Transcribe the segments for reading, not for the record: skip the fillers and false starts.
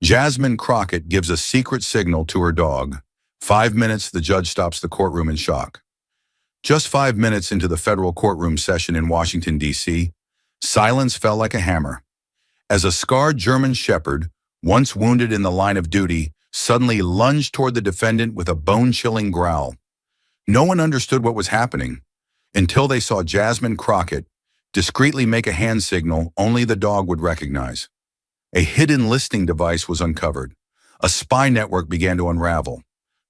Jasmine Crockett gives a secret signal to her dog. 5 minutes, the judge stops the courtroom in shock. Just 5 minutes into the federal courtroom session in Washington, D.C., silence fell like a hammer. As a scarred German shepherd, once wounded in the line of duty, suddenly lunged toward the defendant with a bone-chilling growl. No one understood what was happening until they saw Jasmine Crockett discreetly make a hand signal only the dog would recognize. A hidden listening device was uncovered. A spy network began to unravel.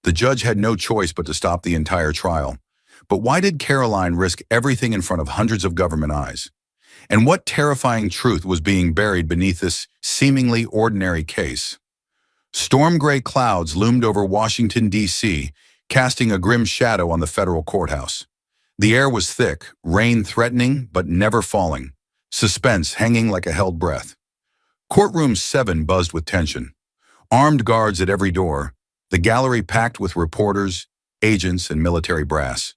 The judge had no choice but to stop the entire trial. But why did Caroline risk everything in front of hundreds of government eyes? And what terrifying truth was being buried beneath this seemingly ordinary case? Storm gray clouds loomed over Washington, D.C., casting a grim shadow on the federal courthouse. The air was thick, rain threatening but never falling, suspense hanging like a held breath. Courtroom 7 buzzed with tension. Armed guards at every door, the gallery packed with reporters, agents, and military brass.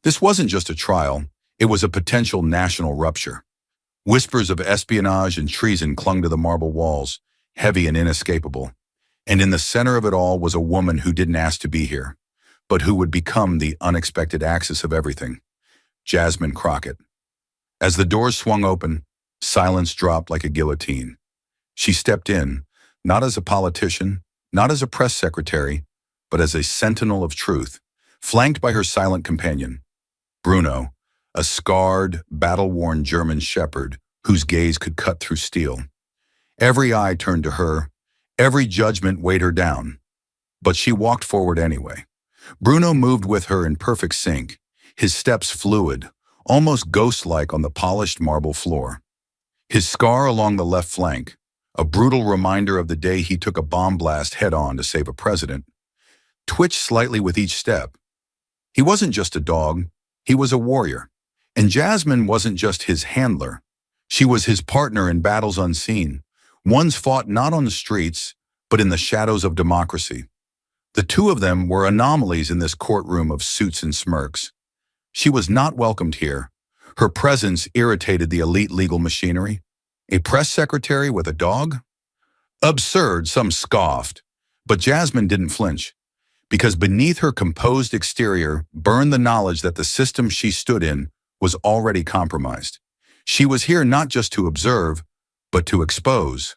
This wasn't just a trial, it was a potential national rupture. Whispers of espionage and treason clung to the marble walls, heavy and inescapable. And in the center of it all was a woman who didn't ask to be here, but who would become the unexpected axis of everything. Jasmine Crockett. As the doors swung open, silence dropped like a guillotine. She stepped in, not as a politician, not as a press secretary, but as a sentinel of truth, flanked by her silent companion, Bruno, a scarred, battle-worn German shepherd whose gaze could cut through steel. Every eye turned to her, every judgment weighed her down, but she walked forward anyway. Bruno moved with her in perfect sync, his steps fluid, almost ghost-like on the polished marble floor. His scar along the left flank, a brutal reminder of the day he took a bomb blast head-on to save a president, twitched slightly with each step. He wasn't just a dog, he was a warrior. And Jasmine wasn't just his handler. She was his partner in battles unseen, ones fought not on the streets, but in the shadows of democracy. The two of them were anomalies in this courtroom of suits and smirks. She was not welcomed here. Her presence irritated the elite legal machinery. A press secretary with a dog? Absurd, some scoffed. But Jasmine didn't flinch, because beneath her composed exterior burned the knowledge that the system she stood in was already compromised. She was here not just to observe, but to expose.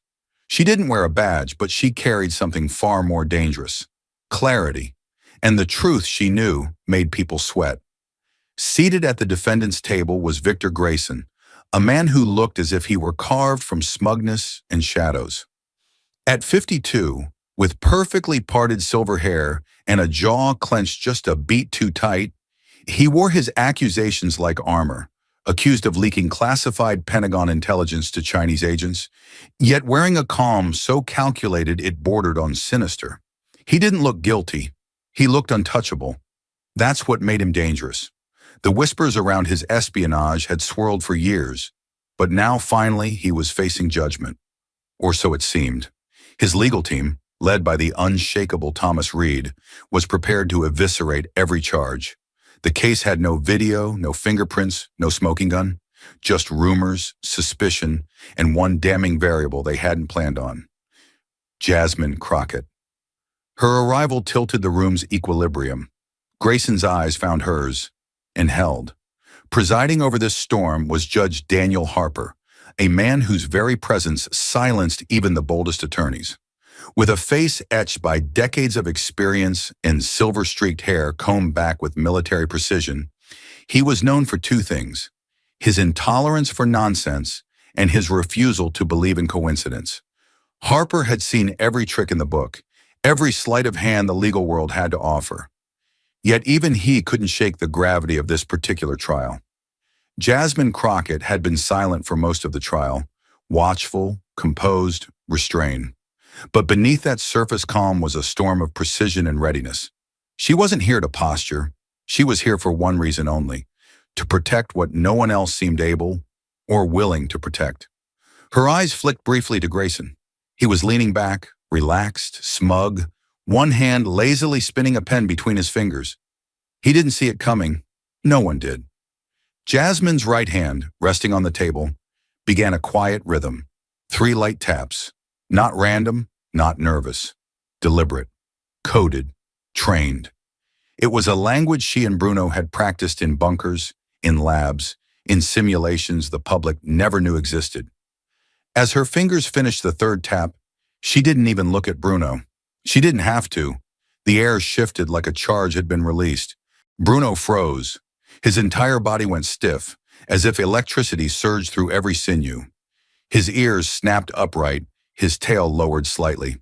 She didn't wear a badge, but she carried something far more dangerous. Clarity, and the truth she knew made people sweat. Seated at the defendant's table was Victor Grayson, a man who looked as if he were carved from smugness and shadows. At 52, with perfectly parted silver hair and a jaw clenched just a beat too tight, he wore his accusations like armor, accused of leaking classified Pentagon intelligence to Chinese agents, yet wearing a calm so calculated it bordered on sinister. He didn't look guilty. He looked untouchable. That's what made him dangerous. The whispers around his espionage had swirled for years, but now finally he was facing judgment. Or so it seemed. His legal team, led by the unshakable Thomas Reed, was prepared to eviscerate every charge. The case had no video, no fingerprints, no smoking gun, just rumors, suspicion, and one damning variable they hadn't planned on. Jasmine Crockett. Her arrival tilted the room's equilibrium. Grayson's eyes found hers, and held. Presiding over this storm was Judge Daniel Harper, a man whose very presence silenced even the boldest attorneys. With a face etched by decades of experience and silver-streaked hair combed back with military precision, he was known for two things: his intolerance for nonsense and his refusal to believe in coincidence. Harper had seen every trick in the book, every sleight of hand the legal world had to offer. Yet even he couldn't shake the gravity of this particular trial. Jasmine Crockett had been silent for most of the trial, watchful, composed, restrained. But beneath that surface calm was a storm of precision and readiness. She wasn't here to posture. She was here for one reason only: to protect what no one else seemed able or willing to protect. Her eyes flicked briefly to Grayson. He was leaning back, relaxed, smug, one hand lazily spinning a pen between his fingers. He didn't see it coming. No one did. Jasmine's right hand, resting on the table, began a quiet rhythm. 3 light taps. Not random, not nervous, deliberate, coded, trained. It was a language she and Bruno had practiced in bunkers, in labs, in simulations the public never knew existed. As her fingers finished the third tap, she didn't even look at Bruno. She didn't have to. The air shifted like a charge had been released. Bruno froze. His entire body went stiff, as if electricity surged through every sinew. His ears snapped upright, his tail lowered slightly.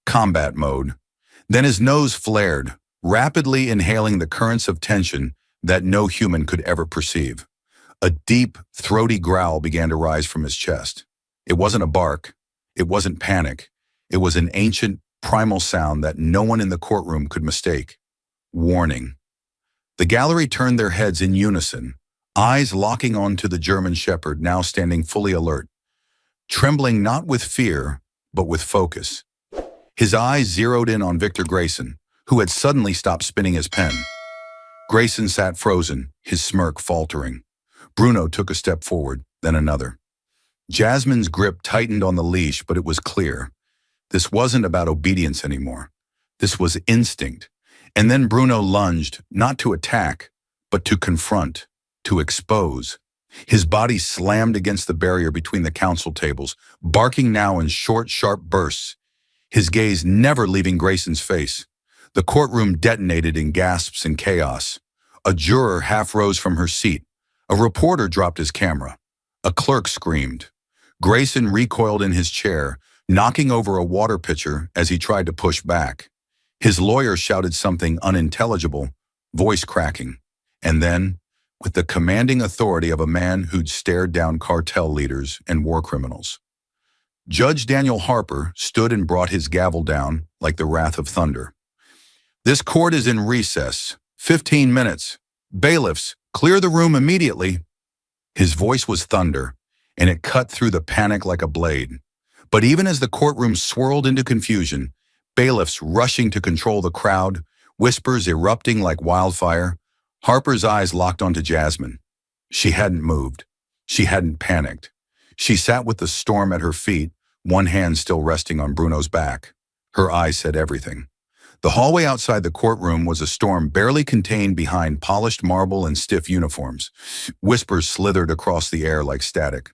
Combat mode. Then his nose flared, rapidly inhaling the currents of tension that no human could ever perceive. A deep, throaty growl began to rise from his chest. It wasn't a bark. It wasn't panic. It was an ancient, primal sound that no one in the courtroom could mistake. Warning. The gallery turned their heads in unison, eyes locking onto the German shepherd now standing fully alert, trembling not with fear, but with focus. His eyes zeroed in on Victor Grayson, who had suddenly stopped spinning his pen. Grayson sat frozen, his smirk faltering. Bruno took a step forward, then another. Jasmine's grip tightened on the leash, but it was clear. This wasn't about obedience anymore. This was instinct. And then Bruno lunged, not to attack, but to confront, to expose. His body slammed against the barrier between the counsel tables, barking now in short, sharp bursts, his gaze never leaving Grayson's face. The courtroom detonated in gasps and chaos. A juror half rose from her seat. A reporter dropped his camera. A clerk screamed. Grayson recoiled in his chair, knocking over a water pitcher as he tried to push back. His lawyer shouted something unintelligible, voice cracking. And then, with the commanding authority of a man who'd stared down cartel leaders and war criminals, Judge Daniel Harper stood and brought his gavel down like the wrath of thunder. This court is in recess. 15 minutes. Bailiffs, clear the room immediately. His voice was thunder, and it cut through the panic like a blade. But even as the courtroom swirled into confusion, bailiffs rushing to control the crowd, whispers erupting like wildfire, Harper's eyes locked onto Jasmine. She hadn't moved. She hadn't panicked. She sat with the storm at her feet, one hand still resting on Bruno's back. Her eyes said everything. The hallway outside the courtroom was a storm barely contained behind polished marble and stiff uniforms. Whispers slithered across the air like static.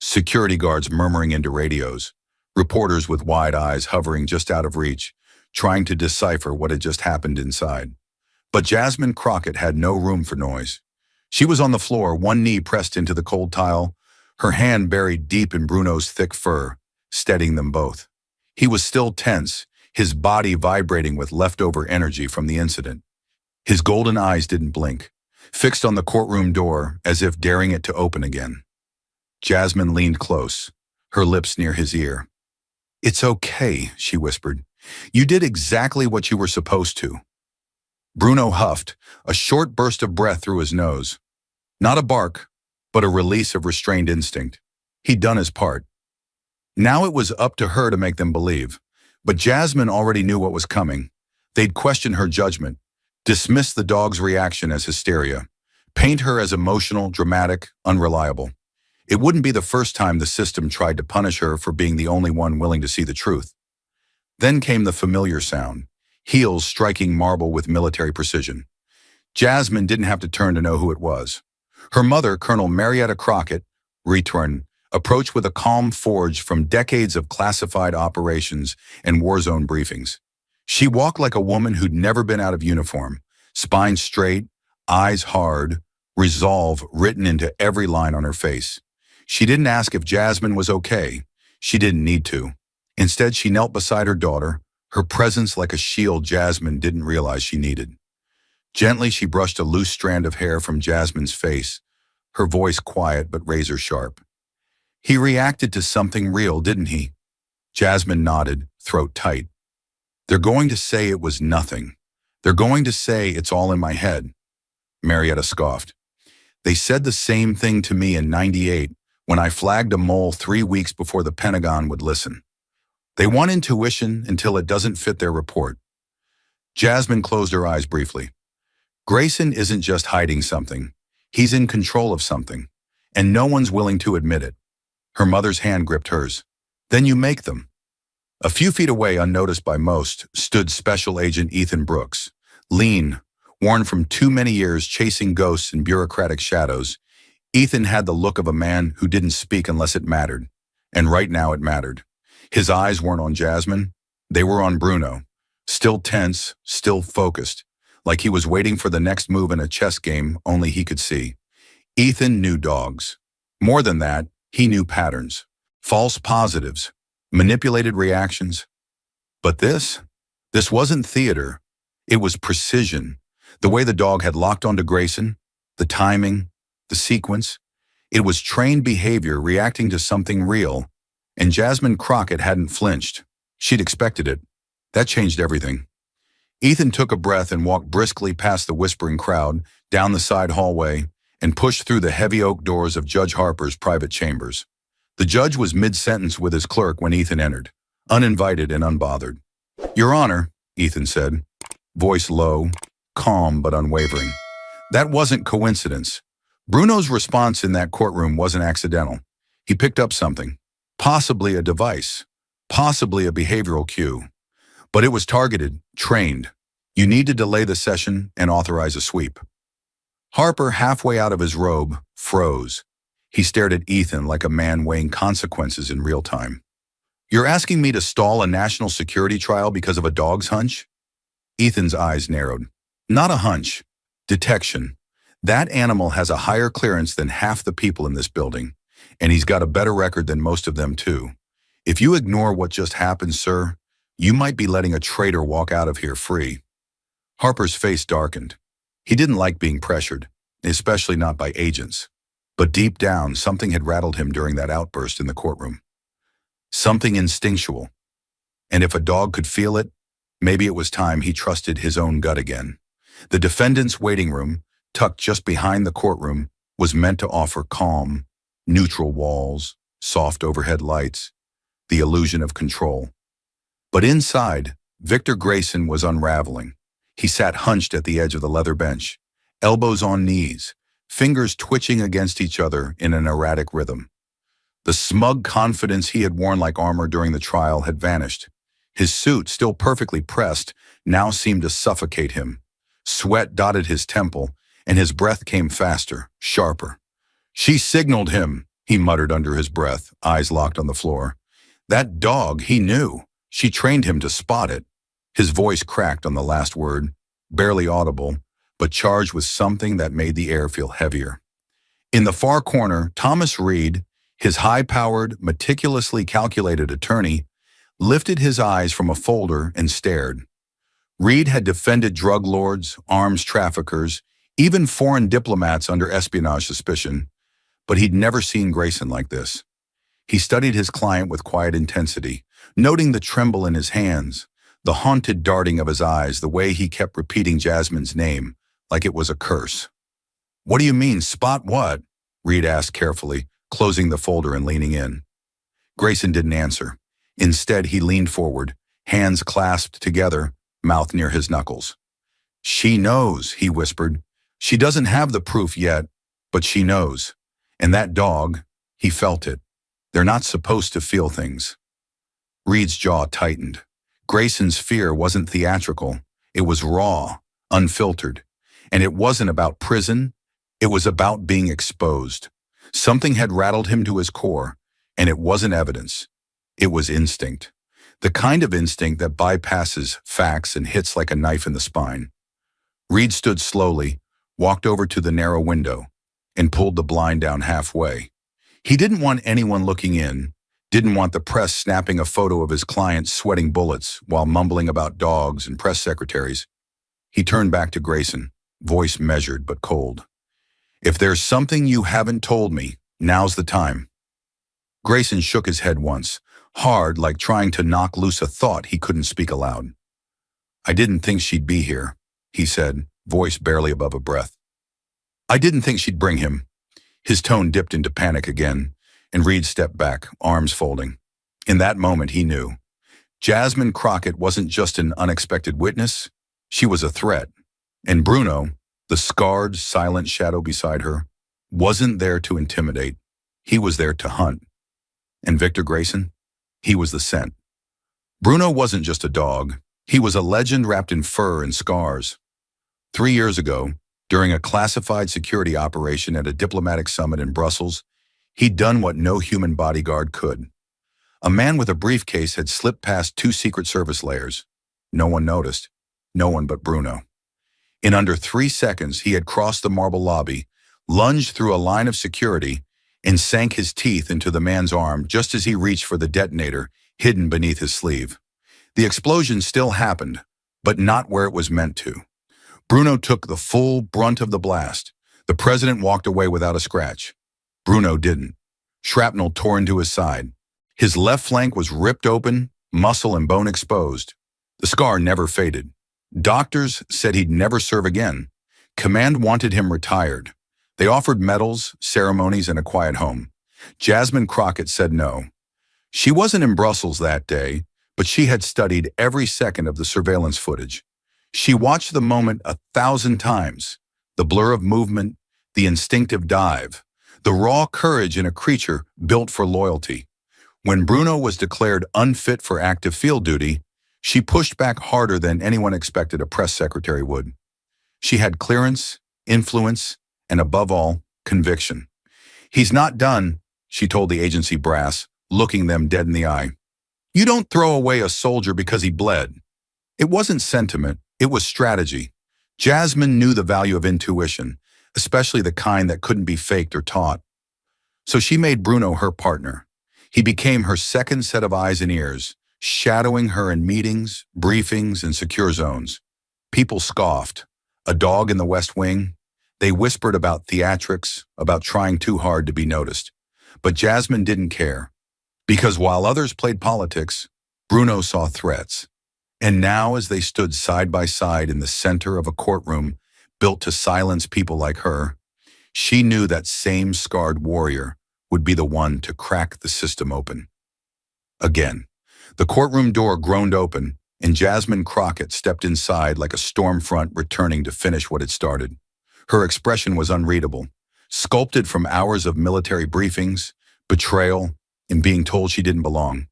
Security guards murmuring into radios. Reporters with wide eyes hovering just out of reach, trying to decipher what had just happened inside. But Jasmine Crockett had no room for noise. She was on the floor, one knee pressed into the cold tile, her hand buried deep in Bruno's thick fur, steadying them both. He was still tense, his body vibrating with leftover energy from the incident. His golden eyes didn't blink, fixed on the courtroom door as if daring it to open again. Jasmine leaned close, her lips near his ear. "It's okay," she whispered. "You did exactly what you were supposed to." Bruno huffed, a short burst of breath through his nose. Not a bark, but a release of restrained instinct. He'd done his part. Now it was up to her to make them believe. But Jasmine already knew what was coming. They'd question her judgment, dismiss the dog's reaction as hysteria, paint her as emotional, dramatic, unreliable. It wouldn't be the first time the system tried to punish her for being the only one willing to see the truth. Then came the familiar sound, heels striking marble with military precision. Jasmine didn't have to turn to know who it was. Her mother, Colonel Marietta Crockett, returned, approached with a calm forged from decades of classified operations and war zone briefings. She walked like a woman who'd never been out of uniform, spine straight, eyes hard, resolve written into every line on her face. She didn't ask if Jasmine was okay. She didn't need to. Instead, she knelt beside her daughter, her presence like a shield Jasmine didn't realize she needed. Gently, she brushed a loose strand of hair from Jasmine's face, her voice quiet but razor sharp. "He reacted to something real, didn't he?" Jasmine nodded, throat tight. "They're going to say it was nothing. They're going to say it's all in my head." Marietta scoffed. "They said the same thing to me in '98 when I flagged a mole 3 weeks before the Pentagon would listen. They want intuition until it doesn't fit their report." Jasmine closed her eyes briefly. Grayson isn't just hiding something. He's in control of something, and no one's willing to admit it. Her mother's hand gripped hers. "Then you make them." A few feet away, unnoticed by most, stood Special Agent Ethan Brooks. Lean, worn from too many years chasing ghosts and bureaucratic shadows, Ethan had the look of a man who didn't speak unless it mattered. And right now it mattered. His eyes weren't on Jasmine. They were on Bruno. Still tense, still focused, like he was waiting for the next move in a chess game only he could see. Ethan knew dogs. More than that, he knew patterns. False positives. Manipulated reactions. But this wasn't theater. It was precision. The way the dog had locked onto Grayson, the timing, the sequence. It was trained behavior reacting to something real. And Jasmine Crockett hadn't flinched. She'd expected it. That changed everything. Ethan took a breath and walked briskly past the whispering crowd, down the side hallway, and pushed through the heavy oak doors of Judge Harper's private chambers. The judge was mid-sentence with his clerk when Ethan entered, uninvited and unbothered. "Your Honor," Ethan said, voice low, calm but unwavering. That wasn't coincidence. Bruno's response in that courtroom wasn't accidental. He picked up something, possibly a device, possibly a behavioral cue. But it was targeted, trained. You need to delay the session and authorize a sweep. Harper, halfway out of his robe, froze. He stared at Ethan like a man weighing consequences in real time. "You're asking me to stall a national security trial because of a dog's hunch?" Ethan's eyes narrowed. "Not a hunch. Detection. That animal has a higher clearance than half the people in this building, and he's got a better record than most of them too. If you ignore what just happened, sir, you might be letting a traitor walk out of here free." Harper's face darkened. He didn't like being pressured, especially not by agents. But deep down, something had rattled him during that outburst in the courtroom. Something instinctual. And if a dog could feel it, maybe it was time he trusted his own gut again. The defendant's waiting room, tucked just behind the courtroom, was meant to offer calm, neutral walls, soft overhead lights, the illusion of control. But inside, Victor Grayson was unraveling. He sat hunched at the edge of the leather bench, elbows on knees, fingers twitching against each other in an erratic rhythm. The smug confidence he had worn like armor during the trial had vanished. His suit, still perfectly pressed, now seemed to suffocate him. Sweat dotted his temple, and his breath came faster, sharper. "She signaled him," he muttered under his breath, eyes locked on the floor. "That dog, he knew. She trained him to spot it." His voice cracked on the last word, barely audible, but charged with something that made the air feel heavier. In the far corner, Thomas Reed, his high-powered, meticulously calculated attorney, lifted his eyes from a folder and stared. Reed had defended drug lords, arms traffickers, even foreign diplomats under espionage suspicion, but he'd never seen Grayson like this. He studied his client with quiet intensity, noting the tremble in his hands, the haunted darting of his eyes, the way he kept repeating Jasmine's name, like it was a curse. "What do you mean, spot what?" Reed asked carefully, closing the folder and leaning in. Grayson didn't answer. Instead, he leaned forward, hands clasped together, mouth near his knuckles. "She knows," he whispered. "She doesn't have the proof yet, but she knows. And that dog, he felt it. They're not supposed to feel things." Reed's jaw tightened. Grayson's fear wasn't theatrical. It was raw, unfiltered. And it wasn't about prison. It was about being exposed. Something had rattled him to his core, and it wasn't evidence. It was instinct. The kind of instinct that bypasses facts and hits like a knife in the spine. Reed stood slowly, walked over to the narrow window, and pulled the blind down halfway. He didn't want anyone looking in, didn't want the press snapping a photo of his client sweating bullets while mumbling about dogs and press secretaries. He turned back to Grayson, voice measured but cold. "If there's something you haven't told me, now's the time." Grayson shook his head once, hard, like trying to knock loose a thought he couldn't speak aloud. "I didn't think she'd be here," he said, voice barely above a breath. "I didn't think she'd bring him." His tone dipped into panic again, and Reed stepped back, arms folding. In that moment, he knew. Jasmine Crockett wasn't just an unexpected witness, she was a threat. And Bruno, the scarred, silent shadow beside her, wasn't there to intimidate. He was there to hunt. And Victor Grayson? He was the scent. Bruno wasn't just a dog. He was a legend wrapped in fur and scars. 3 years ago, during a classified security operation at a diplomatic summit in Brussels, he'd done what no human bodyguard could. A man with a briefcase had slipped past 2 Secret Service layers. No one noticed. No one but Bruno. In under 3 seconds, he had crossed the marble lobby, lunged through a line of security, and sank his teeth into the man's arm just as he reached for the detonator hidden beneath his sleeve. The explosion still happened, but not where it was meant to. Bruno took the full brunt of the blast. The president walked away without a scratch. Bruno didn't. Shrapnel tore into his side. His left flank was ripped open, muscle and bone exposed. The scar never faded. Doctors said he'd never serve again. Command wanted him retired. They offered medals, ceremonies, and a quiet home. Jasmine Crockett said no. She wasn't in Brussels that day, but she had studied every second of the surveillance footage. She watched the moment 1,000 times. The blur of movement, the instinctive dive, the raw courage in a creature built for loyalty. When Bruno was declared unfit for active field duty, she pushed back harder than anyone expected a press secretary would. She had clearance, influence, and above all, conviction. "He's not done," she told the agency brass, looking them dead in the eye. "You don't throw away a soldier because he bled." It wasn't sentiment, it was strategy. Jasmine knew the value of intuition, especially the kind that couldn't be faked or taught. So she made Bruno her partner. He became her second set of eyes and ears, shadowing her in meetings, briefings, and secure zones. People scoffed. A dog in the West Wing? They whispered about theatrics, about trying too hard to be noticed. But Jasmine didn't care. Because while others played politics, Bruno saw threats. And now, as they stood side by side in the center of a courtroom built to silence people like her, she knew that same scarred warrior would be the one to crack the system open. Again, the courtroom door groaned open, and Jasmine Crockett stepped inside like a storm front returning to finish what had started. Her expression was unreadable, sculpted from hours of military briefings, betrayal, and being told she didn't belong.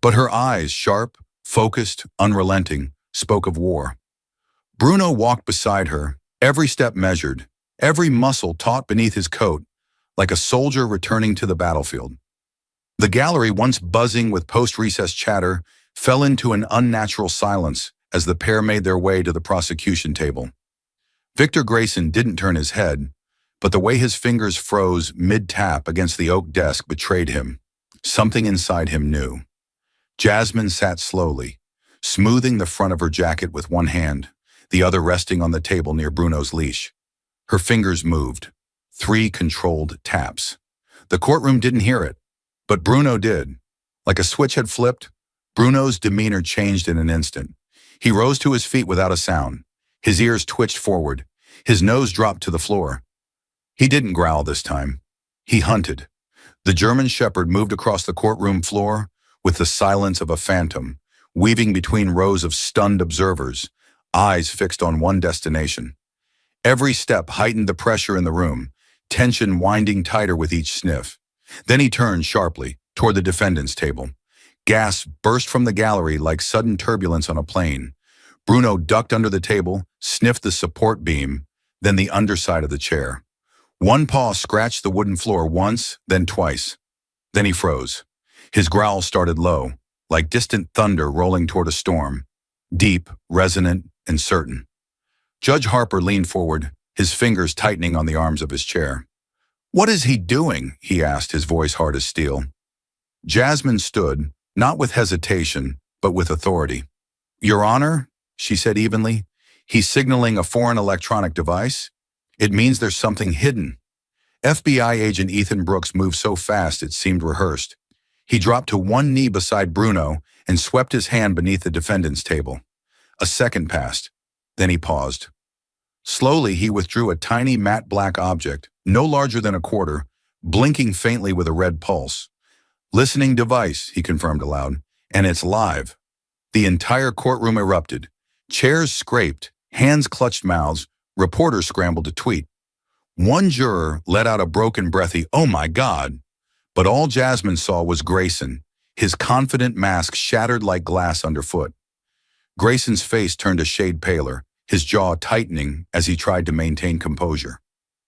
But her eyes, sharp, focused, unrelenting, spoke of war. Bruno walked beside her, every step measured, every muscle taut beneath his coat, like a soldier returning to the battlefield. The gallery, once buzzing with post-recess chatter, fell into an unnatural silence as the pair made their way to the prosecution table. Victor Grayson didn't turn his head, but the way his fingers froze mid-tap against the oak desk betrayed him. Something inside him knew. Jasmine sat slowly, smoothing the front of her jacket with one hand, the other resting on the table near Bruno's leash. Her fingers moved. 3 controlled taps. The courtroom didn't hear it, but Bruno did. Like a switch had flipped, Bruno's demeanor changed in an instant. He rose to his feet without a sound. His ears twitched forward. His nose dropped to the floor. He didn't growl this time. He hunted. The German shepherd moved across the courtroom floor with the silence of a phantom, weaving between rows of stunned observers, eyes fixed on one destination. Every step heightened the pressure in the room, tension winding tighter with each sniff. Then he turned sharply toward the defendant's table. Gasps burst from the gallery like sudden turbulence on a plane. Bruno ducked under the table, sniffed the support beam, then the underside of the chair. One paw scratched the wooden floor once, then twice. Then he froze. His growl started low, like distant thunder rolling toward a storm. Deep, resonant, and certain. Judge Harper leaned forward, his fingers tightening on the arms of his chair. "What is he doing?" he asked, his voice hard as steel. Jasmine stood, not with hesitation, but with authority. "Your Honor," she said evenly, "he's signaling a foreign electronic device. It means there's something hidden." FBI agent Ethan Brooks moved so fast it seemed rehearsed. He dropped to one knee beside Bruno and swept his hand beneath the defendant's table. A second passed. Then he paused. Slowly, he withdrew a tiny matte black object, no larger than a quarter, blinking faintly with a red pulse. "Listening device," he confirmed aloud, "and it's live." The entire courtroom erupted. Chairs scraped, hands clutched mouths, reporters scrambled to tweet. One juror let out a broken, breathy, "Oh my God!" But all Jasmine saw was Grayson. His confident mask shattered like glass underfoot. Grayson's face turned a shade paler, his jaw tightening as he tried to maintain composure.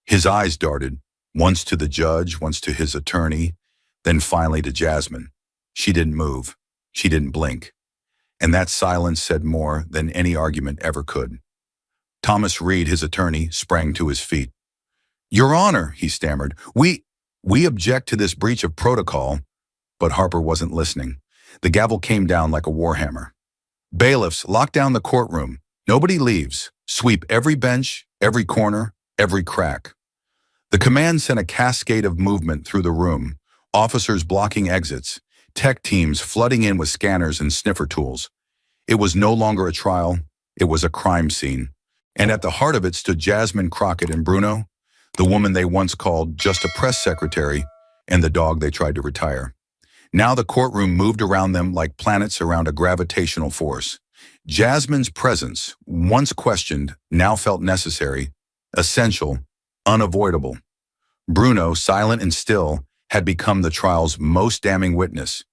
His eyes darted, once to the judge, once to his attorney, then finally to Jasmine. She didn't move. She didn't blink. And that silence said more than any argument ever could. Thomas Reed, his attorney, sprang to his feet. "Your Honor," he stammered, we object to this breach of protocol." But Harper wasn't listening. The gavel came down like a warhammer. "Bailiffs, lock down the courtroom. Nobody leaves. Sweep every bench, every corner, every crack." The command sent a cascade of movement through the room, officers blocking exits, tech teams flooding in with scanners and sniffer tools. It was no longer a trial, it was a crime scene. And at the heart of it stood Jasmine, Crockett, and Bruno, the woman they once called just a press secretary, and the dog they tried to retire. Now the courtroom moved around them like planets around a gravitational force. Jasmine's presence, once questioned, now felt necessary, essential, unavoidable. Bruno, silent and still, had become the trial's most damning witness.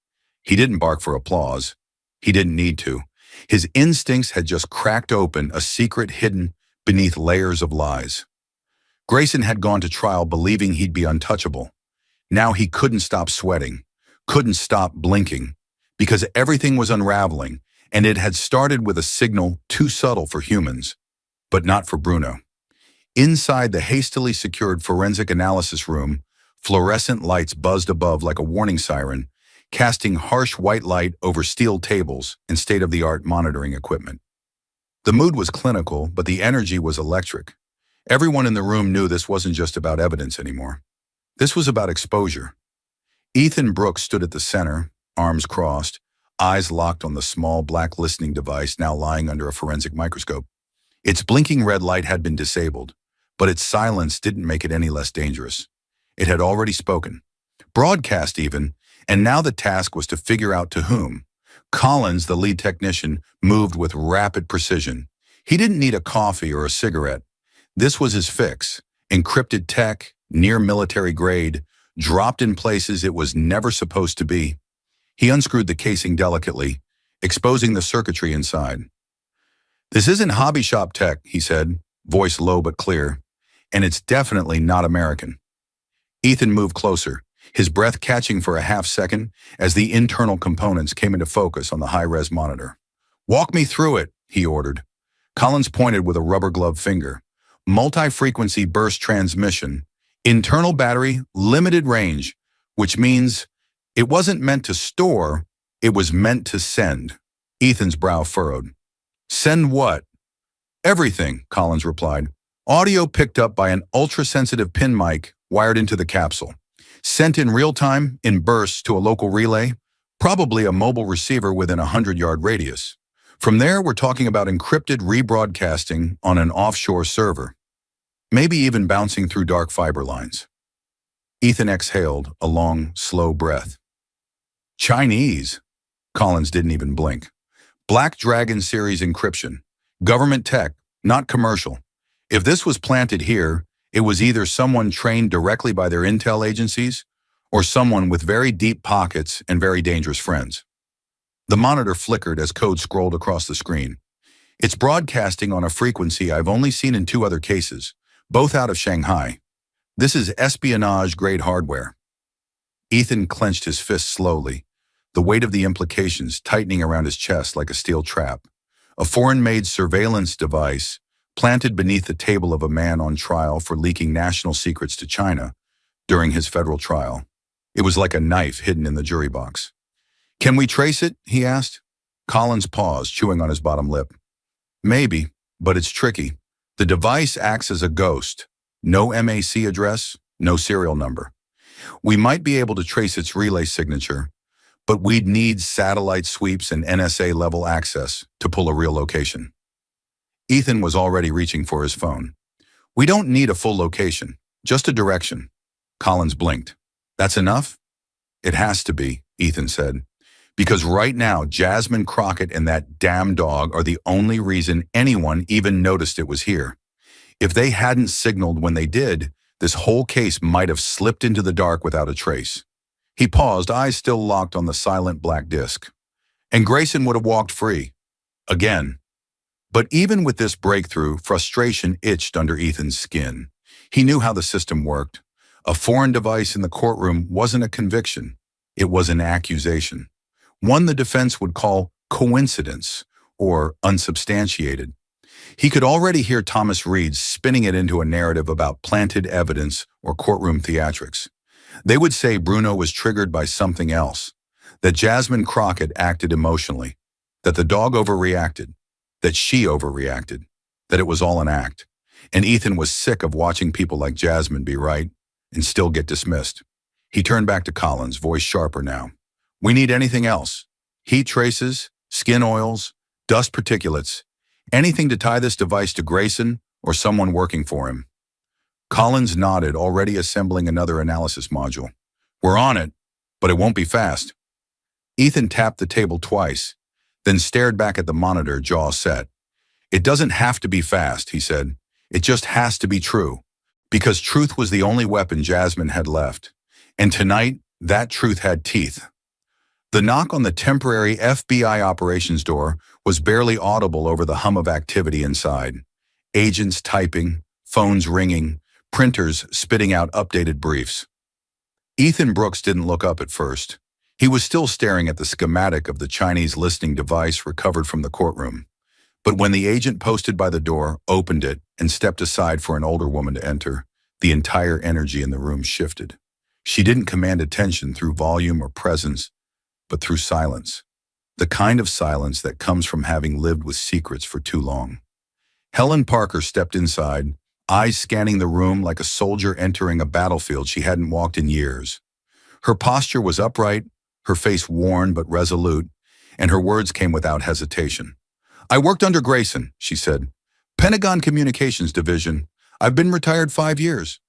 He didn't bark for applause. He didn't need to. His instincts had just cracked open a secret hidden beneath layers of lies. Grayson had gone to trial believing he'd be untouchable. Now he couldn't stop sweating, couldn't stop blinking, because everything was unraveling, and it had started with a signal too subtle for humans, but not for Bruno. Inside the hastily secured forensic analysis room, fluorescent lights buzzed above like a warning siren, casting harsh white light over steel tables and state-of-the-art monitoring equipment. The mood was clinical, but the energy was electric. Everyone in the room knew this wasn't just about evidence anymore. This was about exposure. Ethan Brooks stood at the center, arms crossed, eyes locked on the small black listening device now lying under a forensic microscope. Its blinking red light had been disabled, but its silence didn't make it any less dangerous. It had already spoken, broadcast even, and now the task was to figure out to whom. Collins, the lead technician, moved with rapid precision. He didn't need a coffee or a cigarette. This was his fix: encrypted tech, near military grade, dropped in places it was never supposed to be. He unscrewed the casing delicately, exposing the circuitry inside. "This isn't hobby shop tech," he said, voice low but clear, "and it's definitely not American." Ethan moved closer, his breath catching for a half second as the internal components came into focus on the high-res monitor. "Walk me through it," he ordered. Collins pointed with a rubber-gloved finger. "Multi-frequency burst transmission, internal battery, limited range, which means it wasn't meant to store, it was meant to send." Ethan's brow furrowed. "Send what?" "Everything," Collins replied. "Audio picked up by an ultra-sensitive pin mic wired into the capsule. Sent in real time, in bursts, to a local relay, probably a mobile receiver within a 100-yard radius. From there, we're talking about encrypted rebroadcasting on an offshore server, maybe even bouncing through dark fiber lines." Ethan exhaled a long, slow breath. "Chinese?" Collins didn't even blink. "Black Dragon series encryption. Government tech, not commercial. If this was planted here, it was either someone trained directly by their intel agencies or someone with very deep pockets and very dangerous friends." The monitor flickered as code scrolled across the screen. "It's broadcasting on a frequency I've only seen in 2 other cases, both out of Shanghai. This is espionage-grade hardware." Ethan clenched his fist slowly, the weight of the implications tightening around his chest like a steel trap. A foreign-made surveillance device planted beneath the table of a man on trial for leaking national secrets to China during his federal trial. It was like a knife hidden in the jury box. "Can we trace it?" he asked. Collins paused, chewing on his bottom lip. "Maybe, but it's tricky. The device acts as a ghost. No MAC address, no serial number. We might be able to trace its relay signature, but we'd need satellite sweeps and NSA-level access to pull a real location." Ethan was already reaching for his phone. "We don't need a full location, just a direction." Collins blinked. "That's enough?" "It has to be," Ethan said, "because right now Jasmine, Crockett, and that damn dog are the only reason anyone even noticed it was here. If they hadn't signaled when they did, this whole case might have slipped into the dark without a trace. He paused, eyes still locked on the silent black disc. And Grayson would have walked free. Again. But even with this breakthrough, frustration itched under Ethan's skin. He knew how the system worked. A foreign device in the courtroom wasn't a conviction. It was an accusation. One the defense would call coincidence or unsubstantiated. He could already hear Thomas Reed spinning it into a narrative about planted evidence or courtroom theatrics. They would say Bruno was triggered by something else, that Jasmine Crockett acted emotionally, that the dog overreacted, that she overreacted, that it was all an act. And Ethan was sick of watching people like Jasmine be right and still get dismissed. He turned back to Collins, voice sharper now. We need anything else. Heat traces, skin oils, dust particulates, anything to tie this device to Grayson or someone working for him. Collins nodded, already assembling another analysis module. We're on it, but it won't be fast. Ethan tapped the table twice, then stared back at the monitor, jaw set. It doesn't have to be fast, he said. It just has to be true. Because truth was the only weapon Jasmine had left. And tonight, that truth had teeth. The knock on the temporary FBI operations door was barely audible over the hum of activity inside. Agents typing, phones ringing, printers spitting out updated briefs. Ethan Brooks didn't look up at first. He was still staring at the schematic of the Chinese listening device recovered from the courtroom. But when the agent posted by the door, opened it, and stepped aside for an older woman to enter, the entire energy in the room shifted. She didn't command attention through volume or presence, but through silence. The kind of silence that comes from having lived with secrets for too long. Helen Parker stepped inside, eyes scanning the room like a soldier entering a battlefield she hadn't walked in years. Her posture was upright, her face worn but resolute, and her words came without hesitation. I worked under Grayson, she said. Pentagon Communications Division. I've been retired 5 years.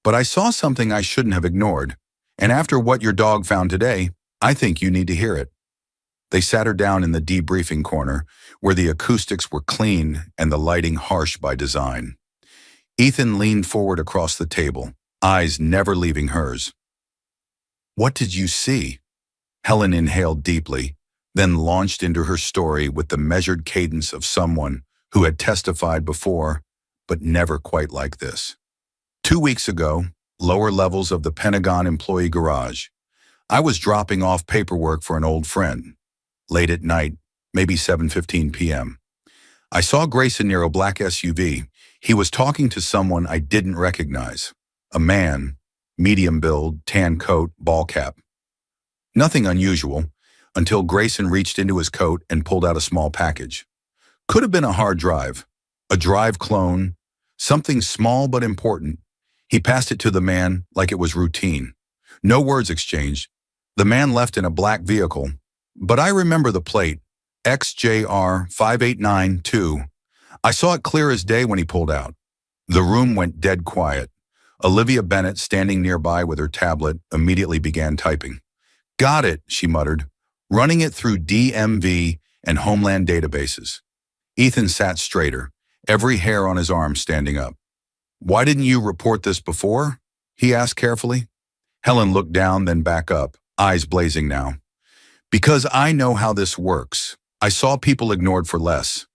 But I saw something I shouldn't have ignored. And after what your dog found today, I think you need to hear it. They sat her down in the debriefing corner, where the acoustics were clean and the lighting harsh by design. Ethan leaned forward across the table, eyes never leaving hers. What did you see? Helen inhaled deeply, then launched into her story with the measured cadence of someone who had testified before, but never quite like this. 2 weeks ago, lower levels of the Pentagon employee garage. I was dropping off paperwork for an old friend. Late at night, maybe 7:15 p.m. I saw Grayson near a black SUV. He was talking to someone I didn't recognize. A man, medium build, tan coat, ball cap. Nothing unusual, until Grayson reached into his coat and pulled out a small package. Could have been a hard drive, a drive clone, something small but important. He passed it to the man like it was routine. No words exchanged. The man left in a black vehicle, but I remember the plate, XJR 5892. I saw it clear as day when he pulled out. The room went dead quiet. Olivia Bennett, standing nearby with her tablet, immediately began typing. Got it, she muttered, running it through DMV and Homeland databases. Ethan sat straighter, every hair on his arm standing up. Why didn't you report this before? He asked carefully. Helen looked down, then back up, eyes blazing now. Because I know how this works. I saw people ignored for less.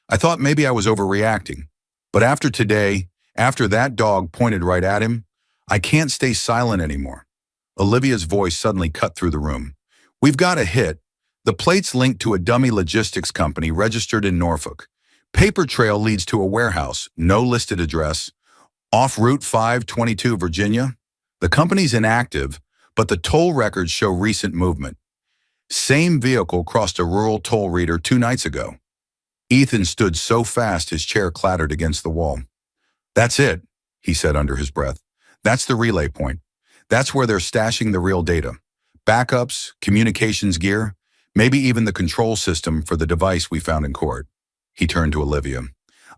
I thought maybe I was overreacting. But after today, after that dog pointed right at him, I can't stay silent anymore. Olivia's voice suddenly cut through the room. We've got a hit. The plate's linked to a dummy logistics company registered in Norfolk. Paper trail leads to a warehouse, no listed address. Off Route 522, Virginia. The company's inactive, but the toll records show recent movement. Same vehicle crossed a rural toll reader 2 nights ago. Ethan stood so fast his chair clattered against the wall. That's it, he said under his breath. That's the relay point. That's where they're stashing the real data. Backups, communications gear, maybe even the control system for the device we found in court. He turned to Olivia.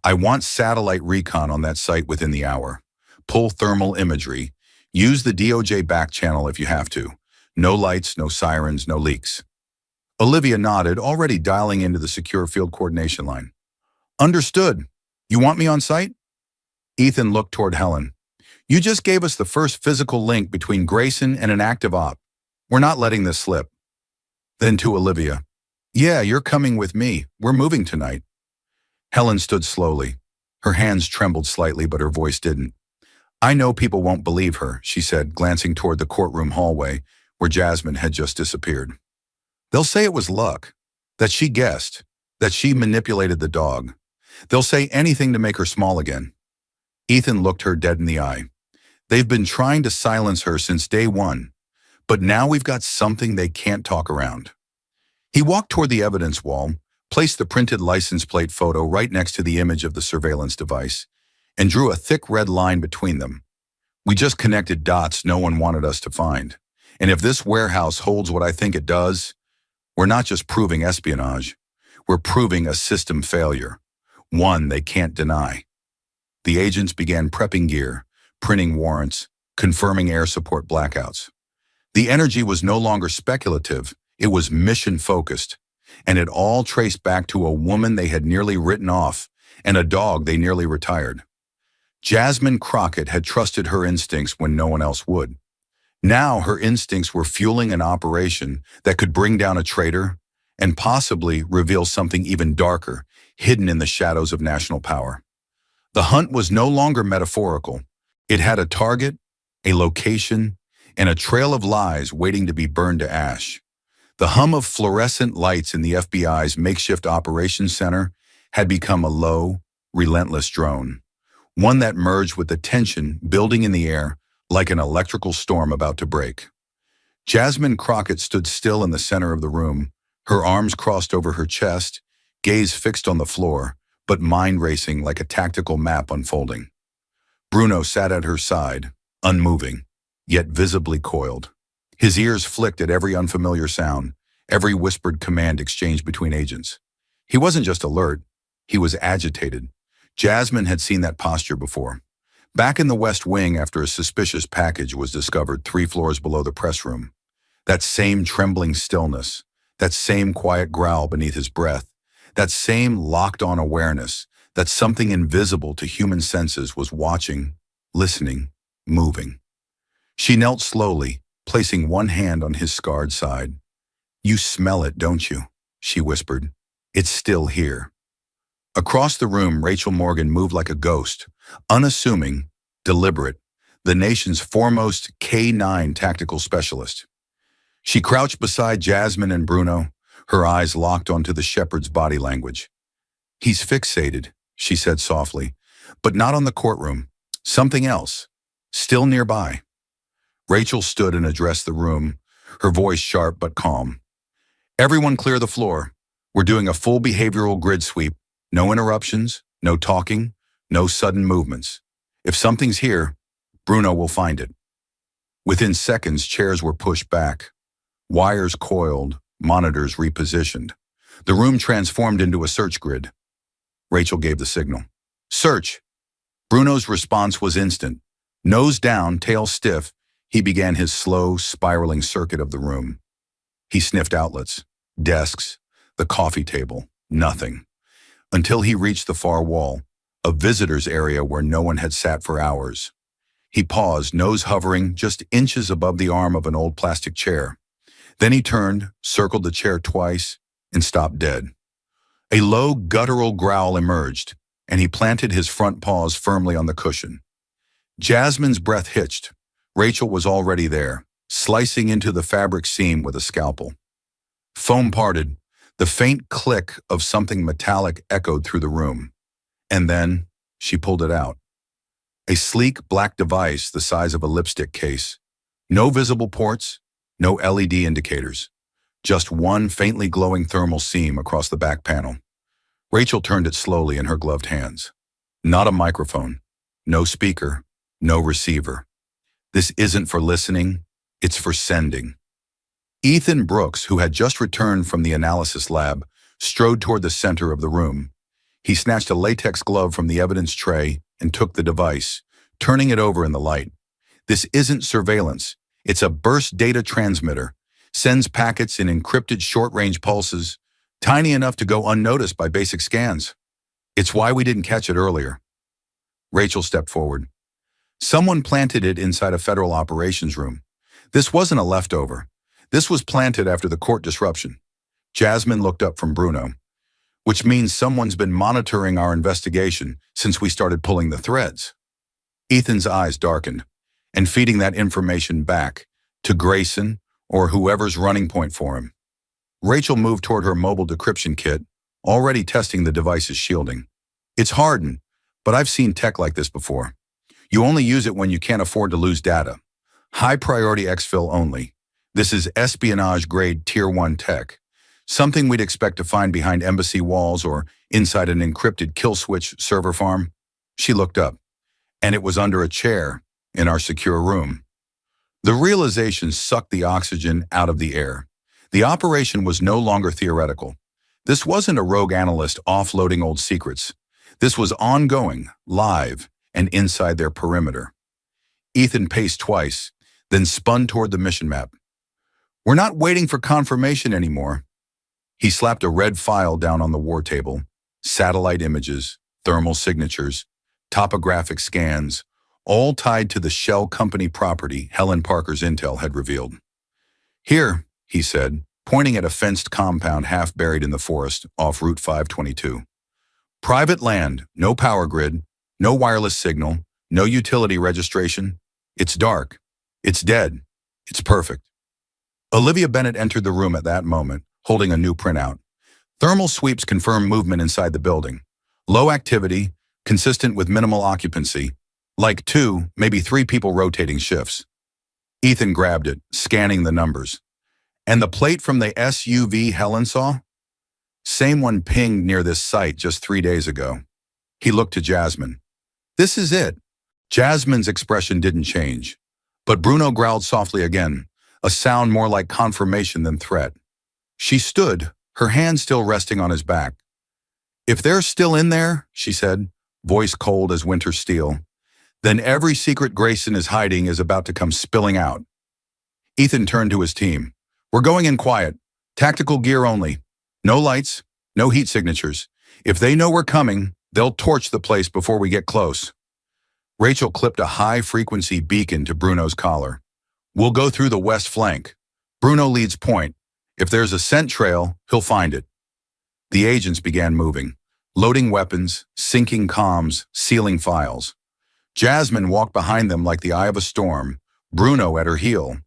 I want satellite recon on that site within the hour. Pull thermal imagery. Use the DOJ back channel if you have to. No lights, no sirens, no leaks. Olivia nodded, already dialing into the secure field coordination line. Understood. You want me on site? Ethan looked toward Helen. You just gave us the first physical link between Grayson and an active op. We're not letting this slip. Then to Olivia. Yeah, you're coming with me. We're moving tonight. Helen stood slowly. Her hands trembled slightly, but her voice didn't. I know people won't believe her, she said, glancing toward the courtroom hallway where Jasmine had just disappeared. They'll say it was luck, that she guessed, that she manipulated the dog. They'll say anything to make her small again. Ethan looked her dead in the eye. They've been trying to silence her since day one, but now we've got something they can't talk around. He walked toward the evidence wall, placed the printed license plate photo right next to the image of the surveillance device, and drew a thick red line between them. We just connected dots no one wanted us to find. And if this warehouse holds what I think it does, we're not just proving espionage, we're proving a system failure, one they can't deny. The agents began prepping gear, printing warrants, confirming air support blackouts. The energy was no longer speculative, it was mission-focused, and it all traced back to a woman they had nearly written off and a dog they nearly retired. Jasmine Crockett had trusted her instincts when no one else would. Now her instincts were fueling an operation that could bring down a traitor and possibly reveal something even darker, hidden in the shadows of national power. The hunt was no longer metaphorical. It had a target, a location, and a trail of lies waiting to be burned to ash. The hum of fluorescent lights in the FBI's makeshift operations center had become a low, relentless drone, one that merged with the tension building in the air like an electrical storm about to break. Jasmine Crockett stood still in the center of the room, her arms crossed over her chest, gaze fixed on the floor, but mind racing like a tactical map unfolding. Bruno sat at her side, unmoving, yet visibly coiled. His ears flicked at every unfamiliar sound, every whispered command exchanged between agents. He wasn't just alert, he was agitated. Jasmine had seen that posture before. Back in the West Wing after a suspicious package was discovered 3 floors below the press room. That same trembling stillness, that same quiet growl beneath his breath, that same locked-on awareness that something invisible to human senses was watching, listening, moving. She knelt slowly, placing one hand on his scarred side. You smell it, don't you? She whispered. It's still here. Across the room, Rachel Morgan moved like a ghost, unassuming, deliberate, the nation's foremost K-9 tactical specialist. She crouched beside Jasmine and Bruno, her eyes locked onto the shepherd's body language. He's fixated, she said softly, but not on the courtroom. Something else, still nearby. Rachel stood and addressed the room, her voice sharp but calm. Everyone clear the floor. We're doing a full behavioral grid sweep. No interruptions, no talking, no sudden movements. If something's here, Bruno will find it. Within seconds, chairs were pushed back. Wires coiled, monitors repositioned. The room transformed into a search grid. Rachel gave the signal. Search! Bruno's response was instant. Nose down, tail stiff, he began his slow, spiraling circuit of the room. He sniffed outlets, desks, the coffee table, nothing. Until he reached the far wall, a visitor's area where no one had sat for hours. He paused, nose hovering just inches above the arm of an old plastic chair. Then he turned, circled the chair twice, and stopped dead. A low, guttural growl emerged, and he planted his front paws firmly on the cushion. Jasmine's breath hitched. Rachel was already there, slicing into the fabric seam with a scalpel. Foam parted. The faint click of something metallic echoed through the room. And then she pulled it out. A sleek black device the size of a lipstick case. No visible ports, no LED indicators. Just one faintly glowing thermal seam across the back panel. Rachel turned it slowly in her gloved hands. Not a microphone, no speaker, no receiver. This isn't for listening, it's for sending. Ethan Brooks, who had just returned from the analysis lab, strode toward the center of the room. He snatched a latex glove from the evidence tray and took the device, turning it over in the light. This isn't surveillance. It's a burst data transmitter. Sends packets in encrypted short-range pulses, tiny enough to go unnoticed by basic scans. It's why we didn't catch it earlier. Rachel stepped forward. Someone planted it inside a federal operations room. This wasn't a leftover. This was planted after the court disruption. Jasmine looked up from Bruno, which means someone's been monitoring our investigation since we started pulling the threads. Ethan's eyes darkened, and feeding that information back to Grayson or whoever's running point for him. Rachel moved toward her mobile decryption kit, already testing the device's shielding. It's hardened, but I've seen tech like this before. You only use it when you can't afford to lose data. High priority exfil only. This is espionage-grade Tier 1 tech. Something we'd expect to find behind embassy walls or inside an encrypted kill switch server farm. She looked up, and it was under a chair in our secure room. The realization sucked the oxygen out of the air. The operation was no longer theoretical. This wasn't a rogue analyst offloading old secrets. This was ongoing, live, and inside their perimeter. Ethan paced twice, then spun toward the mission map. We're not waiting for confirmation anymore. He slapped a red file down on the war table. Satellite images, thermal signatures, topographic scans, all tied to the shell company property Helen Parker's intel had revealed. Here, he said, pointing at a fenced compound half buried in the forest off Route 522. Private land, no power grid, no wireless signal, no utility registration. It's dark. It's dead. It's perfect. Olivia Bennett entered the room at that moment, holding a new printout. Thermal sweeps confirm movement inside the building. Low activity, consistent with minimal occupancy. Like 2, maybe 3 people rotating shifts. Ethan grabbed it, scanning the numbers. And the plate from the SUV Helen saw? Same one pinged near this site just 3 days ago. He looked to Jasmine. This is it. Jasmine's expression didn't change. But Bruno growled softly again, a sound more like confirmation than threat. She stood, her hand still resting on his back. If they're still in there, she said, voice cold as winter steel, then every secret Grayson is hiding is about to come spilling out. Ethan turned to his team. We're going in quiet. Tactical gear only. No lights, no heat signatures. If they know we're coming, they'll torch the place before we get close. Rachel clipped a high-frequency beacon to Bruno's collar. We'll go through the west flank. Bruno leads point. If there's a scent trail, he'll find it. The agents began moving, loading weapons, syncing comms, sealing files. Jasmine walked behind them like the eye of a storm, Bruno at her heel.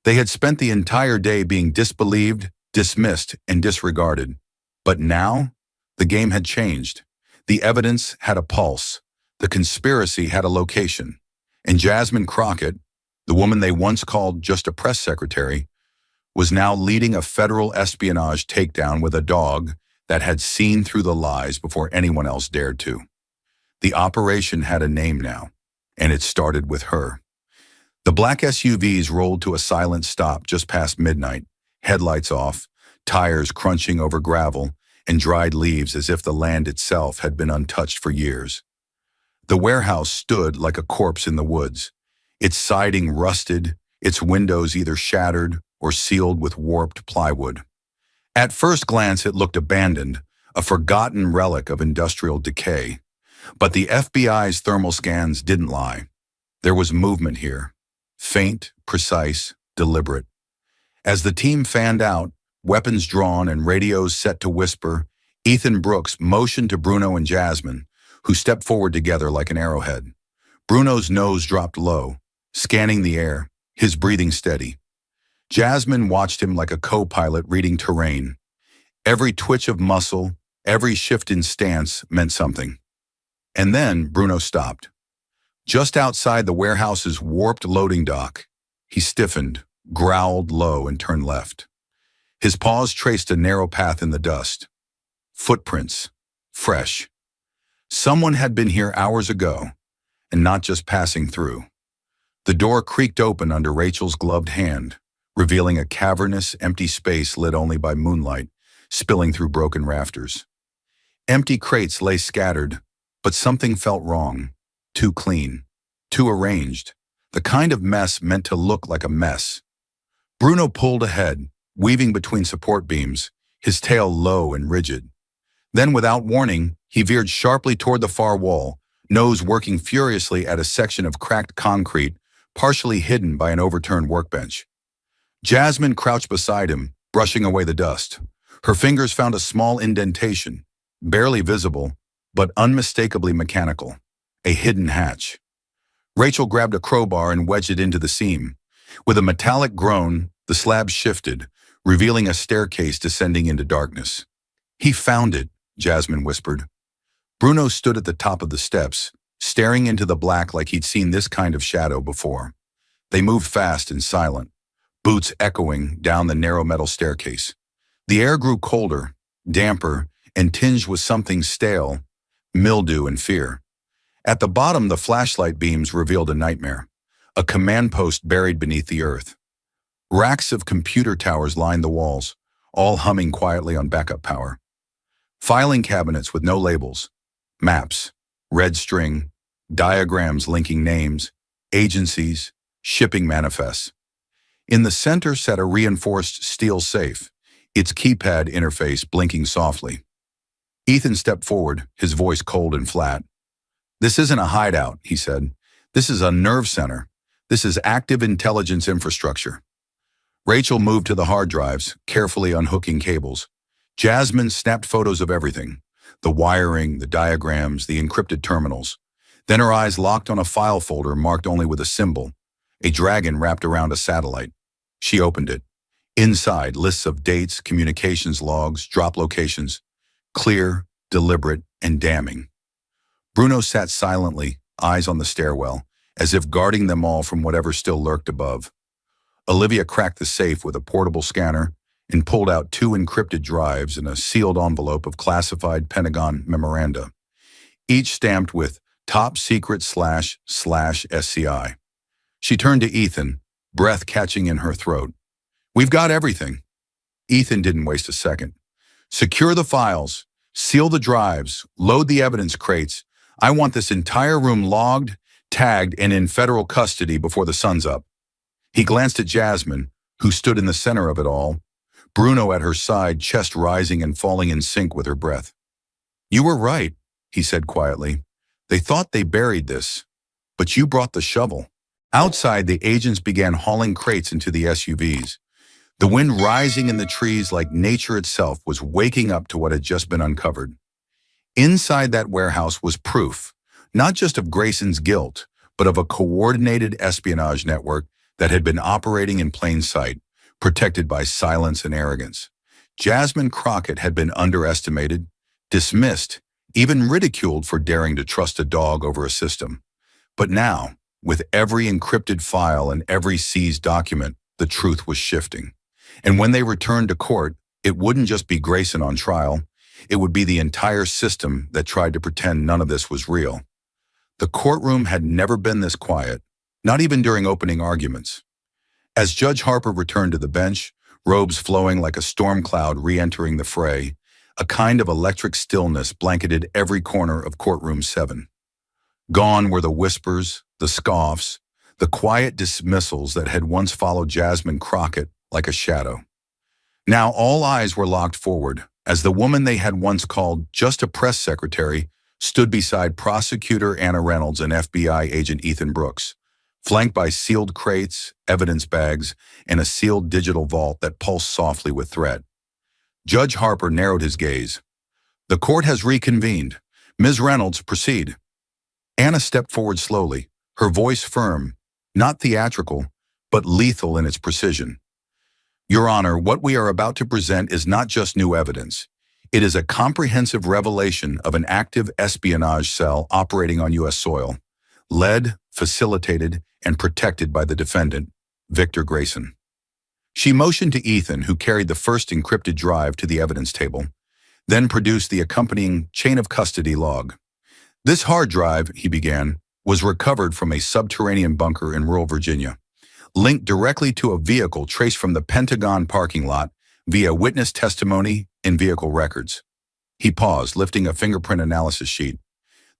They had spent the entire day being disbelieved, dismissed, and disregarded. But now, the game had changed. The evidence had a pulse. The conspiracy had a location. And Jasmine Crockett, the woman they once called just a press secretary, was now leading a federal espionage takedown with a dog that had seen through the lies before anyone else dared to. The operation had a name now, and it started with her. The black SUVs rolled to a silent stop just past midnight, headlights off, tires crunching over gravel, and dried leaves as if the land itself had been untouched for years. The warehouse stood like a corpse in the woods, its siding rusted, its windows either shattered or sealed with warped plywood. At first glance, it looked abandoned, a forgotten relic of industrial decay. But the FBI's thermal scans didn't lie. There was movement here, faint, precise, deliberate. As the team fanned out, weapons drawn and radios set to whisper, Ethan Brooks motioned to Bruno and Jasmine, who stepped forward together like an arrowhead. Bruno's nose dropped low, scanning the air, his breathing steady. Jasmine watched him like a co-pilot reading terrain. Every twitch of muscle, every shift in stance meant something. And then Bruno stopped. Just outside the warehouse's warped loading dock, he stiffened, growled low, and turned left. His paws traced a narrow path in the dust. Footprints, fresh. Someone had been here hours ago, and not just passing through. The door creaked open under Rachel's gloved hand, revealing a cavernous, empty space lit only by moonlight, spilling through broken rafters. Empty crates lay scattered, but something felt wrong. Too clean, too arranged, the kind of mess meant to look like a mess. Bruno pulled ahead, weaving between support beams, his tail low and rigid. Then, without warning, he veered sharply toward the far wall, nose working furiously at a section of cracked concrete, partially hidden by an overturned workbench. Jasmine crouched beside him, brushing away the dust. Her fingers found a small indentation, barely visible, but unmistakably mechanical. A hidden hatch. Rachel grabbed a crowbar and wedged it into the seam. With a metallic groan, the slab shifted, revealing a staircase descending into darkness. "He found it," Jasmine whispered. Bruno stood at the top of the steps, staring into the black like he'd seen this kind of shadow before. They moved fast and silent, boots echoing down the narrow metal staircase. The air grew colder, damper, and tinged with something stale, mildew and fear. At the bottom, the flashlight beams revealed a nightmare, a command post buried beneath the earth. Racks of computer towers lined the walls, all humming quietly on backup power. Filing cabinets with no labels, maps, red string, diagrams linking names, agencies, shipping manifests. In the center sat a reinforced steel safe, its keypad interface blinking softly. Ethan stepped forward, his voice cold and flat. "This isn't a hideout," he said. "This is a nerve center. This is active intelligence infrastructure." Rachel moved to the hard drives, carefully unhooking cables. Jasmine snapped photos of everything, the wiring, the diagrams, the encrypted terminals. Then her eyes locked on a file folder marked only with a symbol, a dragon wrapped around a satellite. She opened it. Inside, lists of dates, communications logs, drop locations. Clear, deliberate, and damning. Bruno sat silently, eyes on the stairwell, as if guarding them all from whatever still lurked above. Olivia cracked the safe with a portable scanner and pulled out 2 encrypted drives and a sealed envelope of classified Pentagon memoranda, each stamped with top secret //SCI. She turned to Ethan, breath catching in her throat. "We've got everything." Ethan didn't waste a second. "Secure the files, seal the drives, load the evidence crates. I want this entire room logged, tagged, and in federal custody before the sun's up." He glanced at Jasmine, who stood in the center of it all, Bruno at her side, chest rising and falling in sync with her breath. "You were right," he said quietly. "They thought they buried this, but you brought the shovel." Outside, the agents began hauling crates into the SUVs. The wind rising in the trees like nature itself was waking up to what had just been uncovered. Inside that warehouse was proof, not just of Grayson's guilt, but of a coordinated espionage network that had been operating in plain sight, protected by silence and arrogance. Jasmine Crockett had been underestimated, dismissed, even ridiculed for daring to trust a dog over a system. But now, with every encrypted file and every seized document, the truth was shifting. And when they returned to court, it wouldn't just be Grayson on trial. It would be the entire system that tried to pretend none of this was real. The courtroom had never been this quiet, not even during opening arguments. As Judge Harper returned to the bench, robes flowing like a storm cloud re-entering the fray, a kind of electric stillness blanketed every corner of courtroom 7. Gone were the whispers, the scoffs, the quiet dismissals that had once followed Jasmine Crockett like a shadow. Now all eyes were locked forward, as the woman they had once called just a press secretary stood beside prosecutor Anna Reynolds and FBI agent Ethan Brooks, flanked by sealed crates, evidence bags, and a sealed digital vault that pulsed softly with threat. Judge Harper narrowed his gaze. "The court has reconvened. Ms. Reynolds, proceed." Anna stepped forward slowly, her voice firm, not theatrical, but lethal in its precision. "Your Honor, what we are about to present is not just new evidence. It is a comprehensive revelation of an active espionage cell operating on U.S. soil, led, facilitated, and protected by the defendant, Victor Grayson." She motioned to Ethan, who carried the first encrypted drive to the evidence table, then produced the accompanying chain of custody log. "This hard drive," he began, "was recovered from a subterranean bunker in rural Virginia, linked directly to a vehicle traced from the Pentagon parking lot via witness testimony and vehicle records." He paused, lifting a fingerprint analysis sheet.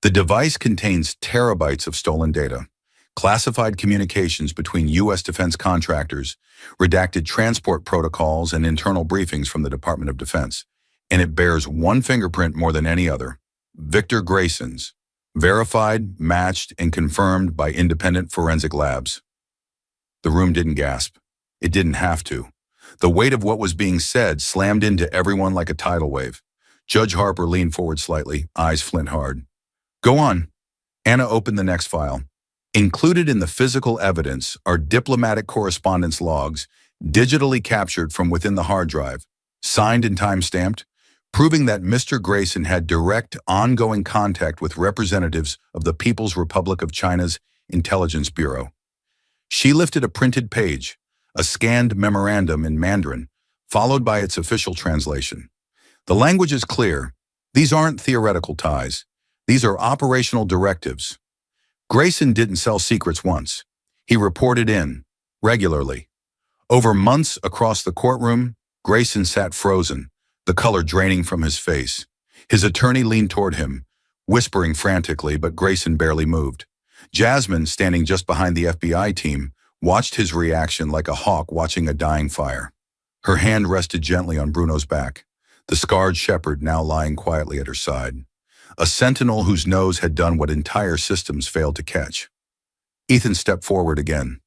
"The device contains terabytes of stolen data, classified communications between U.S. defense contractors, redacted transport protocols, and internal briefings from the Department of Defense. And it bears one fingerprint more than any other, Victor Grayson's, verified, matched, and confirmed by independent forensic labs." The room didn't gasp. It didn't have to. The weight of what was being said slammed into everyone like a tidal wave. Judge Harper leaned forward slightly, eyes flint hard. Go on. Anna opened the next file. Included in the physical evidence are diplomatic correspondence logs, digitally captured from within the hard drive, signed and time-stamped, proving that Mr. Grayson had direct, ongoing contact with representatives of the People's Republic of China's Intelligence Bureau. She lifted a printed page, a scanned memorandum in Mandarin, followed by its official translation. The language is clear. These aren't theoretical ties. These are operational directives. Grayson didn't sell secrets once. He reported in, regularly. Over months across the courtroom, Grayson sat frozen, the color draining from his face. His attorney leaned toward him, whispering frantically, but Grayson barely moved. Jasmine, standing just behind the FBI team, watched his reaction like a hawk watching a dying fire. Her hand rested gently on Bruno's back, the scarred shepherd now lying quietly at her side. A sentinel whose nose had done what entire systems failed to catch. Ethan stepped forward again.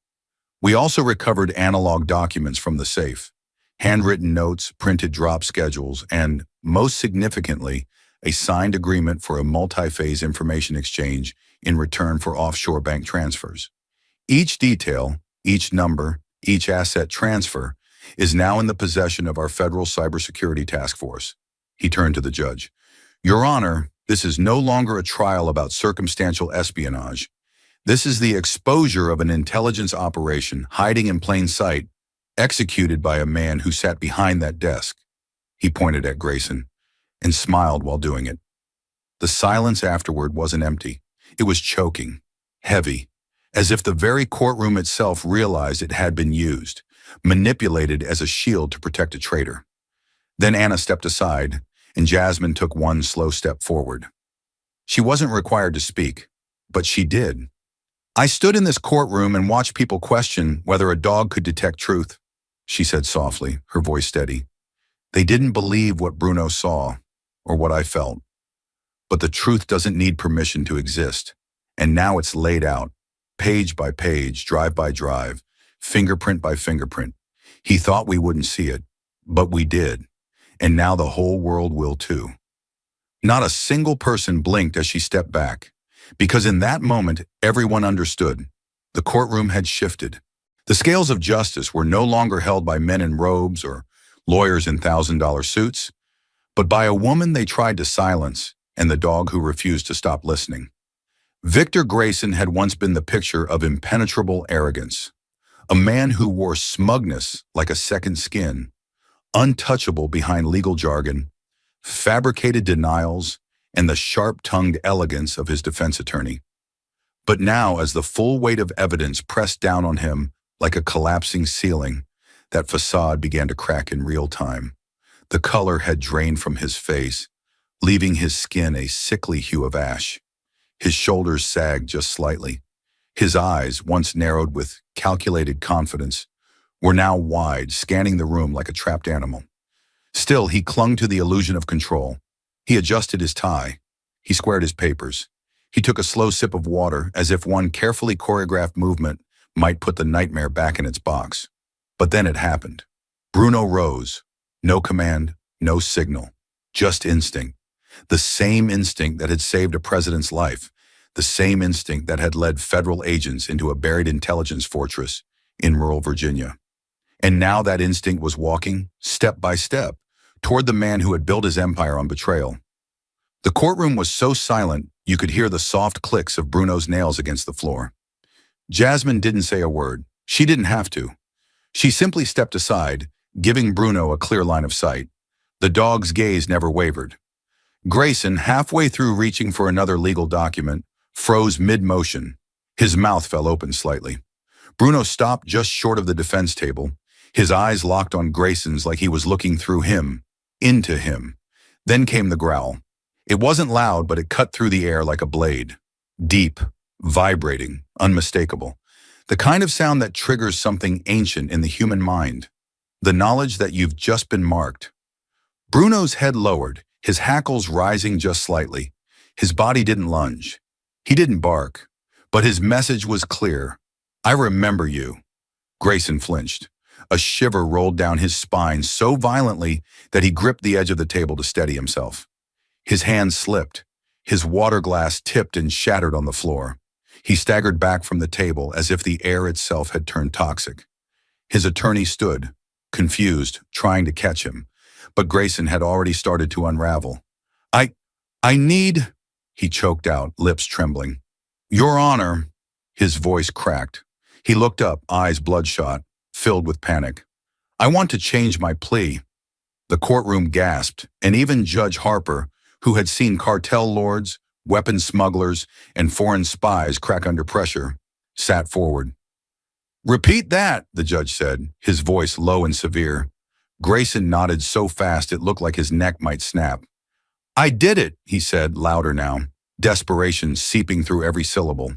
We also recovered analog documents from the safe, handwritten notes, printed drop schedules, and, most significantly, a signed agreement for a multi-phase information exchange in return for offshore bank transfers. Each detail, each number, each asset transfer is now in the possession of our federal cybersecurity task force. He turned to the judge. Your Honor, this is no longer a trial about circumstantial espionage. This is the exposure of an intelligence operation hiding in plain sight, executed by a man who sat behind that desk. He pointed at Grayson and smiled while doing it. The silence afterward wasn't empty. It was choking, heavy, as if the very courtroom itself realized it had been used, manipulated as a shield to protect a traitor. Then Anna stepped aside, and Jasmine took one slow step forward. She wasn't required to speak, but she did. I stood in this courtroom and watched people question whether a dog could detect truth, she said softly, her voice steady. They didn't believe what Bruno saw, or what I felt. But the truth doesn't need permission to exist, and now it's laid out, page by page, drive by drive, fingerprint by fingerprint. He thought we wouldn't see it, but we did. And now the whole world will too. Not a single person blinked as she stepped back, because in that moment, everyone understood. The courtroom had shifted. The scales of justice were no longer held by men in robes or lawyers in $1,000 suits, but by a woman they tried to silence and the dog who refused to stop listening. Victor Grayson had once been the picture of impenetrable arrogance, a man who wore smugness like a second skin, untouchable behind legal jargon, fabricated denials, and the sharp-tongued elegance of his defense attorney. But now, as the full weight of evidence pressed down on him like a collapsing ceiling, that facade began to crack in real time. The color had drained from his face, leaving his skin a sickly hue of ash. His shoulders sagged just slightly. His eyes, once narrowed with calculated confidence, were now wide, scanning the room like a trapped animal. Still, he clung to the illusion of control. He adjusted his tie. He squared his papers. He took a slow sip of water, as if one carefully choreographed movement might put the nightmare back in its box. But then it happened. Bruno rose. No command, no signal, just instinct. The same instinct that had saved a president's life, the same instinct that had led federal agents into a buried intelligence fortress in rural Virginia. And now that instinct was walking, step by step, toward the man who had built his empire on betrayal. The courtroom was so silent, you could hear the soft clicks of Bruno's nails against the floor. Jasmine didn't say a word. She didn't have to. She simply stepped aside, giving Bruno a clear line of sight. The dog's gaze never wavered. Grayson, halfway through reaching for another legal document, froze mid-motion. His mouth fell open slightly. Bruno stopped just short of the defense table, his eyes locked on Grayson's like he was looking through him, into him. Then came the growl. It wasn't loud, but it cut through the air like a blade. Deep, vibrating, unmistakable. The kind of sound that triggers something ancient in the human mind. The knowledge that you've just been marked. Bruno's head lowered, his hackles rising just slightly. His body didn't lunge. He didn't bark. But his message was clear. I remember you. Grayson flinched. A shiver rolled down his spine so violently that he gripped the edge of the table to steady himself. His hand slipped. His water glass tipped and shattered on the floor. He staggered back from the table as if the air itself had turned toxic. His attorney stood, confused, trying to catch him, but Grayson had already started to unravel. I need, he choked out, lips trembling. Your Honor, his voice cracked. He looked up, eyes bloodshot, filled with panic. I want to change my plea. The courtroom gasped, and even Judge Harper, who had seen cartel lords, weapons smugglers, and foreign spies crack under pressure, sat forward. Repeat that, the judge said, his voice low and severe. Grayson nodded so fast it looked like his neck might snap. I did it, he said, louder now, desperation seeping through every syllable.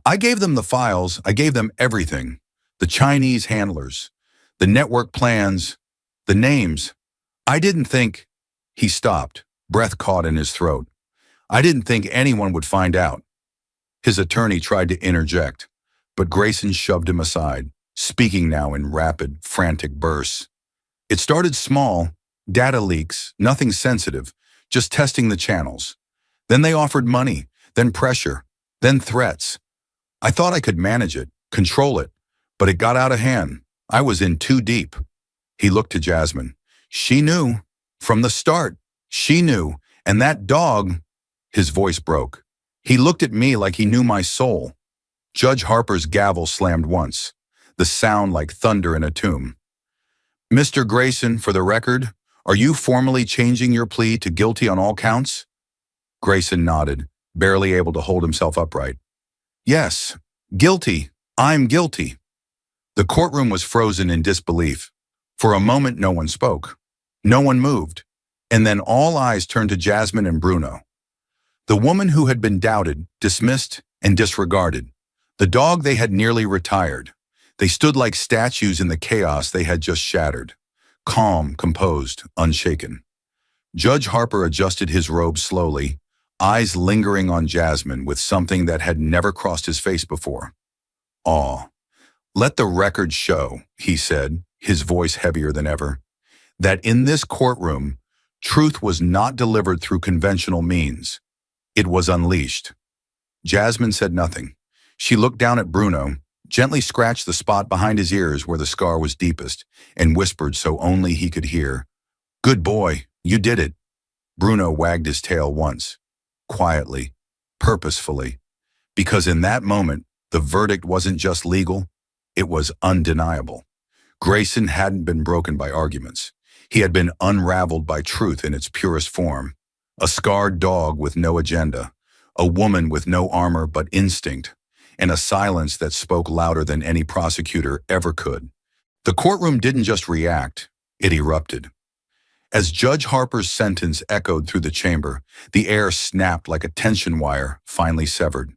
I gave them the files, I gave them everything. The Chinese handlers, the network plans, the names. I didn't think. He stopped, breath caught in his throat. I didn't think anyone would find out. His attorney tried to interject, but Grayson shoved him aside, speaking now in rapid, frantic bursts. It started small, data leaks, nothing sensitive, just testing the channels. Then they offered money, then pressure, then threats. I thought I could manage it, control it, but it got out of hand. I was in too deep. He looked to Jasmine. She knew. From the start, she knew. And that dog, his voice broke. He looked at me like he knew my soul. Judge Harper's gavel slammed once, the sound like thunder in a tomb. Mr. Grayson, for the record, are you formally changing your plea to guilty on all counts? Grayson nodded, barely able to hold himself upright. Yes, guilty. I'm guilty. The courtroom was frozen in disbelief. For a moment, no one spoke. No one moved. And then all eyes turned to Jasmine and Bruno. The woman who had been doubted, dismissed, and disregarded. The dog they had nearly retired. They stood like statues in the chaos they had just shattered. Calm, composed, unshaken. Judge Harper adjusted his robe slowly, eyes lingering on Jasmine with something that had never crossed his face before. Awe. Let the record show, he said, his voice heavier than ever, that in this courtroom, truth was not delivered through conventional means. It was unleashed. Jasmine said nothing. She looked down at Bruno, gently scratched the spot behind his ears where the scar was deepest, and whispered so only he could hear, Good boy, you did it. Bruno wagged his tail once, quietly, purposefully, because in that moment, the verdict wasn't just legal, it was undeniable. Grayson hadn't been broken by arguments. He had been unraveled by truth in its purest form. A scarred dog with no agenda, a woman with no armor but instinct, and a silence that spoke louder than any prosecutor ever could. The courtroom didn't just react, it erupted. As Judge Harper's sentence echoed through the chamber, the air snapped like a tension wire finally severed.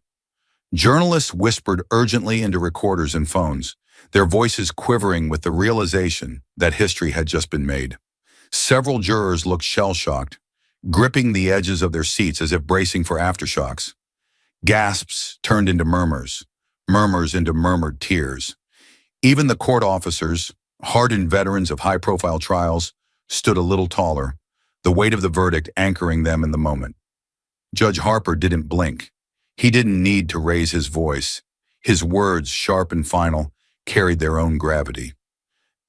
Journalists whispered urgently into recorders and phones, their voices quivering with the realization that history had just been made. Several jurors looked shell-shocked, gripping the edges of their seats as if bracing for aftershocks. Gasps turned into murmurs, murmurs into murmured tears. Even the court officers, hardened veterans of high-profile trials, stood a little taller, the weight of the verdict anchoring them in the moment. Judge Harper didn't blink. He didn't need to raise his voice. His words, sharp and final, carried their own gravity.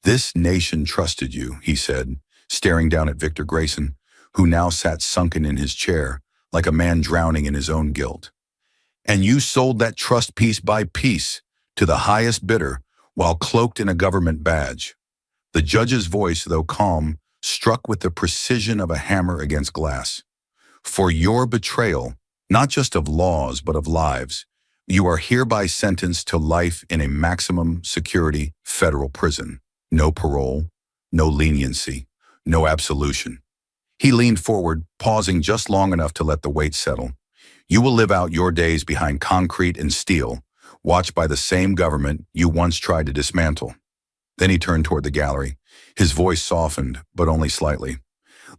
This nation trusted you, he said, staring down at Victor Grayson, who now sat sunken in his chair, like a man drowning in his own guilt. And you sold that trust piece by piece to the highest bidder while cloaked in a government badge. The judge's voice, though calm, struck with the precision of a hammer against glass. For your betrayal, not just of laws but of lives, you are hereby sentenced to life in a maximum security federal prison. No parole, no leniency, no absolution. He leaned forward, pausing just long enough to let the weight settle. You will live out your days behind concrete and steel, watched by the same government you once tried to dismantle. Then he turned toward the gallery. His voice softened, but only slightly.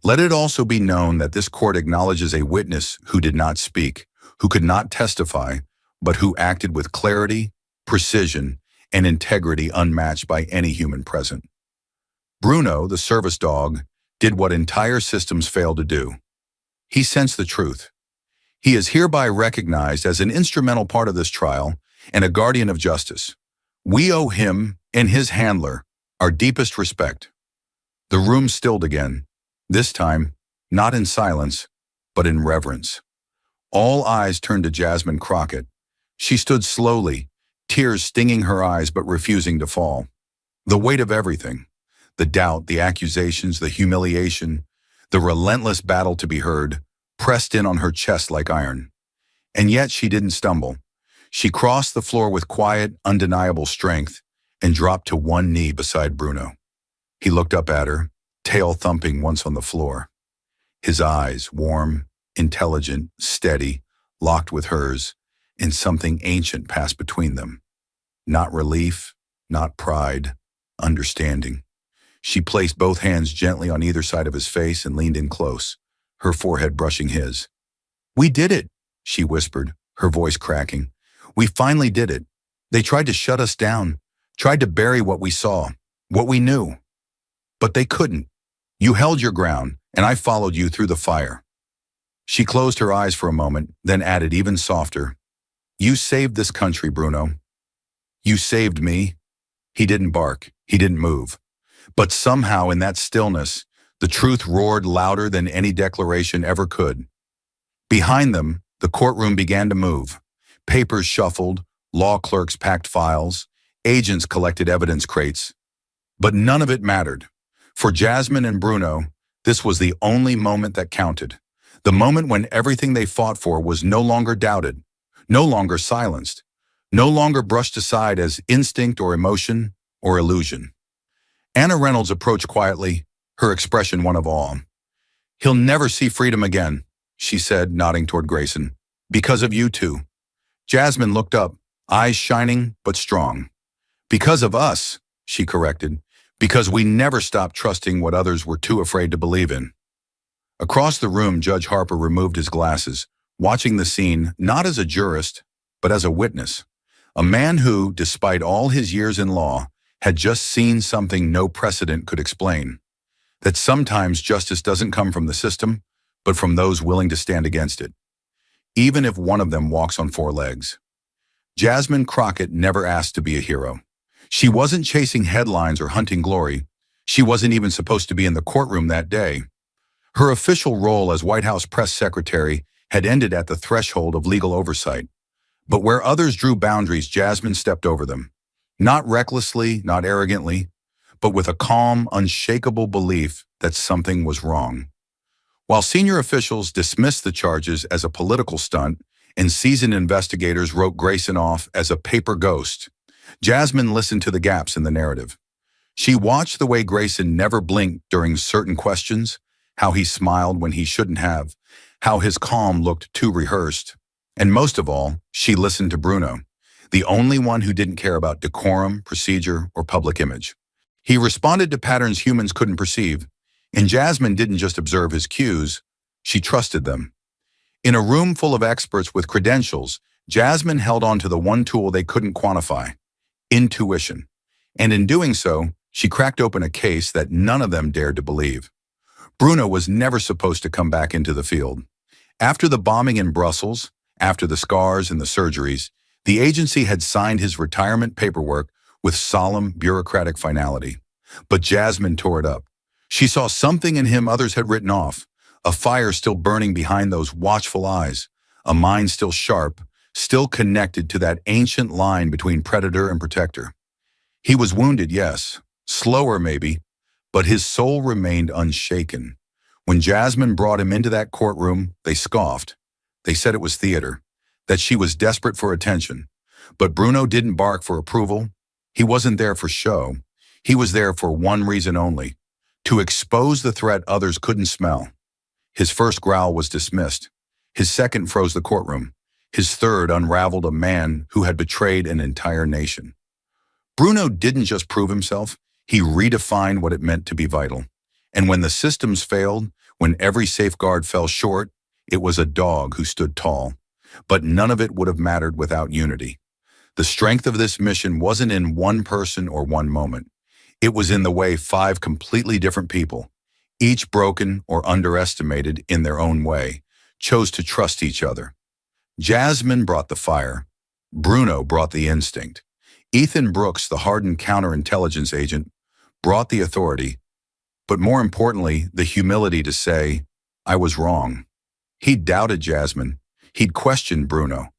Let it also be known that this court acknowledges a witness who did not speak, who could not testify, but who acted with clarity, precision, and integrity unmatched by any human present. Bruno, the service dog, did what entire systems fail to do. He sensed the truth. He is hereby recognized as an instrumental part of this trial and a guardian of justice. We owe him and his handler our deepest respect. The room stilled again, this time not in silence, but in reverence. All eyes turned to Jasmine Crockett. She stood slowly, tears stinging her eyes but refusing to fall. The weight of everything, the doubt, the accusations, the humiliation, the relentless battle to be heard, pressed in on her chest like iron. And yet she didn't stumble. She crossed the floor with quiet, undeniable strength and dropped to one knee beside Bruno. He looked up at her, tail thumping once on the floor. His eyes, warm, intelligent, steady, locked with hers, and something ancient passed between them. Not relief, not pride, understanding. She placed both hands gently on either side of his face and leaned in close, her forehead brushing his. "We did it," she whispered, her voice cracking. "We finally did it. They tried to shut us down, tried to bury what we saw, what we knew. But they couldn't. You held your ground, and I followed you through the fire." She closed her eyes for a moment, then added even softer, "You saved this country, Bruno. You saved me." He didn't bark. He didn't move. But somehow in that stillness, the truth roared louder than any declaration ever could. Behind them, the courtroom began to move. Papers shuffled, law clerks packed files, agents collected evidence crates. But none of it mattered. For Jasmine and Bruno, this was the only moment that counted. The moment when everything they fought for was no longer doubted, no longer silenced, no longer brushed aside as instinct or emotion or illusion. Anna Reynolds approached quietly, her expression one of awe. "He'll never see freedom again," she said, nodding toward Grayson, "because of you two." Jasmine looked up, eyes shining but strong. "Because of us," she corrected, "because we never stopped trusting what others were too afraid to believe in." Across the room, Judge Harper removed his glasses, watching the scene not as a jurist, but as a witness. A man who, despite all his years in law, had just seen something no precedent could explain. That sometimes justice doesn't come from the system, but from those willing to stand against it, even if one of them walks on four legs. Jasmine Crockett never asked to be a hero. She wasn't chasing headlines or hunting glory. She wasn't even supposed to be in the courtroom that day. Her official role as White House press secretary had ended at the threshold of legal oversight. But where others drew boundaries, Jasmine stepped over them. Not recklessly, not arrogantly, but with a calm, unshakable belief that something was wrong. While senior officials dismissed the charges as a political stunt and seasoned investigators wrote Grayson off as a paper ghost, Jasmine listened to the gaps in the narrative. She watched the way Grayson never blinked during certain questions, how he smiled when he shouldn't have, how his calm looked too rehearsed. And most of all, she listened to Bruno, the only one who didn't care about decorum, procedure, or public image. He responded to patterns humans couldn't perceive, and Jasmine didn't just observe his cues, she trusted them. In a room full of experts with credentials, Jasmine held on to the one tool they couldn't quantify: intuition. And in doing so, she cracked open a case that none of them dared to believe. Bruno was never supposed to come back into the field. After the bombing in Brussels, after the scars and the surgeries, the agency had signed his retirement paperwork with solemn bureaucratic finality. But Jasmine tore it up. She saw something in him others had written off, a fire still burning behind those watchful eyes, a mind still sharp, still connected to that ancient line between predator and protector. He was wounded, yes, slower maybe, but his soul remained unshaken. When Jasmine brought him into that courtroom, they scoffed. They said it was theater, that she was desperate for attention. But Bruno didn't bark for approval. He wasn't there for show. He was there for one reason only: to expose the threat others couldn't smell. His first growl was dismissed. His second froze the courtroom. His third unraveled a man who had betrayed an entire nation. Bruno didn't just prove himself, he redefined what it meant to be vital. And when the systems failed, when every safeguard fell short, it was a dog who stood tall. But none of it would have mattered without unity. The strength of this mission wasn't in one person or one moment. It was in the way five completely different people, each broken or underestimated in their own way, chose to trust each other. Jasmine brought the fire. Bruno brought the instinct. Ethan Brooks, the hardened counterintelligence agent, brought the authority, but more importantly, the humility to say, I was wrong. He'd doubted Jasmine. He'd questioned Bruno.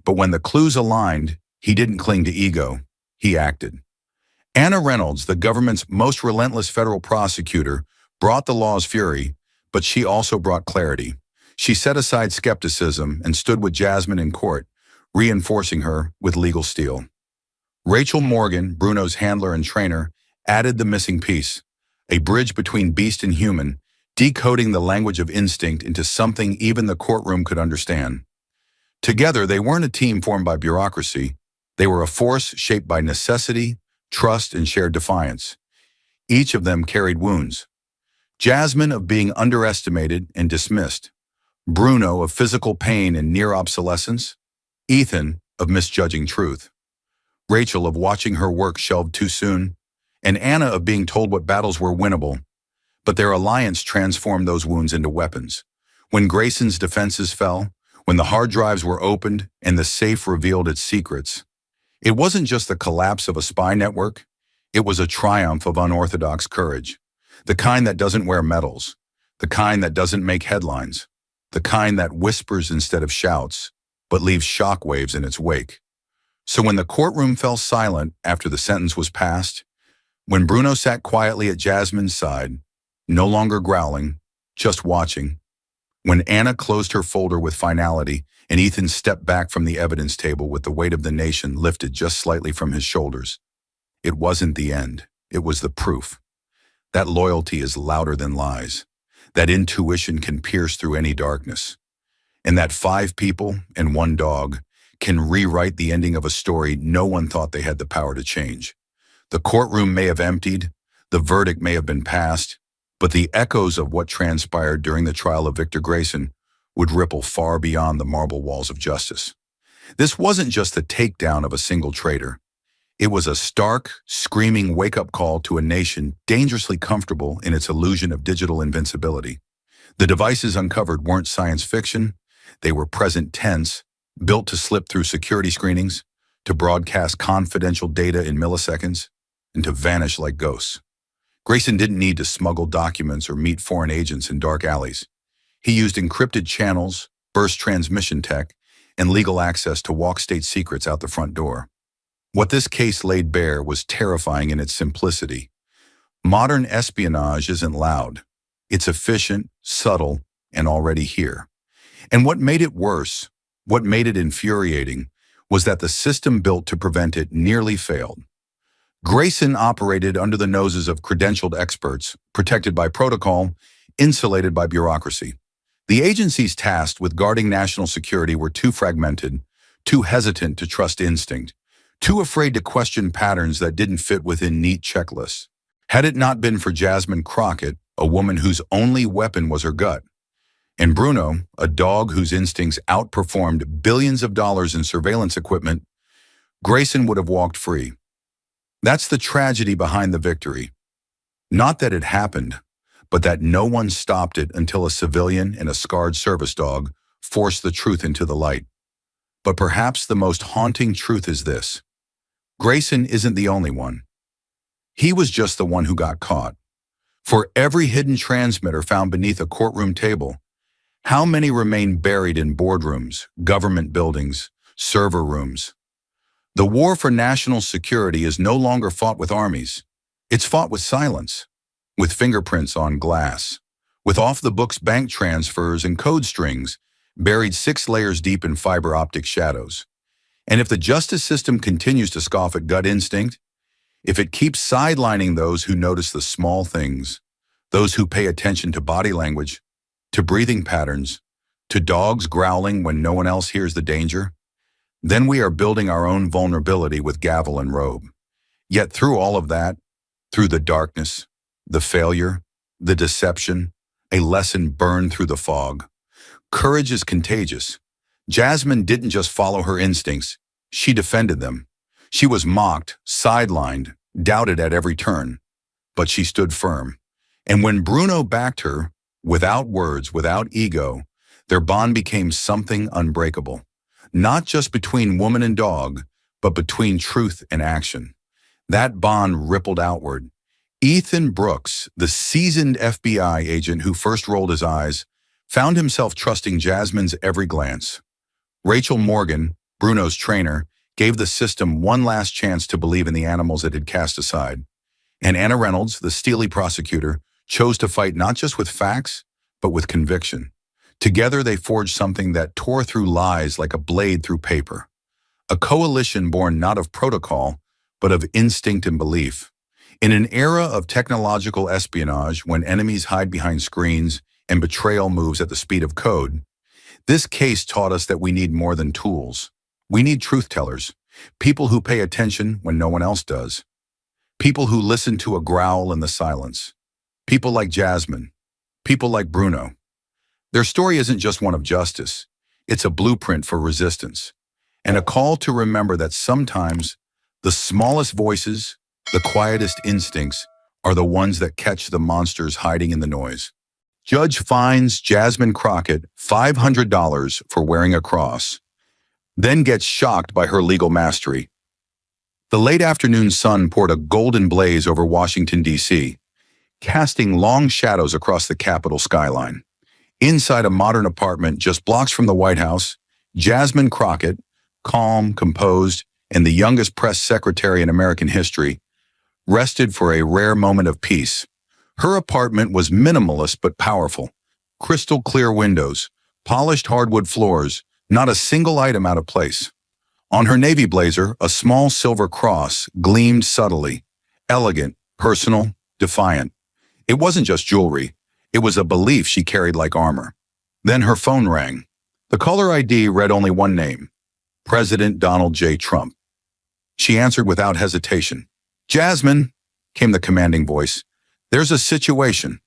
But when the clues aligned, he didn't cling to ego. He acted. Anna Reynolds, the government's most relentless federal prosecutor, brought the law's fury, but she also brought clarity. She set aside skepticism and stood with Jasmine in court, reinforcing her with legal steel. Rachel Morgan, Bruno's handler and trainer, added the missing piece, a bridge between beast and human, decoding the language of instinct into something even the courtroom could understand. Together, they weren't a team formed by bureaucracy. They were a force shaped by necessity, trust, and shared defiance. Each of them carried wounds. Jasmine of being underestimated and dismissed. Bruno of physical pain and near obsolescence. Ethan of misjudging truth. Rachel of watching her work shelved too soon. And Anna of being told what battles were winnable. But their alliance transformed those wounds into weapons. When Grayson's defenses fell, when the hard drives were opened and the safe revealed its secrets, it wasn't just the collapse of a spy network, it was a triumph of unorthodox courage. The kind that doesn't wear medals, the kind that doesn't make headlines, the kind that whispers instead of shouts, but leaves shockwaves in its wake. So when the courtroom fell silent after the sentence was passed, when Bruno sat quietly at Jasmine's side, no longer growling, just watching, when Anna closed her folder with finality and Ethan stepped back from the evidence table with the weight of the nation lifted just slightly from his shoulders, it wasn't the end, it was the proof. That loyalty is louder than lies. That intuition can pierce through any darkness. And that five people and one dog can rewrite the ending of a story no one thought they had the power to change. The courtroom may have emptied, the verdict may have been passed, but the echoes of what transpired during the trial of Victor Grayson would ripple far beyond the marble walls of justice. This wasn't just the takedown of a single traitor. It was a stark, screaming wake-up call to a nation dangerously comfortable in its illusion of digital invincibility. The devices uncovered weren't science fiction. They were present tense, built to slip through security screenings, to broadcast confidential data in milliseconds, and to vanish like ghosts. Grayson didn't need to smuggle documents or meet foreign agents in dark alleys. He used encrypted channels, burst transmission tech, and legal access to walk state secrets out the front door. What this case laid bare was terrifying in its simplicity. Modern espionage isn't loud. It's efficient, subtle, and already here. And what made it worse, what made it infuriating, was that the system built to prevent it nearly failed. Grayson operated under the noses of credentialed experts, protected by protocol, insulated by bureaucracy. The agencies tasked with guarding national security were too fragmented, too hesitant to trust instinct, too afraid to question patterns that didn't fit within neat checklists. Had it not been for Jasmine Crockett, a woman whose only weapon was her gut, and Bruno, a dog whose instincts outperformed billions of dollars in surveillance equipment, Grayson would have walked free. That's the tragedy behind the victory. Not that it happened, but that no one stopped it until a civilian and a scarred service dog forced the truth into the light. But perhaps the most haunting truth is this. Grayson isn't the only one. He was just the one who got caught. For every hidden transmitter found beneath a courtroom table, how many remain buried in boardrooms, government buildings, server rooms? The war for national security is no longer fought with armies. It's fought with silence, with fingerprints on glass, with off-the-books bank transfers and code strings buried 6 layers deep in fiber optic shadows. And if the justice system continues to scoff at gut instinct, if it keeps sidelining those who notice the small things, those who pay attention to body language, to breathing patterns, to dogs growling when no one else hears the danger, then we are building our own vulnerability with gavel and robe. Yet through all of that, through the darkness, the failure, the deception, a lesson burned through the fog. Courage is contagious. Jasmine didn't just follow her instincts, she defended them. She was mocked, sidelined, doubted at every turn, but she stood firm. And when Bruno backed her, without words, without ego, their bond became something unbreakable. Not just between woman and dog, but between truth and action. That bond rippled outward. Ethan Brooks, the seasoned FBI agent who first rolled his eyes, found himself trusting Jasmine's every glance. Rachel Morgan, Bruno's trainer, gave the system one last chance to believe in the animals it had cast aside. And Anna Reynolds, the steely prosecutor, chose to fight not just with facts, but with conviction. Together they forged something that tore through lies like a blade through paper. A coalition born not of protocol, but of instinct and belief. In an era of technological espionage, when enemies hide behind screens and betrayal moves at the speed of code, this case taught us that we need more than tools. We need truth-tellers, people who pay attention when no one else does, people who listen to a growl in the silence, people like Jasmine, people like Bruno. Their story isn't just one of justice, it's a blueprint for resistance, and a call to remember that sometimes the smallest voices, the quietest instincts, are the ones that catch the monsters hiding in the noise. Judge fines Jasmine Crockett $500 for wearing a cross, then gets shocked by her legal mastery. The late afternoon sun poured a golden blaze over Washington, D.C., casting long shadows across the Capitol skyline. Inside a modern apartment just blocks from the White House, Jasmine Crockett, calm, composed, and the youngest press secretary in American history, rested for a rare moment of peace. Her apartment was minimalist but powerful. Crystal clear windows, polished hardwood floors, not a single item out of place. On her navy blazer, a small silver cross gleamed subtly, elegant, personal, defiant. It wasn't just jewelry. It was a belief she carried like armor. Then her phone rang. The caller ID read only one name, President Donald J. Trump. She answered without hesitation. "Jasmine," came the commanding voice, "there's a situation.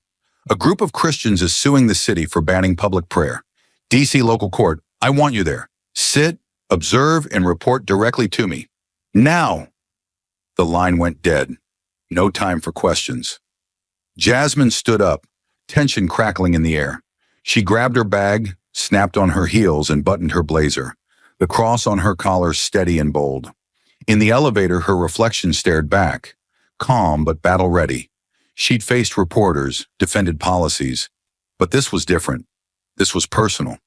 A group of Christians is suing the city for banning public prayer. D.C. local court, I want you there. Sit, observe, and report directly to me. Now!" The line went dead. No time for questions. Jasmine stood up, tension crackling in the air. She grabbed her bag, snapped on her heels, and buttoned her blazer, the cross on her collar steady and bold. In the elevator, her reflection stared back, calm but battle-ready. She'd faced reporters, defended policies, but this was different. This was personal.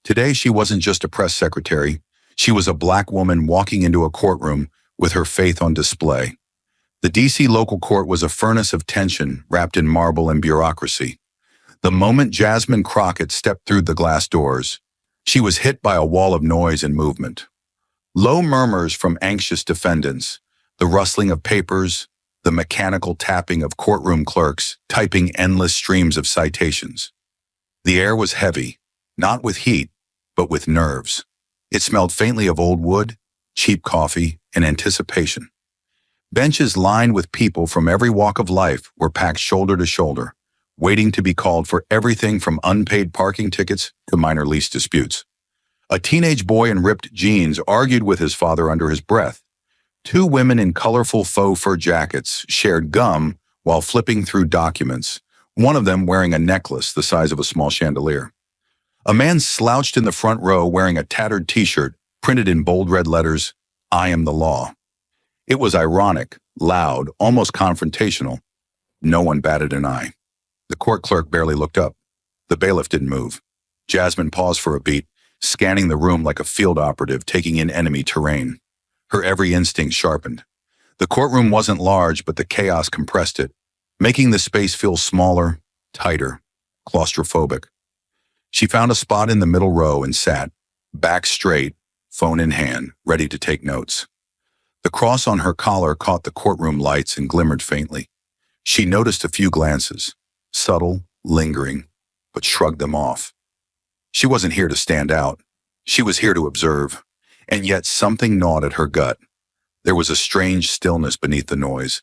Today, she wasn't just a press secretary. She was a Black woman walking into a courtroom with her faith on display. The D.C. local court was a furnace of tension wrapped in marble and bureaucracy. The moment Jasmine Crockett stepped through the glass doors, she was hit by a wall of noise and movement. Low murmurs from anxious defendants, the rustling of papers, the mechanical tapping of courtroom clerks typing endless streams of citations. The air was heavy, not with heat, but with nerves. It smelled faintly of old wood, cheap coffee, and anticipation. Benches lined with people from every walk of life were packed shoulder to shoulder, waiting to be called for everything from unpaid parking tickets to minor lease disputes. A teenage boy in ripped jeans argued with his father under his breath. Two women in colorful faux fur jackets shared gum while flipping through documents, one of them wearing a necklace the size of a small chandelier. A man slouched in the front row wearing a tattered t-shirt printed in bold red letters, "I am the law." It was ironic, loud, almost confrontational. No one batted an eye. The court clerk barely looked up. The bailiff didn't move. Jasmine paused for a beat, scanning the room like a field operative taking in enemy terrain. Her every instinct sharpened. The courtroom wasn't large, but the chaos compressed it, making the space feel smaller, tighter, claustrophobic. She found a spot in the middle row and sat, back straight, phone in hand, ready to take notes. The cross on her collar caught the courtroom lights and glimmered faintly. She noticed a few glances, subtle, lingering, but shrugged them off. She wasn't here to stand out. She was here to observe, and yet something gnawed at her gut. There was a strange stillness beneath the noise,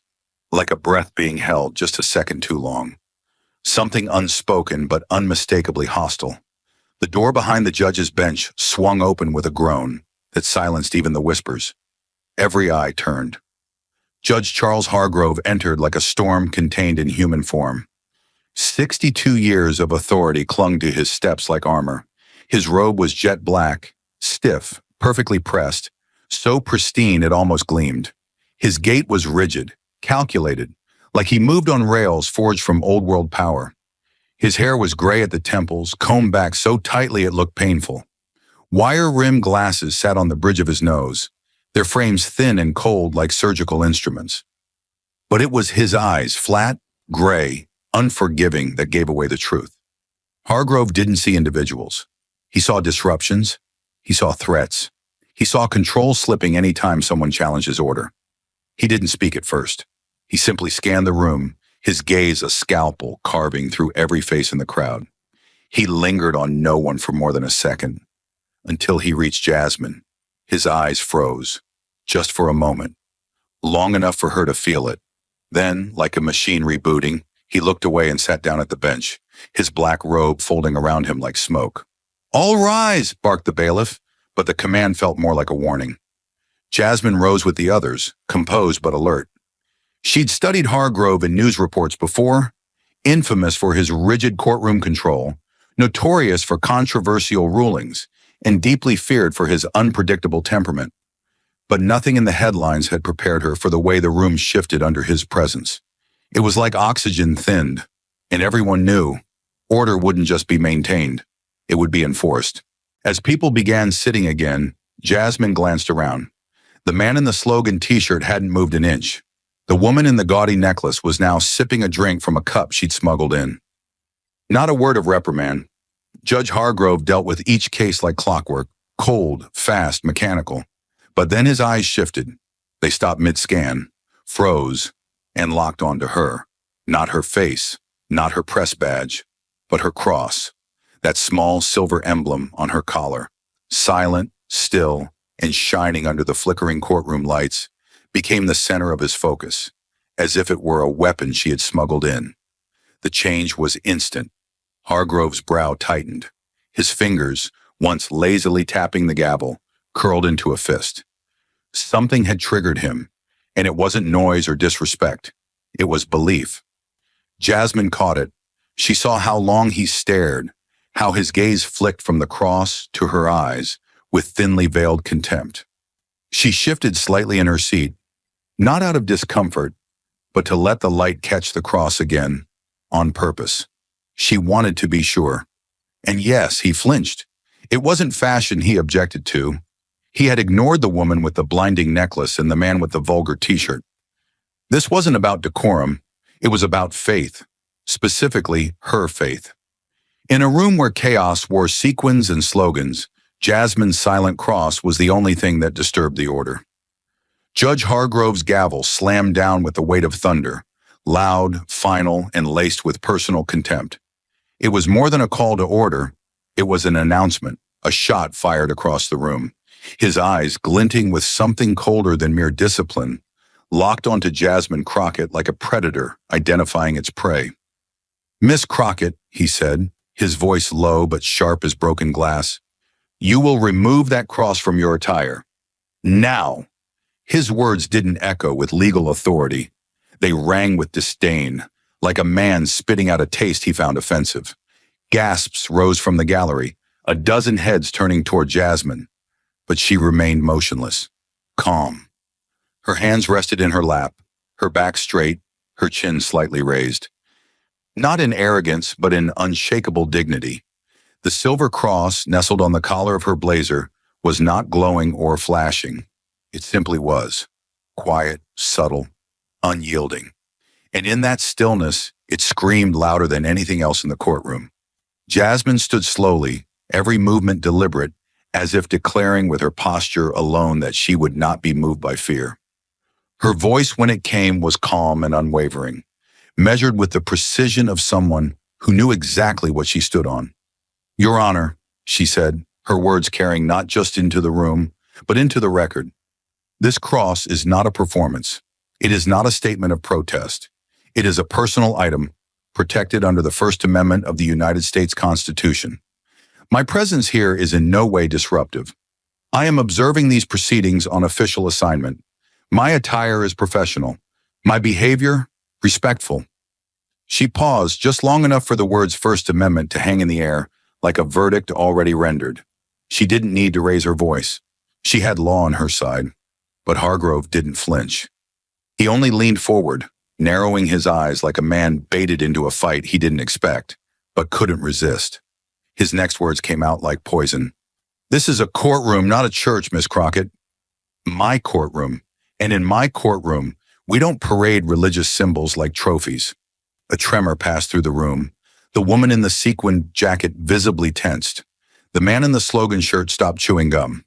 like a breath being held just a second too long. Something unspoken but unmistakably hostile. The door behind the judge's bench swung open with a groan that silenced even the whispers. Every eye turned. Judge Charles Hargrove entered like a storm contained in human form. 62 years of authority clung to his steps like armor. His robe was jet black, stiff, perfectly pressed, so pristine it almost gleamed. His gait was rigid, calculated, like he moved on rails forged from old-world power. His hair was gray at the temples, combed back so tightly it looked painful. Wire-rimmed glasses sat on the bridge of his nose, their frames thin and cold like surgical instruments. But it was his eyes, flat, gray, unforgiving, that gave away the truth. Hargrove didn't see individuals. He saw disruptions. He saw threats. He saw control slipping any time someone challenged his order. He didn't speak at first. He simply scanned the room, his gaze a scalpel carving through every face in the crowd. He lingered on no one for more than a second, until he reached Jasmine. His eyes froze, just for a moment, long enough for her to feel it. Then, like a machine rebooting, he looked away and sat down at the bench, his black robe folding around him like smoke. "All rise," barked the bailiff, but the command felt more like a warning. Jasmine rose with the others, composed but alert. She'd studied Hargrove in news reports before, infamous for his rigid courtroom control, notorious for controversial rulings, and deeply feared for his unpredictable temperament. But nothing in the headlines had prepared her for the way the room shifted under his presence. It was like oxygen thinned, and everyone knew order wouldn't just be maintained, it would be enforced. As people began sitting again, Jasmine glanced around. The man in the slogan t-shirt hadn't moved an inch. The woman in the gaudy necklace was now sipping a drink from a cup she'd smuggled in. Not a word of reprimand. Judge Hargrove dealt with each case like clockwork, cold, fast, mechanical. But then his eyes shifted. They stopped mid-scan, froze, and locked onto her. Not her face, not her press badge, but her cross, that small silver emblem on her collar. Silent, still, and shining under the flickering courtroom lights, became the center of his focus, as if it were a weapon she had smuggled in. The change was instant. Hargrove's brow tightened. His fingers, once lazily tapping the gavel, curled into a fist. Something had triggered him, and it wasn't noise or disrespect. It was belief. Jasmine caught it. She saw how long he stared, how his gaze flicked from the cross to her eyes with thinly veiled contempt. She shifted slightly in her seat, not out of discomfort, but to let the light catch the cross again, on purpose. She wanted to be sure. And yes, he flinched. It wasn't fashion he objected to. He had ignored the woman with the blinding necklace and the man with the vulgar t-shirt. This wasn't about decorum. It was about faith, specifically her faith. In a room where chaos wore sequins and slogans, Jasmine's silent cross was the only thing that disturbed the order. Judge Hargrove's gavel slammed down with the weight of thunder, loud, final, and laced with personal contempt. It was more than a call to order. It was an announcement, a shot fired across the room. His eyes, glinting with something colder than mere discipline, locked onto Jasmine Crockett like a predator identifying its prey. "Miss Crockett," he said, his voice low but sharp as broken glass, "you will remove that cross from your attire. Now." His words didn't echo with legal authority. They rang with disdain, like a man spitting out a taste he found offensive. Gasps rose from the gallery, a dozen heads turning toward Jasmine. But she remained motionless, calm. Her hands rested in her lap, her back straight, her chin slightly raised. Not in arrogance, but in unshakable dignity. The silver cross nestled on the collar of her blazer was not glowing or flashing. It simply was, quiet, subtle, unyielding. And in that stillness, it screamed louder than anything else in the courtroom. Jasmine stood slowly, every movement deliberate, as if declaring with her posture alone that she would not be moved by fear. Her voice, when it came, was calm and unwavering, measured with the precision of someone who knew exactly what she stood on. "Your Honor," she said, her words carrying not just into the room, but into the record. "This cross is not a performance. It is not a statement of protest. It is a personal item, protected under the First Amendment of the United States Constitution. My presence here is in no way disruptive. I am observing these proceedings on official assignment, My attire is professional. My behavior, respectful. She paused just long enough for the words First Amendment to hang in the air like a verdict already rendered. She didn't need to raise her voice. She had law on her side. But Hargrove didn't flinch. He only leaned forward, narrowing his eyes like a man baited into a fight he didn't expect, but couldn't resist. His next words came out like poison. This is a courtroom, not a church, Miss Crockett. My courtroom. And in my courtroom, we don't parade religious symbols like trophies. A tremor passed through the room. The woman in the sequined jacket visibly tensed. The man in the slogan shirt stopped chewing gum.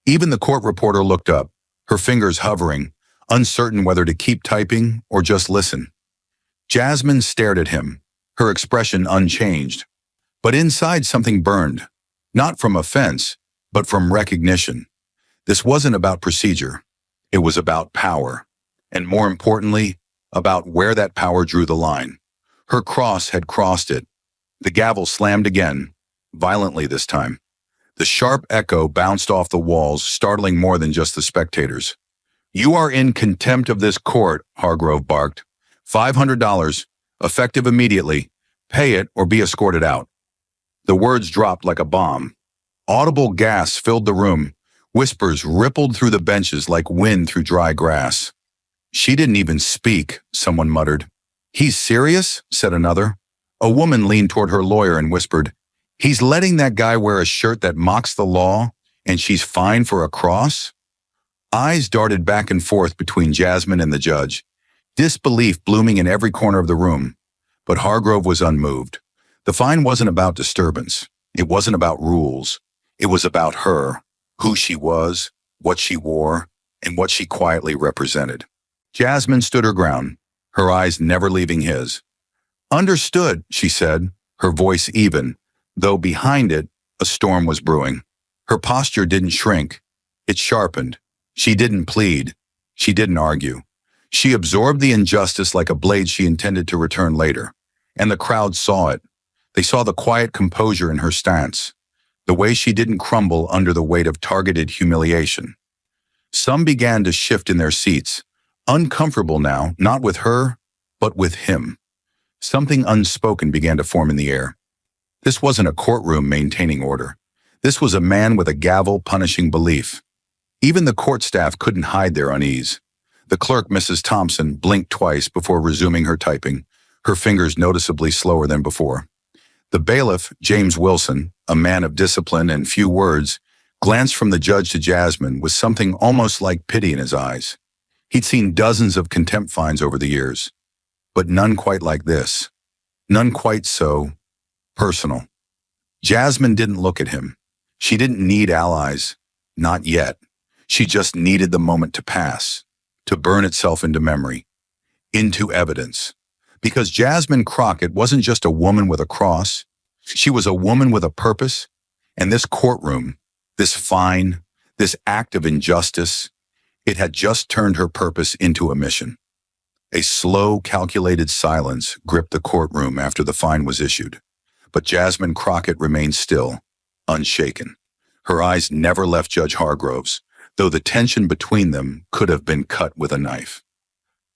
Even the court reporter looked up, her fingers hovering, uncertain whether to keep typing or just listen. Jasmine stared at him, her expression unchanged. But inside something burned, not from offense, but from recognition. This wasn't about procedure. It was about power. And more importantly, about where that power drew the line. Her cross had crossed it. The gavel slammed again, violently this time. The sharp echo bounced off the walls, startling more than just the spectators. You are in contempt of this court, Hargrove barked. $500, effective immediately. Pay it or be escorted out. The words dropped like a bomb. Audible gasps filled the room. Whispers rippled through the benches like wind through dry grass. She didn't even speak, someone muttered. He's serious? Said another. A woman leaned toward her lawyer and whispered, He's letting that guy wear a shirt that mocks the law, and she's fine for a cross? Eyes darted back and forth between Jasmine and the judge, disbelief blooming in every corner of the room. But Hargrove was unmoved. The fine wasn't about disturbance. It wasn't about rules. It was about her, who she was, what she wore, and what she quietly represented. Jasmine stood her ground, her eyes never leaving his. Understood, she said, her voice even, though behind it, a storm was brewing. Her posture didn't shrink. It sharpened. She didn't plead. She didn't argue. She absorbed the injustice like a blade she intended to return later. And the crowd saw it. They saw the quiet composure in her stance, the way she didn't crumble under the weight of targeted humiliation. Some began to shift in their seats, uncomfortable now, not with her, but with him. Something unspoken began to form in the air. This wasn't a courtroom maintaining order. This was a man with a gavel punishing belief. Even the court staff couldn't hide their unease. The clerk, Mrs. Thompson, blinked twice before resuming her typing, her fingers noticeably slower than before. The bailiff, James Wilson, a man of discipline and few words, glanced from the judge to Jasmine with something almost like pity in his eyes. He'd seen dozens of contempt fines over the years, but none quite like this. None quite so personal. Jasmine didn't look at him. She didn't need allies. Not yet. She just needed the moment to pass, to burn itself into memory, into evidence. Because Jasmine Crockett wasn't just a woman with a cross. She was a woman with a purpose. And this courtroom, this fine, this act of injustice, it had just turned her purpose into a mission. A slow, calculated silence gripped the courtroom after the fine was issued. But Jasmine Crockett remained still, unshaken. Her eyes never left Judge Hargrove's, though the tension between them could have been cut with a knife.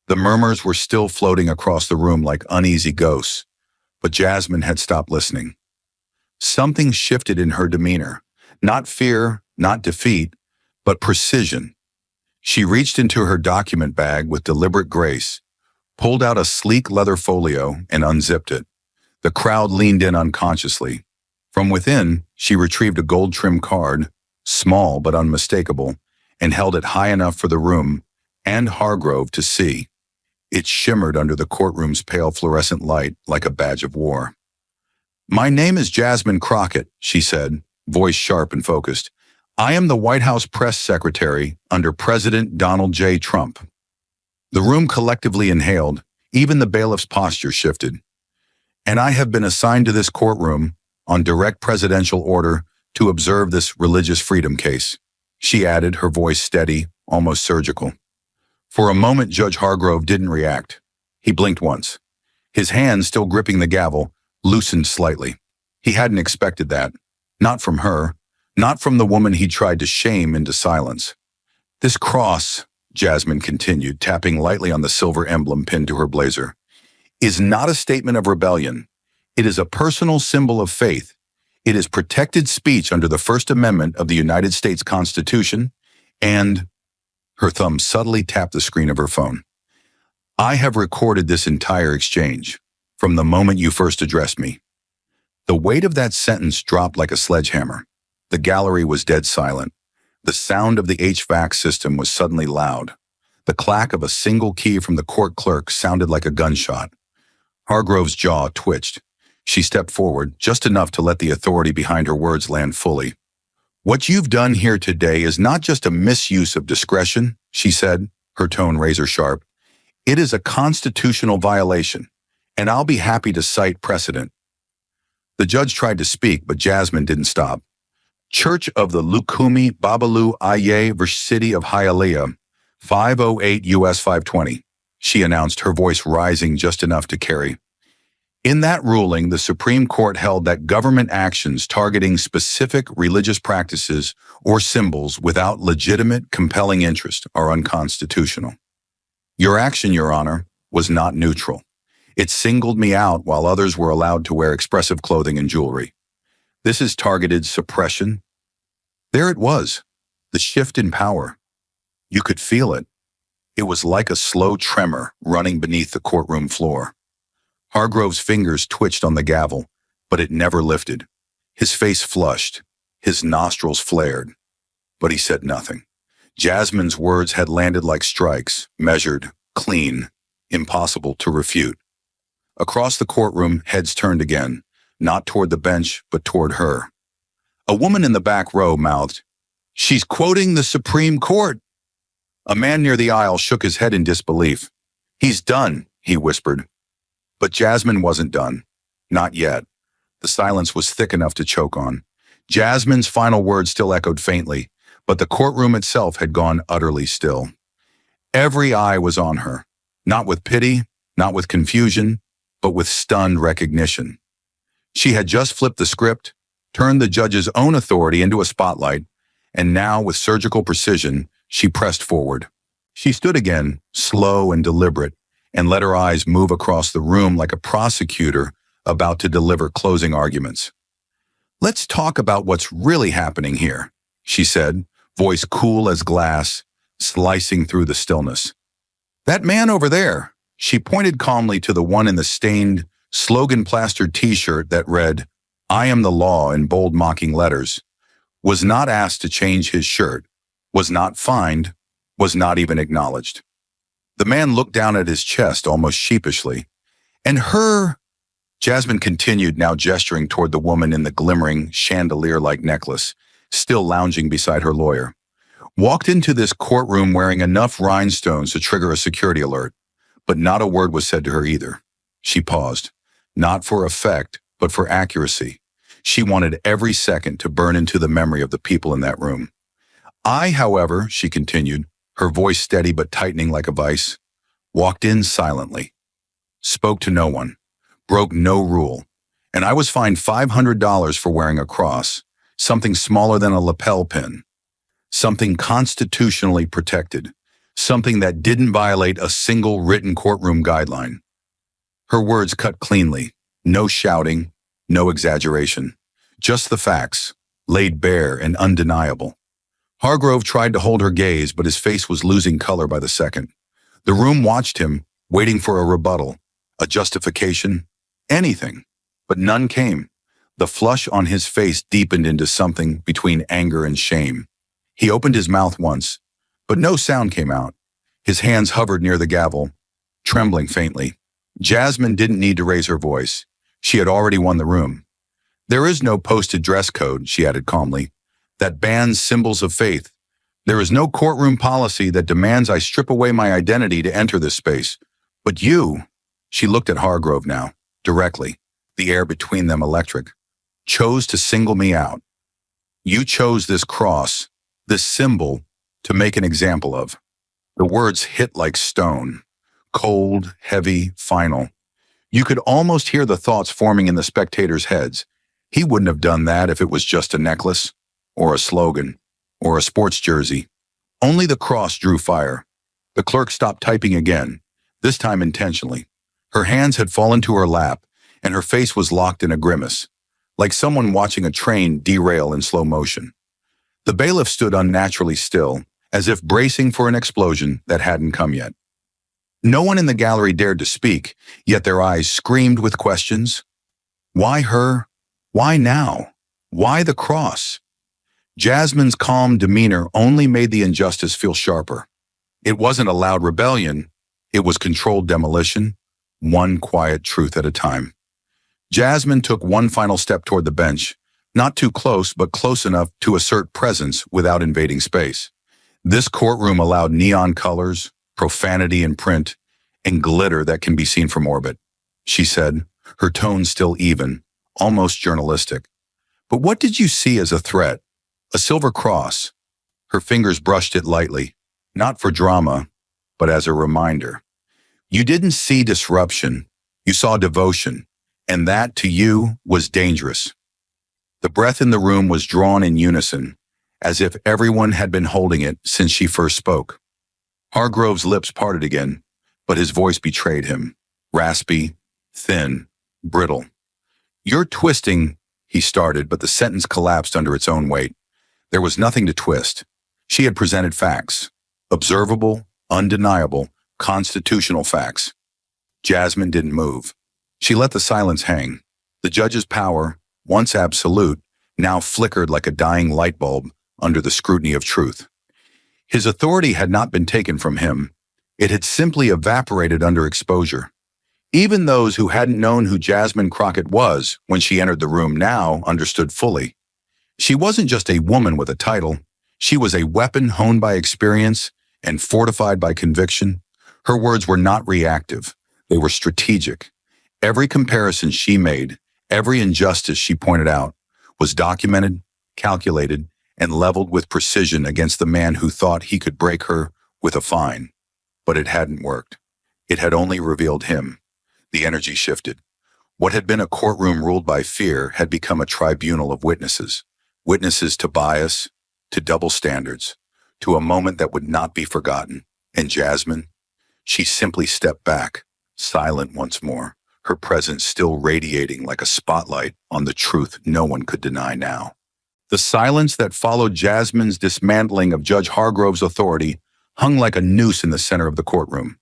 The murmurs were still floating across the room like uneasy ghosts, but Jasmine had stopped listening. Something shifted in her demeanor, not fear, not defeat, but precision. She reached into her document bag with deliberate grace, pulled out a sleek leather folio, and unzipped it. The crowd leaned in unconsciously. From within, she retrieved a gold-trimmed card, small but unmistakable, and held it high enough for the room and Hargrove to see. It shimmered under the courtroom's pale fluorescent light like a badge of war. My name is Jasmine Crockett, she said, voice sharp and focused. I am the White House press secretary under President Donald J. Trump. The room collectively inhaled, even the bailiff's posture shifted. And I have been assigned to this courtroom on direct presidential order to observe this religious freedom case, she added, her voice steady, almost surgical. For a moment, Judge Hargrove didn't react. He blinked once. His hand, still gripping the gavel, loosened slightly. He hadn't expected that. Not from her. Not from the woman he tried to shame into silence. This cross, Jasmine continued, tapping lightly on the silver emblem pinned to her blazer, is not a statement of rebellion. It is a personal symbol of faith. It is protected speech under the First Amendment of the United States Constitution, and her thumb subtly tapped the screen of her phone. I have recorded this entire exchange, from the moment you first addressed me. The weight of that sentence dropped like a sledgehammer. The gallery was dead silent. The sound of the HVAC system was suddenly loud. The clack of a single key from the court clerk sounded like a gunshot. Hargrove's jaw twitched. She stepped forward, just enough to let the authority behind her words land fully. What you've done here today is not just a misuse of discretion, she said, her tone razor sharp. It is a constitutional violation, and I'll be happy to cite precedent. The judge tried to speak, but Jasmine didn't stop. Church of the Lukumi Babalu Aye City of Hialeah, 508 US 520, she announced, her voice rising just enough to carry. In that ruling, the Supreme Court held that government actions targeting specific religious practices or symbols without legitimate, compelling interest are unconstitutional. Your action, Your Honor, was not neutral. It singled me out while others were allowed to wear expressive clothing and jewelry. This is targeted suppression. There it was, the shift in power. You could feel it. It was like a slow tremor running beneath the courtroom floor. Hargrove's fingers twitched on the gavel, but it never lifted. His face flushed, his nostrils flared, but he said nothing. Jasmine's words had landed like strikes, measured, clean, impossible to refute. Across the courtroom, heads turned again, not toward the bench, but toward her. A woman in the back row mouthed, "She's quoting the Supreme Court." A man near the aisle shook his head in disbelief. "He's done," he whispered. But Jasmine wasn't done. Not yet. The silence was thick enough to choke on. Jasmine's final words still echoed faintly, but the courtroom itself had gone utterly still. Every eye was on her, not with pity, not with confusion, but with stunned recognition. She had just flipped the script, turned the judge's own authority into a spotlight, and now, with surgical precision, she pressed forward. She stood again, slow and deliberate, and let her eyes move across the room like a prosecutor about to deliver closing arguments. "Let's talk about what's really happening here," she said, voice cool as glass, slicing through the stillness. "That man over there," she pointed calmly to the one in the stained, slogan-plastered t-shirt that read, "I am the law" in bold mocking letters, was not asked to change his shirt, was not fined, was not even acknowledged. The man looked down at his chest almost sheepishly. "And her," Jasmine continued, now gesturing toward the woman in the glimmering, chandelier-like necklace, still lounging beside her lawyer, "walked into this courtroom wearing enough rhinestones to trigger a security alert, but not a word was said to her either." She paused, not for effect, but for accuracy. She wanted every second to burn into the memory of the people in that room. "I, however," she continued, her voice steady but tightening like a vice, "walked in silently, spoke to no one, broke no rule, and I was fined $500 for wearing a cross, something smaller than a lapel pin, something constitutionally protected, something that didn't violate a single written courtroom guideline." Her words cut cleanly, no shouting, no exaggeration, just the facts, laid bare and undeniable. Hargrove tried to hold her gaze, but his face was losing color by the second. The room watched him, waiting for a rebuttal, a justification, anything, but none came. The flush on his face deepened into something between anger and shame. He opened his mouth once, but no sound came out. His hands hovered near the gavel, trembling faintly. Jasmine didn't need to raise her voice. She had already won the room. "There is no posted dress code," she added calmly, "that bans symbols of faith. There is no courtroom policy that demands I strip away my identity to enter this space. But you," she looked at Hargrove now, directly, the air between them electric, "chose to single me out. You chose this cross, this symbol, to make an example of." The words hit like stone, cold, heavy, final. You could almost hear the thoughts forming in the spectators' heads. He wouldn't have done that if it was just a necklace, or a slogan, or a sports jersey. Only the cross drew fire. The clerk stopped typing again, this time intentionally. Her hands had fallen to her lap, and her face was locked in a grimace, like someone watching a train derail in slow motion. The bailiff stood unnaturally still, as if bracing for an explosion that hadn't come yet. No one in the gallery dared to speak, yet their eyes screamed with questions. Why her? Why now? Why the cross? Jasmine's calm demeanor only made the injustice feel sharper. It wasn't a loud rebellion, it was controlled demolition, one quiet truth at a time. Jasmine took one final step toward the bench, not too close, but close enough to assert presence without invading space. This courtroom allowed neon colors, profanity in print, and glitter that can be seen from orbit, she said, her tone still even, almost journalistic. But what did you see as a threat? A silver cross. Her fingers brushed it lightly, not for drama, but as a reminder. You didn't see disruption, you saw devotion, and that, to you, was dangerous. The breath in the room was drawn in unison, as if everyone had been holding it since she first spoke. Hargrove's lips parted again, but his voice betrayed him, raspy, thin, brittle. You're twisting, he started, but the sentence collapsed under its own weight. There was nothing to twist. She had presented facts, observable, undeniable, constitutional facts. Jasmine didn't move. She let the silence hang. The judge's power, once absolute, now flickered like a dying light bulb under the scrutiny of truth. His authority had not been taken from him. It had simply evaporated under exposure. Even those who hadn't known who Jasmine Crockett was when she entered the room now understood fully. She wasn't just a woman with a title. She was a weapon honed by experience and fortified by conviction. Her words were not reactive. They were strategic. Every comparison she made, every injustice she pointed out, was documented, calculated, and leveled with precision against the man who thought he could break her with a fine. But it hadn't worked. It had only revealed him. The energy shifted. What had been a courtroom ruled by fear had become a tribunal of witnesses. Witnesses to bias, to double standards, to a moment that would not be forgotten. And Jasmine? She simply stepped back, silent once more, her presence still radiating like a spotlight on the truth no one could deny now. The silence that followed Jasmine's dismantling of Judge Hargrove's authority hung like a noose in the center of the courtroom.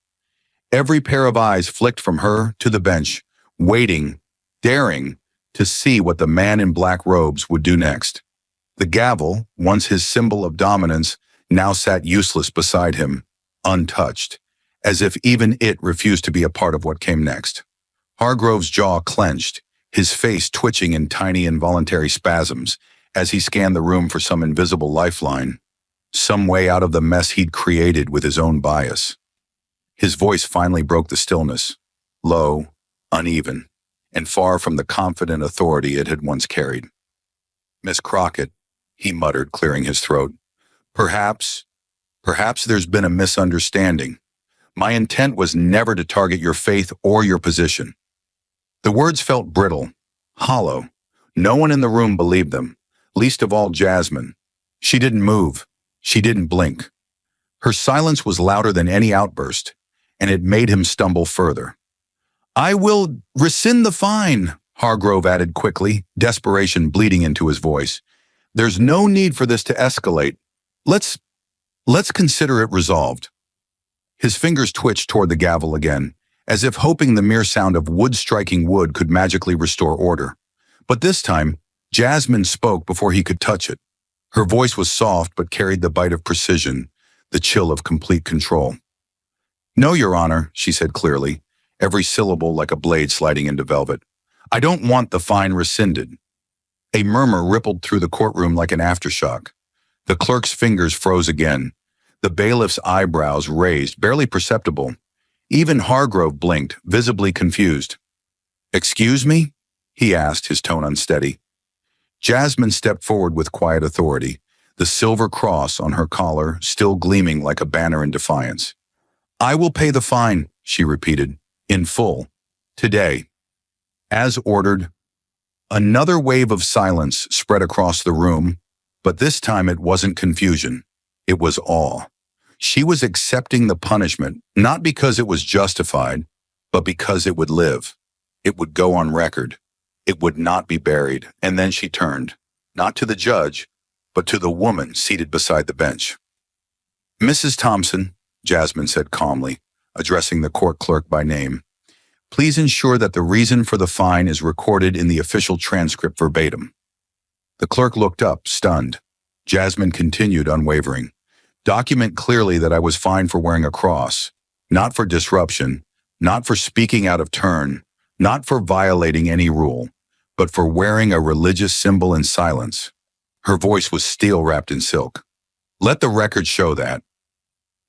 Every pair of eyes flicked from her to the bench, waiting, daring, to see what the man in black robes would do next. The gavel, once his symbol of dominance, now sat useless beside him, untouched, as if even it refused to be a part of what came next. Hargrove's jaw clenched, his face twitching in tiny involuntary spasms as he scanned the room for some invisible lifeline, some way out of the mess he'd created with his own bias. His voice finally broke the stillness, low, uneven, and far from the confident authority it had once carried. Miss Crockett, he muttered, clearing his throat. Perhaps there's been a misunderstanding. My intent was never to target your faith or your position. The words felt brittle, hollow. No one in the room believed them, least of all Jasmine. She didn't move. She didn't blink. Her silence was louder than any outburst, and it made him stumble further. I will rescind the fine, Hargrove added quickly, desperation bleeding into his voice. There's no need for this to escalate. Let's consider it resolved. His fingers twitched toward the gavel again, as if hoping the mere sound of wood striking wood could magically restore order. But this time, Jasmine spoke before he could touch it. Her voice was soft but carried the bite of precision, the chill of complete control. No, Your Honor, she said clearly, every syllable like a blade sliding into velvet. I don't want the fine rescinded. A murmur rippled through the courtroom like an aftershock. The clerk's fingers froze again. The bailiff's eyebrows raised, barely perceptible. Even Hargrove blinked, visibly confused. Excuse me? He asked, his tone unsteady. Jasmine stepped forward with quiet authority, the silver cross on her collar still gleaming like a banner in defiance. I will pay the fine, she repeated, in full, today. As ordered. Another wave of silence spread across the room, but this time it wasn't confusion. It was awe. She was accepting the punishment, not because it was justified, but because it would live. It would go on record. It would not be buried. And then she turned, not to the judge, but to the woman seated beside the bench. "Mrs. Thompson," Jasmine said calmly, addressing the court clerk by name, "please ensure that the reason for the fine is recorded in the official transcript verbatim." The clerk looked up, stunned. Jasmine continued, unwavering. "Document clearly that I was fined for wearing a cross, not for disruption, not for speaking out of turn, not for violating any rule, but for wearing a religious symbol in silence." Her voice was steel wrapped in silk. "Let the record show that."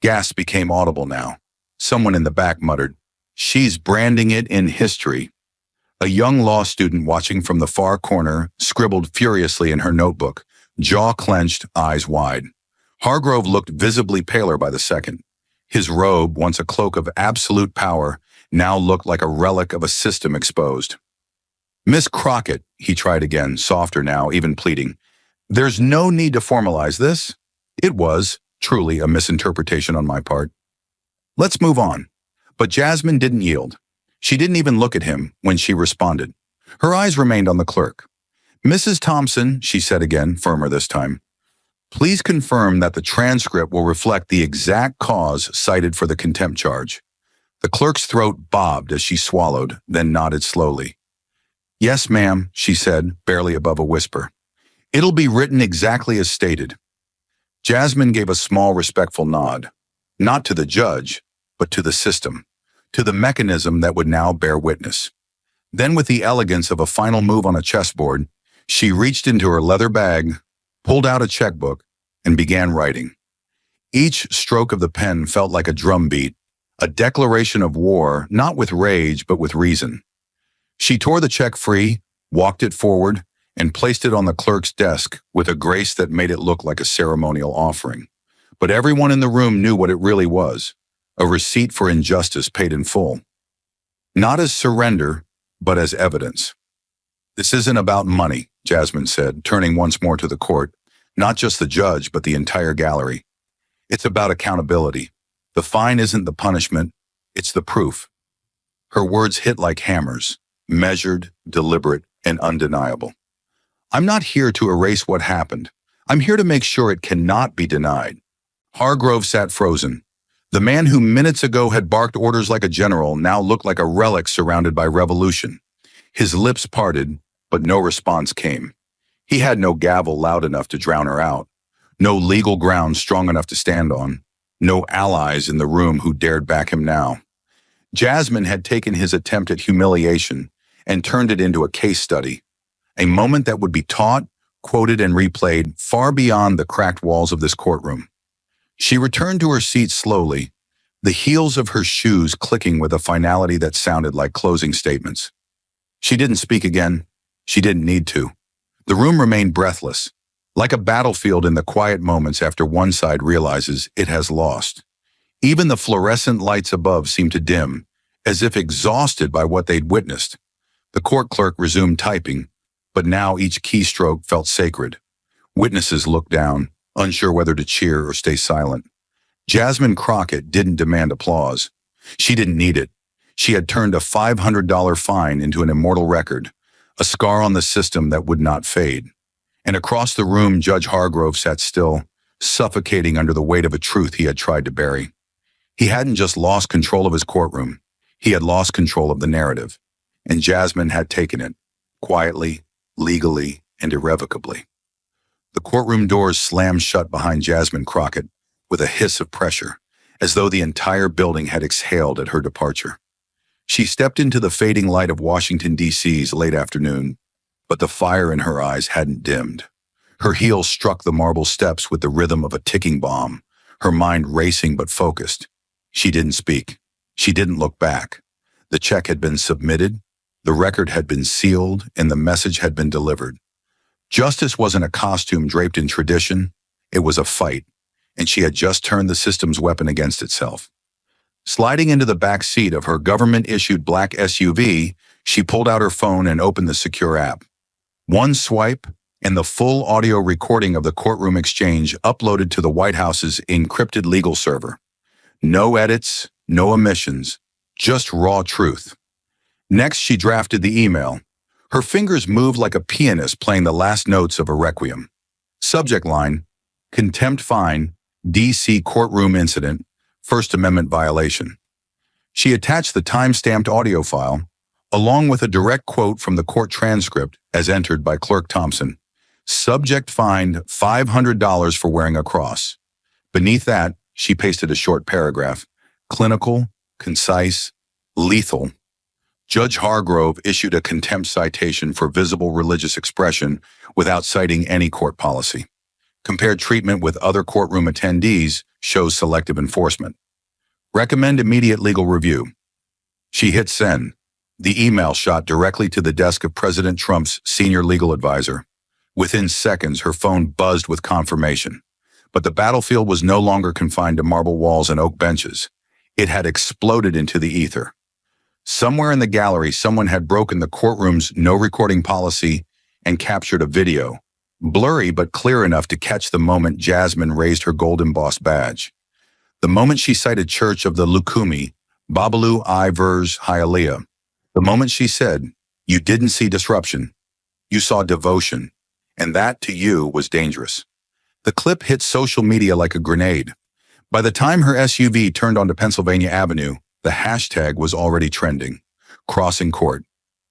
Gasps became audible now. Someone in the back muttered, "She's branding it in history." A young law student watching from the far corner scribbled furiously in her notebook, jaw clenched, eyes wide. Hargrove looked visibly paler by the second. His robe, once a cloak of absolute power, now looked like a relic of a system exposed. "Miss Crockett," he tried again, softer now, even pleading, "there's no need to formalize this. It was, truly, a misinterpretation on my part. Let's move on." But Jasmine didn't yield. She didn't even look at him when she responded. Her eyes remained on the clerk. "Mrs. Thompson," she said again, firmer this time, "please confirm that the transcript will reflect the exact cause cited for the contempt charge." The clerk's throat bobbed as she swallowed, then nodded slowly. "Yes, ma'am," she said, barely above a whisper. "It'll be written exactly as stated." Jasmine gave a small, respectful nod, not to the judge, but to the system, to the mechanism that would now bear witness. Then, with the elegance of a final move on a chessboard, she reached into her leather bag, pulled out a checkbook, and began writing. Each stroke of the pen felt like a drumbeat, a declaration of war, not with rage, but with reason. She tore the check free, walked it forward, and placed it on the clerk's desk with a grace that made it look like a ceremonial offering. But everyone in the room knew what it really was, a receipt for injustice paid in full. Not as surrender, but as evidence. "This isn't about money," Jasmine said, turning once more to the court, not just the judge, but the entire gallery. "It's about accountability. The fine isn't the punishment, it's the proof." Her words hit like hammers, measured, deliberate, and undeniable. "I'm not here to erase what happened. I'm here to make sure it cannot be denied." Hargrove sat frozen. The man who minutes ago had barked orders like a general now looked like a relic surrounded by revolution. His lips parted, but no response came. He had no gavel loud enough to drown her out, no legal ground strong enough to stand on, no allies in the room who dared back him now. Jasmine had taken his attempt at humiliation and turned it into a case study, a moment that would be taught, quoted, and replayed far beyond the cracked walls of this courtroom. She returned to her seat slowly, the heels of her shoes clicking with a finality that sounded like closing statements. She didn't speak again. She didn't need to. The room remained breathless, like a battlefield in the quiet moments after one side realizes it has lost. Even the fluorescent lights above seemed to dim, as if exhausted by what they'd witnessed. The court clerk resumed typing, but now each keystroke felt sacred. Witnesses looked down, unsure whether to cheer or stay silent. Jasmine Crockett didn't demand applause. She didn't need it. She had turned a $500 fine into an immortal record, a scar on the system that would not fade. And across the room, Judge Hargrove sat still, suffocating under the weight of a truth he had tried to bury. He hadn't just lost control of his courtroom. He had lost control of the narrative. And Jasmine had taken it, quietly, legally, and irrevocably. The courtroom doors slammed shut behind Jasmine Crockett with a hiss of pressure, as though the entire building had exhaled at her departure. She stepped into the fading light of Washington, D.C.'s late afternoon, but the fire in her eyes hadn't dimmed. Her heels struck the marble steps with the rhythm of a ticking bomb, her mind racing but focused. She didn't speak. She didn't look back. The check had been submitted, the record had been sealed, and the message had been delivered. Justice wasn't a costume draped in tradition. It was a fight, and she had just turned the system's weapon against itself. Sliding into the back seat of her government-issued black SUV, she pulled out her phone and opened the secure app. One swipe, and the full audio recording of the courtroom exchange uploaded to the White House's encrypted legal server. No edits, no omissions, just raw truth. Next, she drafted the email. Her fingers moved like a pianist playing the last notes of a requiem. Subject line, contempt fine, D.C. courtroom incident, First Amendment violation. She attached the time-stamped audio file, along with a direct quote from the court transcript as entered by Clerk Thompson. Subject fined $500 for wearing a cross. Beneath that, she pasted a short paragraph. Clinical, concise, lethal. Judge Hargrove issued a contempt citation for visible religious expression without citing any court policy. Compared treatment with other courtroom attendees shows selective enforcement. Recommend immediate legal review. She hit send. The email shot directly to the desk of President Trump's senior legal advisor. Within seconds, her phone buzzed with confirmation. But the battlefield was no longer confined to marble walls and oak benches. It had exploded into the ether. Somewhere in the gallery, someone had broken the courtroom's no recording policy and captured a video, blurry but clear enough to catch the moment Jasmine raised her gold embossed badge. The moment she cited Church of the Lukumi, Babalu I Vers Hialeah. The moment she said, "You didn't see disruption, you saw devotion, and that to you was dangerous." The clip hit social media like a grenade. By the time her SUV turned onto Pennsylvania Avenue, the hashtag was already trending. Crossing court.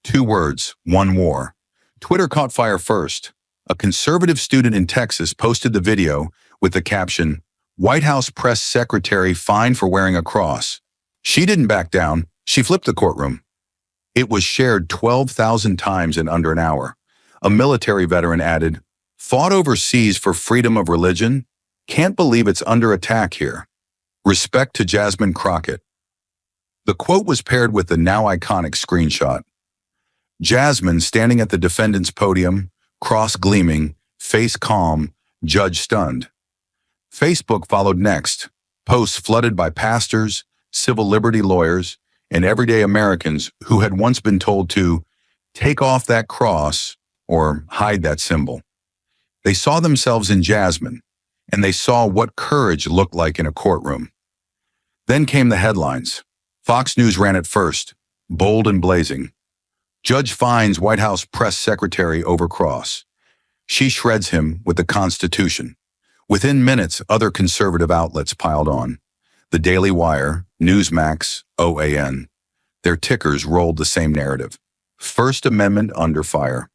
2 words, 1 war. Twitter caught fire first. A conservative student in Texas posted the video with the caption, "White House press secretary fined for wearing a cross." She didn't back down. She flipped the courtroom. It was shared 12,000 times in under an hour. A military veteran added, "Fought overseas for freedom of religion? Can't believe it's under attack here. Respect to Jasmine Crockett." The quote was paired with the now iconic screenshot. Jasmine standing at the defendant's podium, cross gleaming, face calm, judge stunned. Facebook followed next, posts flooded by pastors, civil liberty lawyers, and everyday Americans who had once been told to take off that cross or hide that symbol. They saw themselves in Jasmine, and they saw what courage looked like in a courtroom. Then came the headlines. Fox News ran it first, bold and blazing. Judge fines White House press secretary over cross. She shreds him with the Constitution. Within minutes, other conservative outlets piled on. The Daily Wire, Newsmax, OAN. Their tickers rolled the same narrative. First Amendment under fire.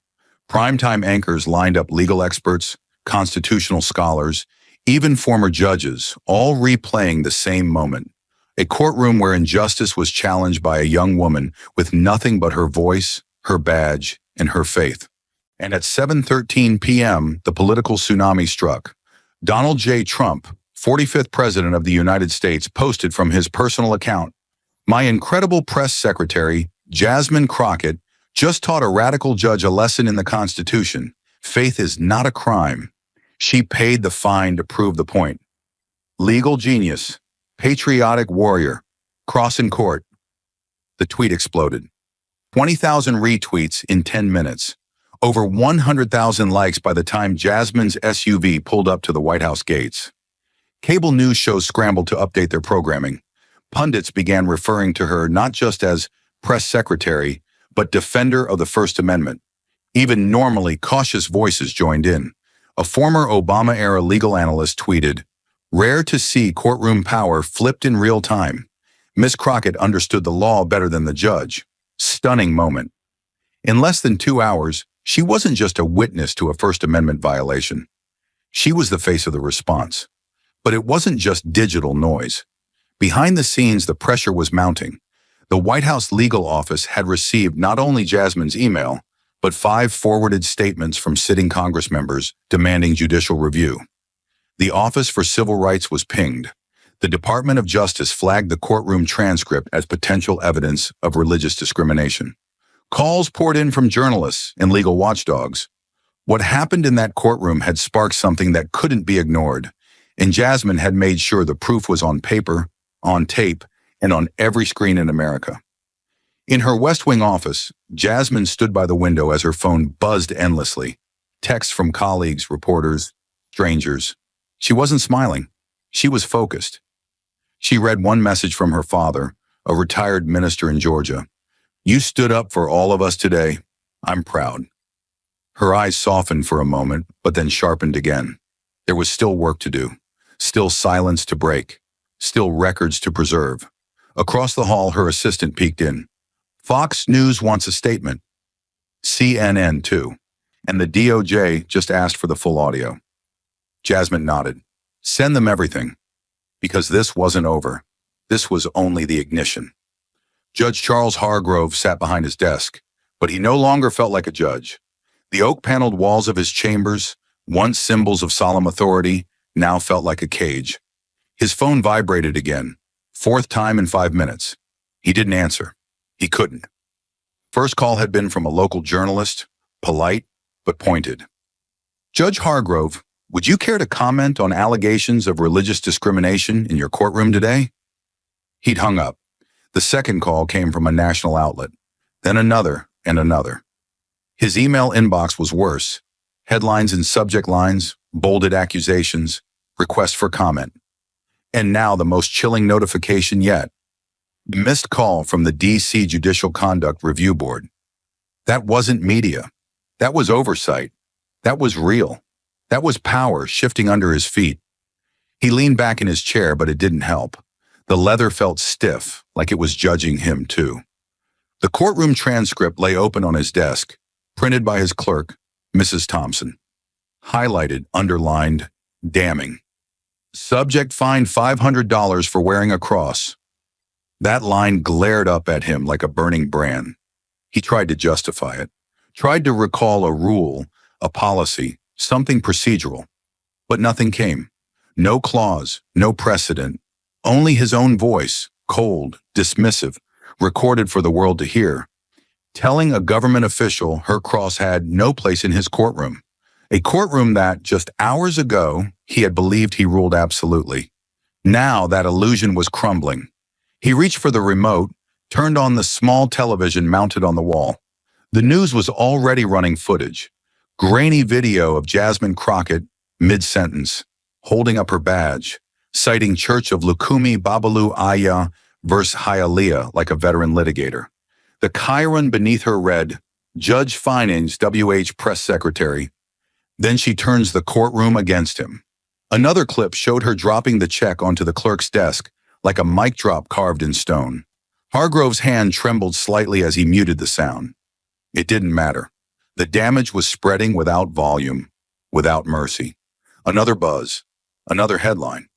Primetime anchors lined up legal experts, constitutional scholars, even former judges, all replaying the same moment. A courtroom where injustice was challenged by a young woman with nothing but her voice, her badge, and her faith. And at 7:13 p.m., the political tsunami struck. Donald J. Trump, 45th President of the United States, posted from his personal account, "My incredible press secretary, Jasmine Crockett, just taught a radical judge a lesson in the Constitution. Faith is not a crime. She paid the fine to prove the point." Legal genius. Patriotic warrior, crossing court. The tweet exploded. 20,000 retweets in 10 minutes. Over 100,000 likes by the time Jasmine's SUV pulled up to the White House gates. Cable news shows scrambled to update their programming. Pundits began referring to her not just as press secretary, but defender of the First Amendment. Even normally cautious voices joined in. A former Obama-era legal analyst tweeted, "Rare to see courtroom power flipped in real time. Miss Crockett understood the law better than the judge." Stunning moment. In less than 2 hours, she wasn't just a witness to a First Amendment violation. She was the face of the response. But it wasn't just digital noise. Behind the scenes, the pressure was mounting. The White House legal office had received not only Jasmine's email, but 5 forwarded statements from sitting Congress members demanding judicial review. The Office for Civil Rights was pinged. The Department of Justice flagged the courtroom transcript as potential evidence of religious discrimination. Calls poured in from journalists and legal watchdogs. What happened in that courtroom had sparked something that couldn't be ignored, and Jasmine had made sure the proof was on paper, on tape, and on every screen in America. In her West Wing office, Jasmine stood by the window as her phone buzzed endlessly. Texts from colleagues, reporters, strangers. She wasn't smiling. She was focused. She read one message from her father, a retired minister in Georgia. "You stood up for all of us today. I'm proud." Her eyes softened for a moment, but then sharpened again. There was still work to do, still silence to break, still records to preserve. Across the hall, her assistant peeked in. "Fox News wants a statement. CNN, too. And the DOJ just asked for the full audio." Jasmine nodded. "Send them everything." Because this wasn't over. This was only the ignition. Judge Charles Hargrove sat behind his desk, but he no longer felt like a judge. The oak-paneled walls of his chambers, once symbols of solemn authority, now felt like a cage. His phone vibrated again, fourth time in 5 minutes. He didn't answer. He couldn't. First call had been from a local journalist, polite but pointed. "Judge Hargrove, would you care to comment on allegations of religious discrimination in your courtroom today?" He'd hung up. The second call came from a national outlet, then another and another. His email inbox was worse. Headlines and subject lines, bolded accusations, requests for comment. And now the most chilling notification yet. The missed call from the D.C. Judicial Conduct Review Board. That wasn't media. That was oversight. That was real. That was power shifting under his feet. He leaned back in his chair, but it didn't help. The leather felt stiff, like it was judging him too. The courtroom transcript lay open on his desk, printed by his clerk, Mrs. Thompson. Highlighted, underlined, damning. Subject fined $500 for wearing a cross. That line glared up at him like a burning brand. He tried to justify it, tried to recall a rule, a policy, something procedural. But nothing came. No clause, no precedent, only his own voice, cold, dismissive, recorded for the world to hear, telling a government official her cross had no place in his courtroom. A courtroom that, just hours ago, he had believed he ruled absolutely. Now that illusion was crumbling. He reached for the remote, turned on the small television mounted on the wall. The news was already running footage. Grainy video of Jasmine Crockett, mid-sentence, holding up her badge, citing Church of Lukumi Babalu Aya versus Hialeah like a veteran litigator. The chyron beneath her read, "Judge Finings WH Press Secretary." Then she turns the courtroom against him. Another clip showed her dropping the check onto the clerk's desk like a mic drop carved in stone. Hargrove's hand trembled slightly as he muted the sound. It didn't matter. The damage was spreading without volume, without mercy. Another buzz, another headline.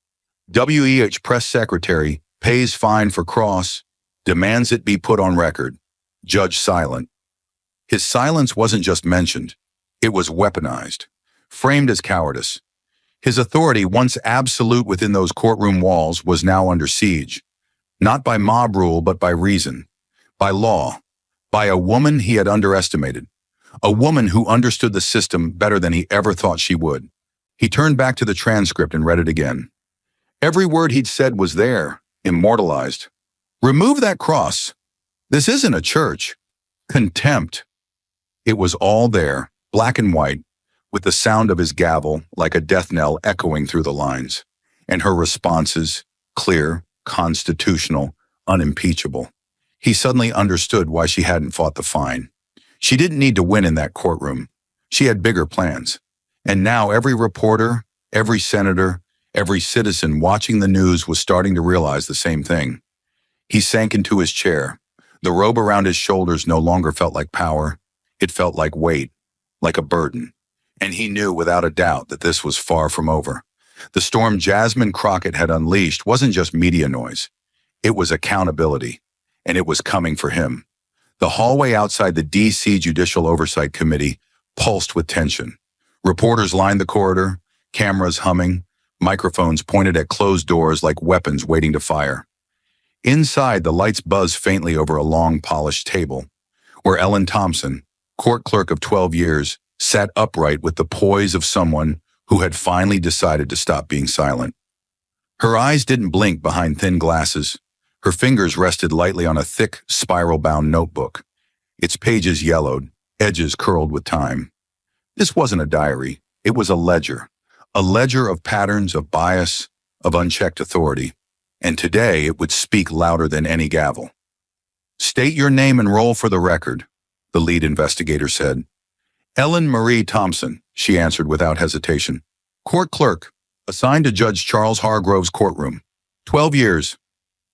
WEH Press Secretary pays fine for cross, demands it be put on record. Judge silent. His silence wasn't just mentioned. It was weaponized, framed as cowardice. His authority, once absolute within those courtroom walls, was now under siege. Not by mob rule, but by reason, by law, by a woman he had underestimated. A woman who understood the system better than he ever thought she would. He turned back to the transcript and read it again. Every word he'd said was there, immortalized. "Remove that cross. This isn't a church." Contempt. It was all there, black and white, with the sound of his gavel like a death knell echoing through the lines. And her responses, clear, constitutional, unimpeachable. He suddenly understood why she hadn't fought the fine. She didn't need to win in that courtroom. She had bigger plans. And now every reporter, every senator, every citizen watching the news was starting to realize the same thing. He sank into his chair. The robe around his shoulders no longer felt like power. It felt like weight, like a burden. And he knew without a doubt that this was far from over. The storm Jasmine Crockett had unleashed wasn't just media noise. It was accountability, and it was coming for him. The hallway outside the D.C. Judicial Oversight Committee pulsed with tension. Reporters lined the corridor, cameras humming, microphones pointed at closed doors like weapons waiting to fire. Inside, the lights buzzed faintly over a long, polished table, where Ellen Thompson, court clerk of 12 years, sat upright with the poise of someone who had finally decided to stop being silent. Her eyes didn't blink behind thin glasses. Her fingers rested lightly on a thick, spiral-bound notebook. Its pages yellowed, edges curled with time. This wasn't a diary. It was a ledger of patterns, of bias, of unchecked authority. And today it would speak louder than any gavel. "State your name and role for the record," the lead investigator said. "Ellen Marie Thompson," she answered without hesitation. "Court clerk, assigned to Judge Charles Hargrove's courtroom. 12 years.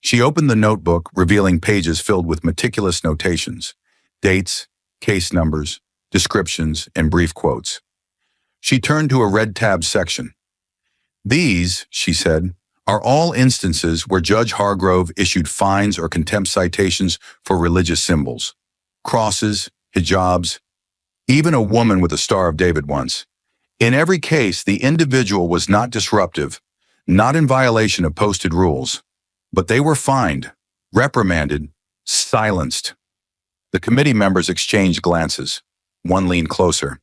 She opened the notebook, revealing pages filled with meticulous notations, dates, case numbers, descriptions, and brief quotes. She turned to a red-tabbed section. "These," she said, "are all instances where Judge Hargrove issued fines or contempt citations for religious symbols, crosses, hijabs, even a woman with a Star of David once. In every case, the individual was not disruptive, not in violation of posted rules, but they were fined, reprimanded, silenced." The committee members exchanged glances. One leaned closer.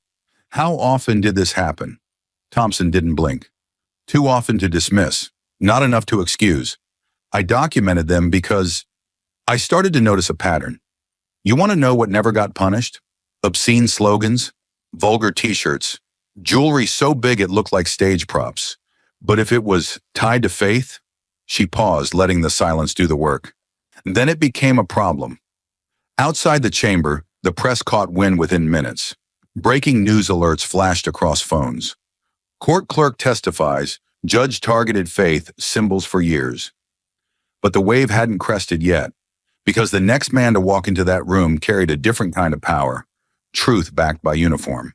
"How often did this happen?" Thompson didn't blink. "Too often to dismiss, not enough to excuse. I documented them because I started to notice a pattern. You want to know what never got punished? Obscene slogans, vulgar t-shirts, jewelry so big it looked like stage props. But if it was tied to faith..." She paused, letting the silence do the work. "Then it became a problem." Outside the chamber, the press caught wind within minutes. Breaking news alerts flashed across phones. "Court clerk testifies, judge targeted faith symbols for years." But the wave hadn't crested yet, because the next man to walk into that room carried a different kind of power, truth backed by uniform.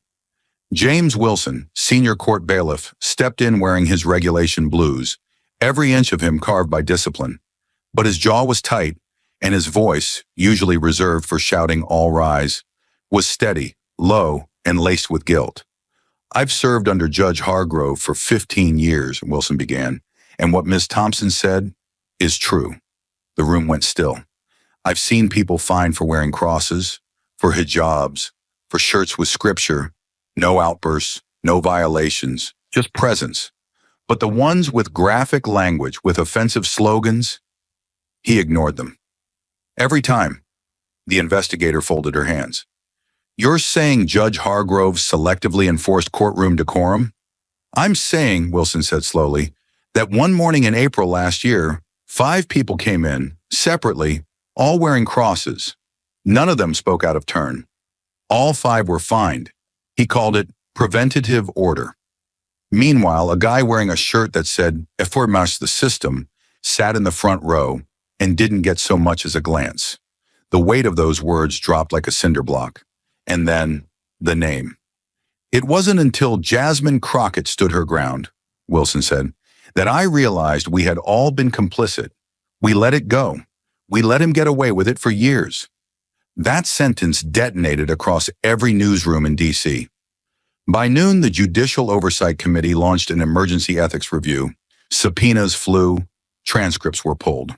James Wilson, senior court bailiff, stepped in wearing his regulation blues, every inch of him carved by discipline. But his jaw was tight, and his voice, usually reserved for shouting "all rise," was steady, low, and laced with guilt. "I've served under Judge Hargrove for 15 years, Wilson began, "and what Miss Thompson said is true." The room went still. "I've seen people fined for wearing crosses, for hijabs, for shirts with scripture, no outbursts, no violations, just presence. But the ones with graphic language, with offensive slogans," he ignored them. "Every time." The investigator folded her hands. "You're saying Judge Hargrove selectively enforced courtroom decorum?" "I'm saying," Wilson said slowly, "that one morning in April last year, 5 people came in, separately, all wearing crosses. None of them spoke out of turn. All 5 were fined. He called it preventative order. Meanwhile, a guy wearing a shirt that said "Reformage the system" sat in the front row and didn't get so much as a glance. The weight of those words dropped like a cinder block. And then, the name. "It wasn't until Jasmine Crockett stood her ground," Wilson said, "that I realized we had all been complicit. We let it go. We let him get away with it for years." That sentence detonated across every newsroom in D.C. By noon, the Judicial Oversight Committee launched an emergency ethics review. Subpoenas flew, transcripts were pulled.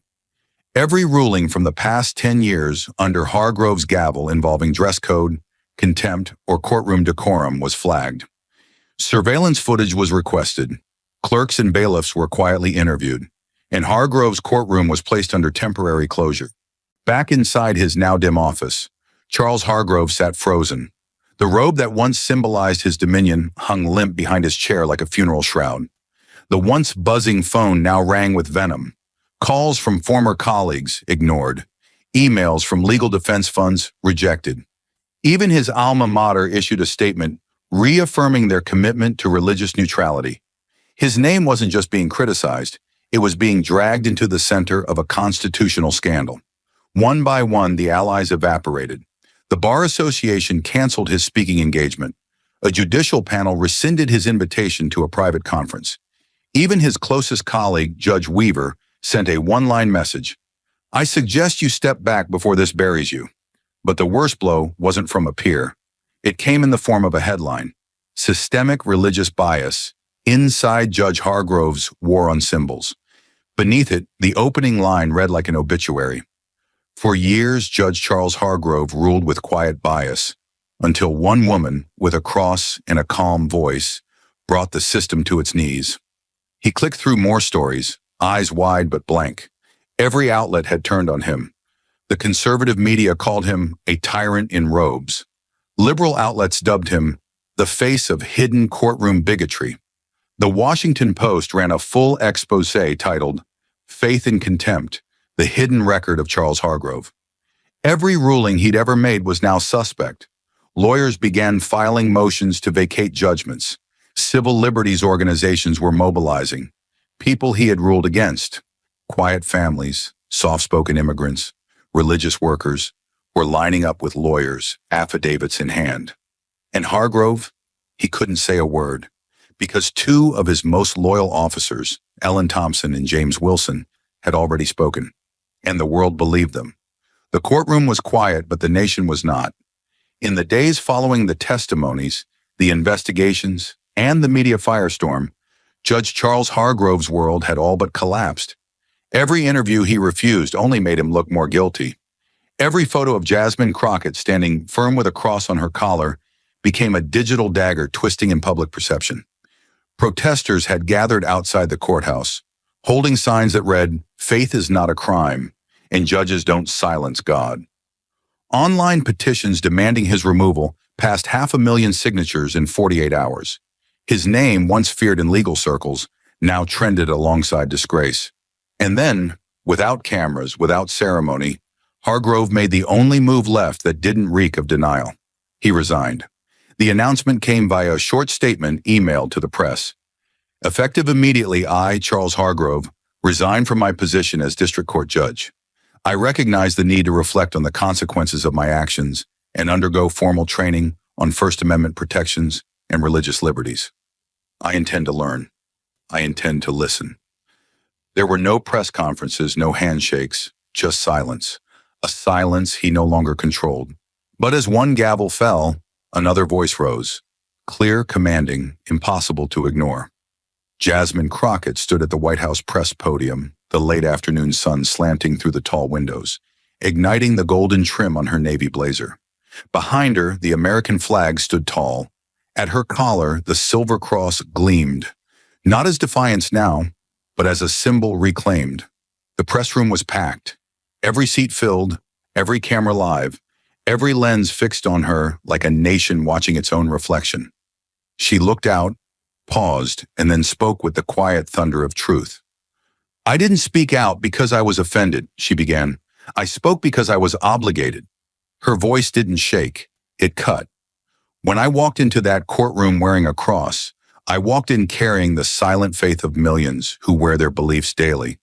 Every ruling from the past 10 years under Hargrove's gavel involving dress code, contempt, or courtroom decorum was flagged. Surveillance footage was requested. Clerks and bailiffs were quietly interviewed, and Hargrove's courtroom was placed under temporary closure. Back inside his now dim office, Charles Hargrove sat frozen. The robe that once symbolized his dominion hung limp behind his chair like a funeral shroud. The once buzzing phone now rang with venom. Calls from former colleagues ignored. Emails from legal defense funds rejected. Even his alma mater issued a statement reaffirming their commitment to religious neutrality. His name wasn't just being criticized, it was being dragged into the center of a constitutional scandal. One by one, the allies evaporated. The Bar Association canceled his speaking engagement. A judicial panel rescinded his invitation to a private conference. Even his closest colleague, Judge Weaver, sent a one-line message. "I suggest you step back before this buries you." But the worst blow wasn't from a peer. It came in the form of a headline: "Systemic Religious Bias, Inside Judge Hargrove's War on Symbols." Beneath it, the opening line read like an obituary. "For years, Judge Charles Hargrove ruled with quiet bias, until one woman, with a cross and a calm voice, brought the system to its knees." He clicked through more stories, eyes wide but blank. Every outlet had turned on him. The conservative media called him a tyrant in robes. Liberal outlets dubbed him the face of hidden courtroom bigotry. The Washington Post ran a full expose titled, "Faith in Contempt, the Hidden Record of Charles Hargrove." Every ruling he'd ever made was now suspect. Lawyers began filing motions to vacate judgments. Civil liberties organizations were mobilizing. People he had ruled against, quiet families, soft-spoken immigrants, religious workers, were lining up with lawyers, affidavits in hand. And Hargrove, he couldn't say a word, because two of his most loyal officers, Ellen Thompson and James Wilson, had already spoken, and the world believed them. The courtroom was quiet, but the nation was not. In the days following the testimonies, the investigations, and the media firestorm, Judge Charles Hargrove's world had all but collapsed. Every interview he refused only made him look more guilty. Every photo of Jasmine Crockett standing firm with a cross on her collar became a digital dagger twisting in public perception. Protesters had gathered outside the courthouse, holding signs that read, "Faith is not a crime," and "Judges don't silence God." Online petitions demanding his removal passed 500,000 signatures in 48 hours. His name, once feared in legal circles, now trended alongside disgrace. And then, without cameras, without ceremony, Hargrove made the only move left that didn't reek of denial. He resigned. The announcement came via a short statement emailed to the press. "Effective immediately, I, Charles Hargrove, resign from my position as district court judge. I recognize the need to reflect on the consequences of my actions and undergo formal training on First Amendment protections and religious liberties. I intend to learn. I intend to listen." There were no press conferences, no handshakes, just silence. A silence he no longer controlled. But as one gavel fell, another voice rose. Clear, commanding, impossible to ignore. Jasmine Crockett stood at the White House press podium, the late afternoon sun slanting through the tall windows, igniting the golden trim on her navy blazer. Behind her, the American flag stood tall. At her collar, the silver cross gleamed, not as defiance now, but as a symbol reclaimed. The press room was packed, every seat filled, every camera live, every lens fixed on her like a nation watching its own reflection. She looked out, paused, and then spoke with the quiet thunder of truth. "I didn't speak out because I was offended," she began. "I spoke because I was obligated." Her voice didn't shake, it cut. "When I walked into that courtroom wearing a cross, I walked in carrying the silent faith of millions who wear their beliefs daily,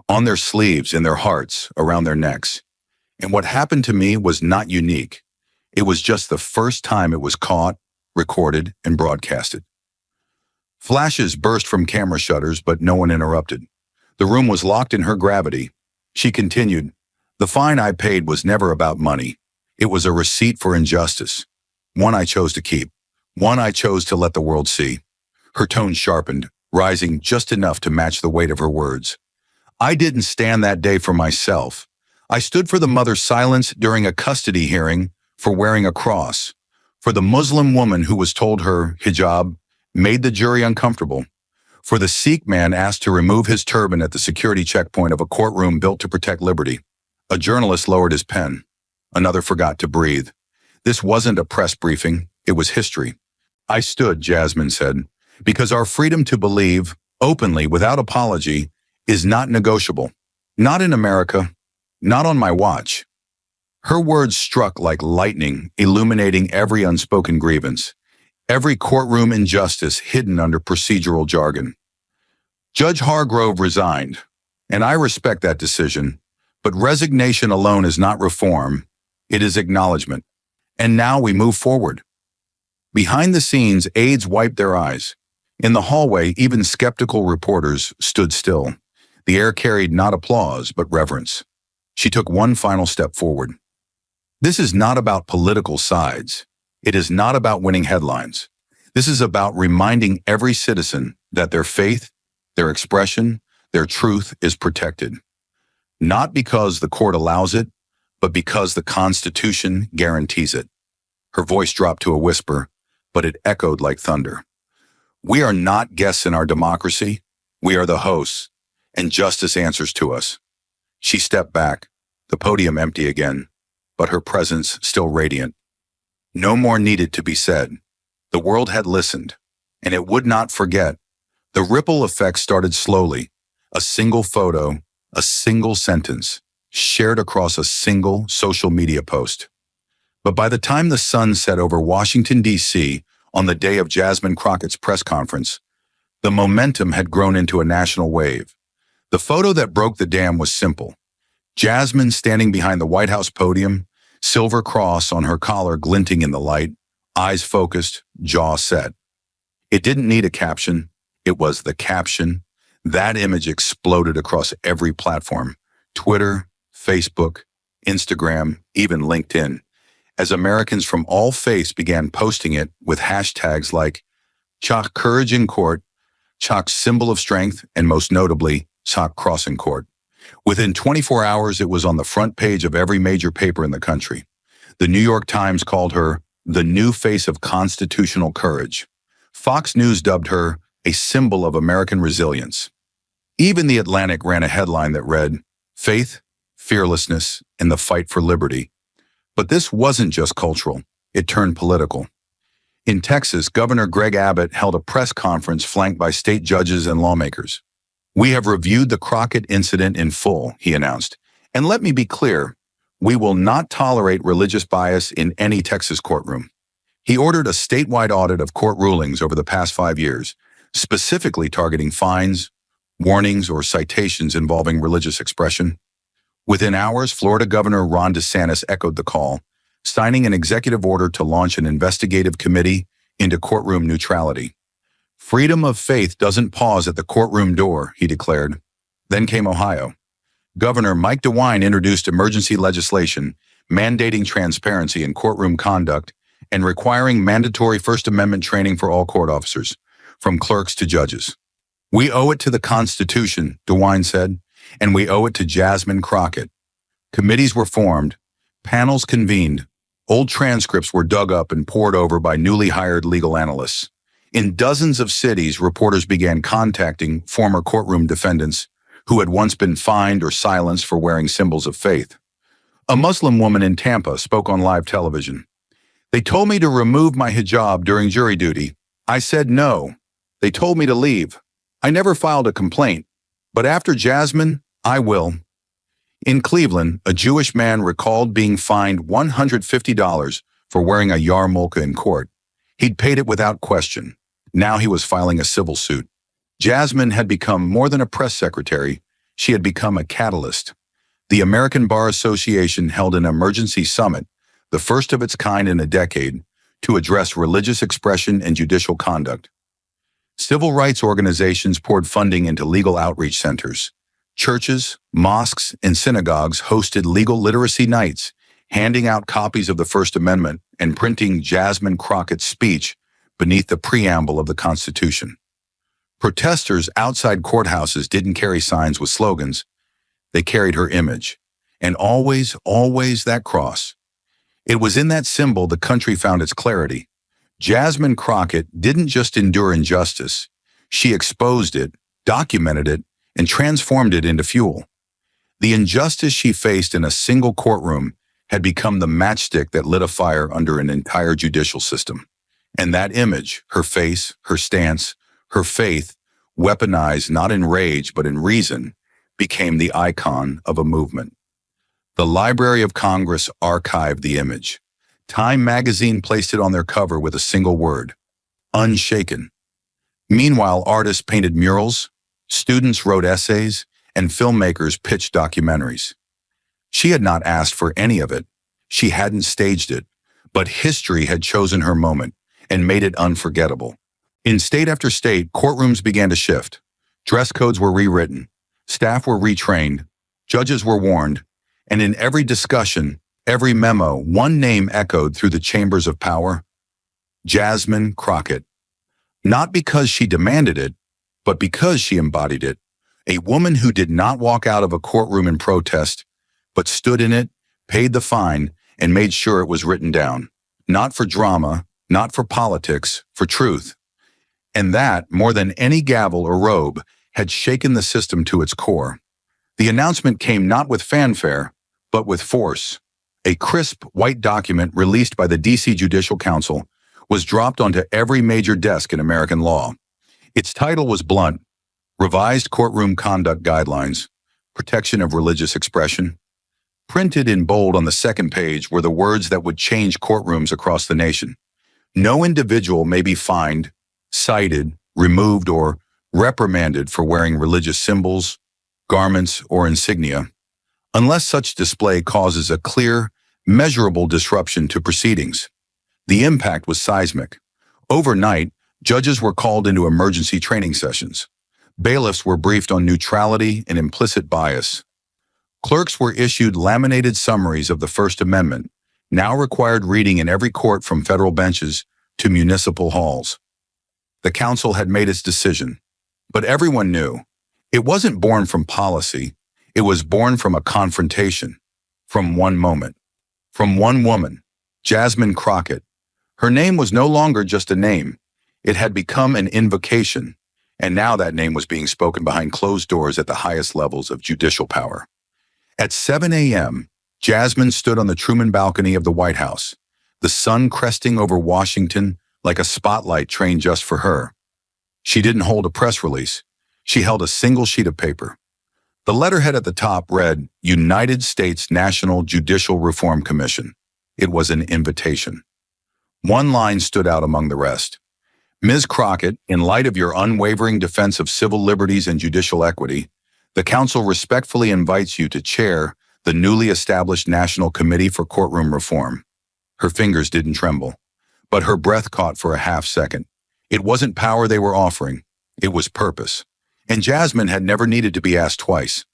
on their sleeves, in their hearts, around their necks. And what happened to me was not unique. It was just the first time it was caught, recorded, and broadcasted." Flashes burst from camera shutters, but no one interrupted. The room was locked in her gravity. She continued, "The fine I paid was never about money. It was a receipt for injustice. One I chose to keep. One I chose to let the world see." Her tone sharpened, rising just enough to match the weight of her words. "I didn't stand that day for myself. I stood for the mother silenced during a custody hearing for wearing a cross, for the Muslim woman who was told her hijab made the jury uncomfortable, for the Sikh man asked to remove his turban at the security checkpoint of a courtroom built to protect liberty. A journalist lowered his pen. Another forgot to breathe. This wasn't a press briefing, it was history. "I stood," Jasmine said, "because our freedom to believe, openly, without apology, is not negotiable. Not in America, not on my watch." Her words struck like lightning, illuminating every unspoken grievance, every courtroom injustice hidden under procedural jargon. Judge Hargrove resigned, and I respect that decision, but resignation alone is not reform, it is acknowledgement. And now we move forward. Behind the scenes, aides wiped their eyes. In the hallway, even skeptical reporters stood still. The air carried not applause, but reverence. She took one final step forward. "This is not about political sides. It is not about winning headlines. This is about reminding every citizen that their faith, their expression, their truth is protected. Not because the court allows it, but because the Constitution guarantees it." Her voice dropped to a whisper, but it echoed like thunder. "We are not guests in our democracy. We are the hosts, and justice answers to us." She stepped back, the podium empty again, but her presence still radiant. No more needed to be said. The world had listened, and it would not forget. The ripple effect started slowly. A single photo, a single sentence, shared across a single social media post. But by the time the sun set over Washington, D.C., on the day of Jasmine Crockett's press conference, the momentum had grown into a national wave. The photo that broke the dam was simple. Jasmine standing behind the White House podium, silver cross on her collar glinting in the light, eyes focused, jaw set. It didn't need a caption. It was the caption. That image exploded across every platform: Twitter, Facebook, Instagram, even LinkedIn, as Americans from all faiths began posting it with hashtags like Chalk Courage in Court, Chalk Symbol of Strength, and most notably, Chalk Cross in Court. Within 24 hours, it was on the front page of every major paper in the country. The New York Times called her the new face of constitutional courage. Fox News dubbed her a symbol of American resilience. Even The Atlantic ran a headline that read, "Faith, Fearlessness, and the Fight for Liberty." But this wasn't just cultural. It turned political. In Texas, Governor Greg Abbott held a press conference flanked by state judges and lawmakers. "We have reviewed the Crockett incident in full," he announced. "And let me be clear, we will not tolerate religious bias in any Texas courtroom." He ordered a statewide audit of court rulings over the past 5 years, specifically targeting fines, warnings, or citations involving religious expression. Within hours, Florida Governor Ron DeSantis echoed the call, signing an executive order to launch an investigative committee into courtroom neutrality. "Freedom of faith doesn't pause at the courtroom door," he declared. Then came Ohio. Governor Mike DeWine introduced emergency legislation mandating transparency in courtroom conduct and requiring mandatory First Amendment training for all court officers, from clerks to judges. "We owe it to the Constitution," DeWine said, "and we owe it to Jasmine Crockett." Committees were formed, panels convened, old transcripts were dug up and pored over by newly hired legal analysts. In dozens of cities, reporters began contacting former courtroom defendants who had once been fined or silenced for wearing symbols of faith. A Muslim woman in Tampa spoke on live television. "They told me to remove my hijab during jury duty. I said no. They told me to leave. I never filed a complaint. But after Jasmine, I will." In Cleveland, a Jewish man recalled being fined $150 for wearing a yarmulke in court. He'd paid it without question. Now he was filing a civil suit. Jasmine had become more than a press secretary. She had become a catalyst. The American Bar Association held an emergency summit, the first of its kind in a decade, to address religious expression and judicial conduct. Civil rights organizations poured funding into legal outreach centers. Churches, mosques, and synagogues hosted legal literacy nights, handing out copies of the First Amendment and printing Jasmine Crockett's speech beneath the preamble of the Constitution. Protesters outside courthouses didn't carry signs with slogans. They carried her image. And always, always that cross. It was in that symbol the country found its clarity. Jasmine Crockett didn't just endure injustice. She exposed it, documented it, and transformed it into fuel. The injustice she faced in a single courtroom had become the matchstick that lit a fire under an entire judicial system. And that image, her face, her stance, her faith, weaponized not in rage but in reason, became the icon of a movement. The Library of Congress archived the image. Time magazine placed it on their cover with a single word: unshaken. Meanwhile, artists painted murals, students wrote essays, and filmmakers pitched documentaries. She had not asked for any of it. She hadn't staged it, but history had chosen her moment and made it unforgettable. In state after state, courtrooms began to shift. Dress codes were rewritten, staff were retrained, judges were warned, and in every discussion, every memo, one name echoed through the chambers of power: Jasmine Crockett. Not because she demanded it, but because she embodied it. A woman who did not walk out of a courtroom in protest, but stood in it, paid the fine, and made sure it was written down. Not for drama, not for politics, for truth. And that, more than any gavel or robe, had shaken the system to its core. The announcement came not with fanfare, but with force. A crisp, white document released by the D.C. Judicial Council was dropped onto every major desk in American law. Its title was blunt: Revised Courtroom Conduct Guidelines, Protection of Religious Expression. Printed in bold on the second page were the words that would change courtrooms across the nation. No individual may be fined, cited, removed, or reprimanded for wearing religious symbols, garments, or insignia, unless such display causes a clear, measurable disruption to proceedings. The impact was seismic. Overnight, judges were called into emergency training sessions. Bailiffs were briefed on neutrality and implicit bias. Clerks were issued laminated summaries of the First Amendment, now required reading in every court from federal benches to municipal halls. The council had made its decision, but everyone knew it wasn't born from policy. It was born from a confrontation, from one moment, from one woman, Jasmine Crockett. Her name was no longer just a name. It had become an invocation, and now that name was being spoken behind closed doors at the highest levels of judicial power. At 7 a.m., Jasmine stood on the Truman balcony of the White House, the sun cresting over Washington like a spotlight trained just for her. She didn't hold a press release. She held a single sheet of paper. The letterhead at the top read, United States National Judicial Reform Commission. It was an invitation. One line stood out among the rest. Ms. Crockett, in light of your unwavering defense of civil liberties and judicial equity, the Council respectfully invites you to chair the newly established National Committee for Courtroom Reform. Her fingers didn't tremble, but her breath caught for a half second. It wasn't power they were offering, it was purpose. And Jasmine had never needed to be asked twice.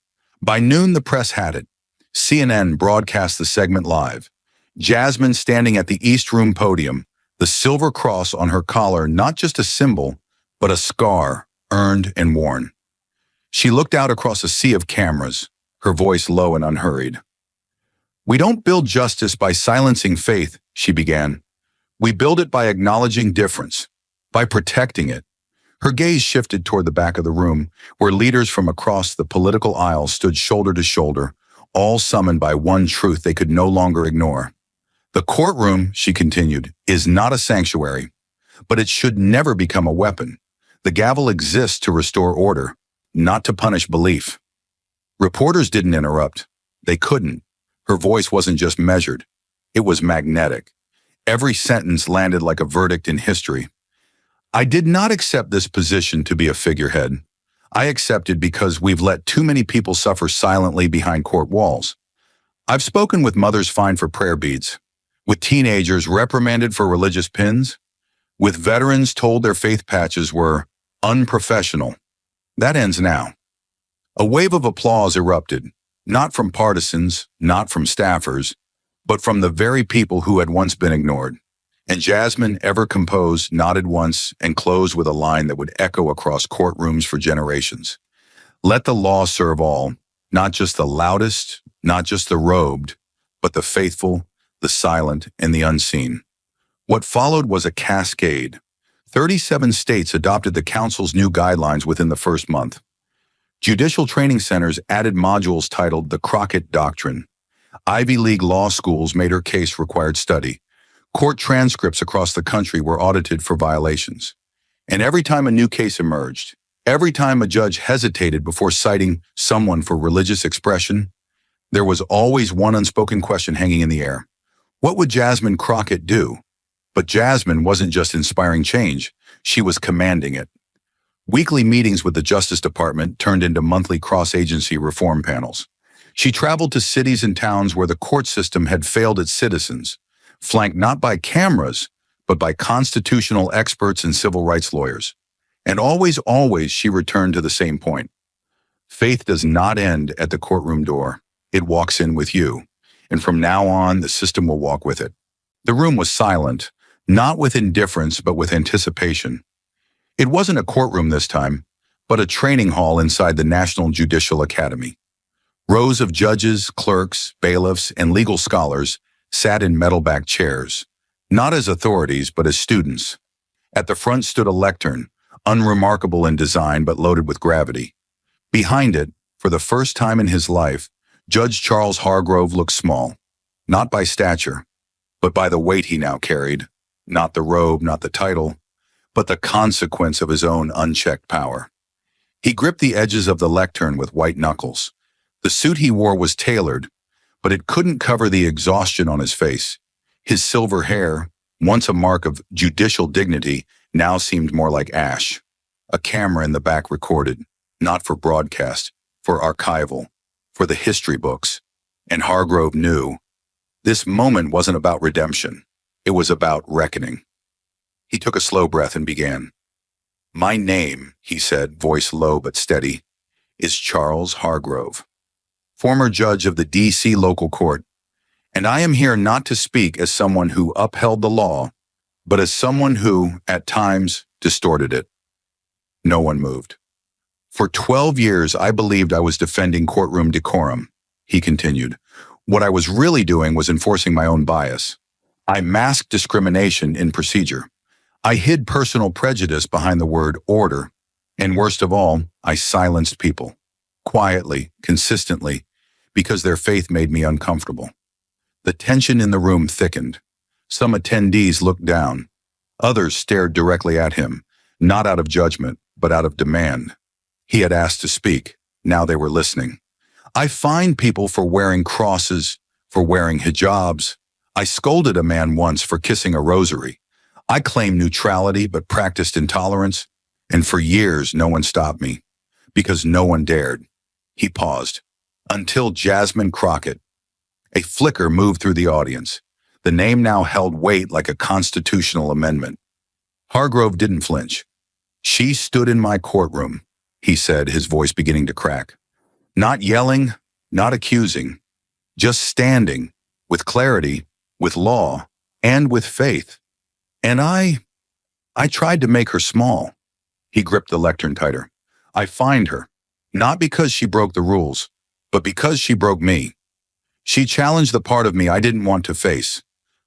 By noon, the press had it. CNN broadcast the segment live. Jasmine standing at the East Room podium, the silver cross on her collar not just a symbol, but a scar, earned and worn. She looked out across a sea of cameras, her voice low and unhurried. We don't build justice by silencing faith, she began. We build it by acknowledging difference, by protecting it. Her gaze shifted toward the back of the room, where leaders from across the political aisle stood shoulder to shoulder, all summoned by one truth they could no longer ignore. The courtroom, she continued, is not a sanctuary, but it should never become a weapon. The gavel exists to restore order, not to punish belief. Reporters didn't interrupt. They couldn't. Her voice wasn't just measured. It was magnetic. Every sentence landed like a verdict in history. I did not accept this position to be a figurehead. I accepted because we've let too many people suffer silently behind court walls. I've spoken with mothers fined for prayer beads, with teenagers reprimanded for religious pins, with veterans told their faith patches were unprofessional. That ends now. A wave of applause erupted, not from partisans, not from staffers, but from the very people who had once been ignored. And Jasmine, ever composed, nodded once and closed with a line that would echo across courtrooms for generations. Let the law serve all, not just the loudest, not just the robed, but the faithful, the silent, and the unseen. What followed was a cascade. 37 states adopted the Council's new guidelines within the first month. Judicial training centers added modules titled the Crockett Doctrine. Ivy League law schools made her case required study. Court transcripts across the country were audited for violations. And every time a new case emerged, every time a judge hesitated before citing someone for religious expression, there was always one unspoken question hanging in the air. What would Jasmine Crockett do? But Jasmine wasn't just inspiring change, she was commanding it. Weekly meetings with the Justice Department turned into monthly cross-agency reform panels. She traveled to cities and towns where the court system had failed its citizens, flanked not by cameras, but by constitutional experts and civil rights lawyers. And always, she returned to the same point. Faith does not end at the courtroom door. It walks in with you. And from now on, the system will walk with it. The room was silent, not with indifference, but with anticipation. It wasn't a courtroom this time, but a training hall inside the National Judicial Academy. Rows of judges, clerks, bailiffs, and legal scholars sat in metal-backed chairs, not as authorities, but as students. At the front stood a lectern, unremarkable in design but loaded with gravity. Behind it, for the first time in his life, Judge Charles Hargrove looked small, not by stature, but by the weight he now carried. Not the robe, not the title, but the consequence of his own unchecked power. He gripped the edges of the lectern with white knuckles. The suit he wore was tailored, but it couldn't cover the exhaustion on his face. His silver hair, once a mark of judicial dignity, now seemed more like ash. A camera in the back recorded, not for broadcast, for archival, for the history books. And Hargrove knew this moment wasn't about redemption. It was about reckoning. He took a slow breath and began. "My name," he said, voice low but steady, "is Charles Hargrove, former judge of the D.C. local court, and I am here not to speak as someone who upheld the law, but as someone who, at times, distorted it." No one moved. "For 12 years, I believed I was defending courtroom decorum," he continued. "What I was really doing was enforcing my own bias. I masked discrimination in procedure. I hid personal prejudice behind the word order. And worst of all, I silenced people. Quietly, consistently, because their faith made me uncomfortable." The tension in the room thickened. Some attendees looked down. Others stared directly at him, not out of judgment, but out of demand. He had asked to speak. Now they were listening. "I fined people for wearing crosses, for wearing hijabs. I scolded a man once for kissing a rosary. I claimed neutrality but practiced intolerance, and for years no one stopped me, because no one dared." He paused. "Until Jasmine Crockett." A flicker moved through the audience. The name now held weight like a constitutional amendment. Hargrove didn't flinch. "She stood in my courtroom," he said, his voice beginning to crack. "Not yelling, not accusing, just standing, with clarity, with law, and with faith. And I tried to make her small." He gripped the lectern tighter. "I fined her, not because she broke the rules, but because she broke me. She challenged the part of me I didn't want to face,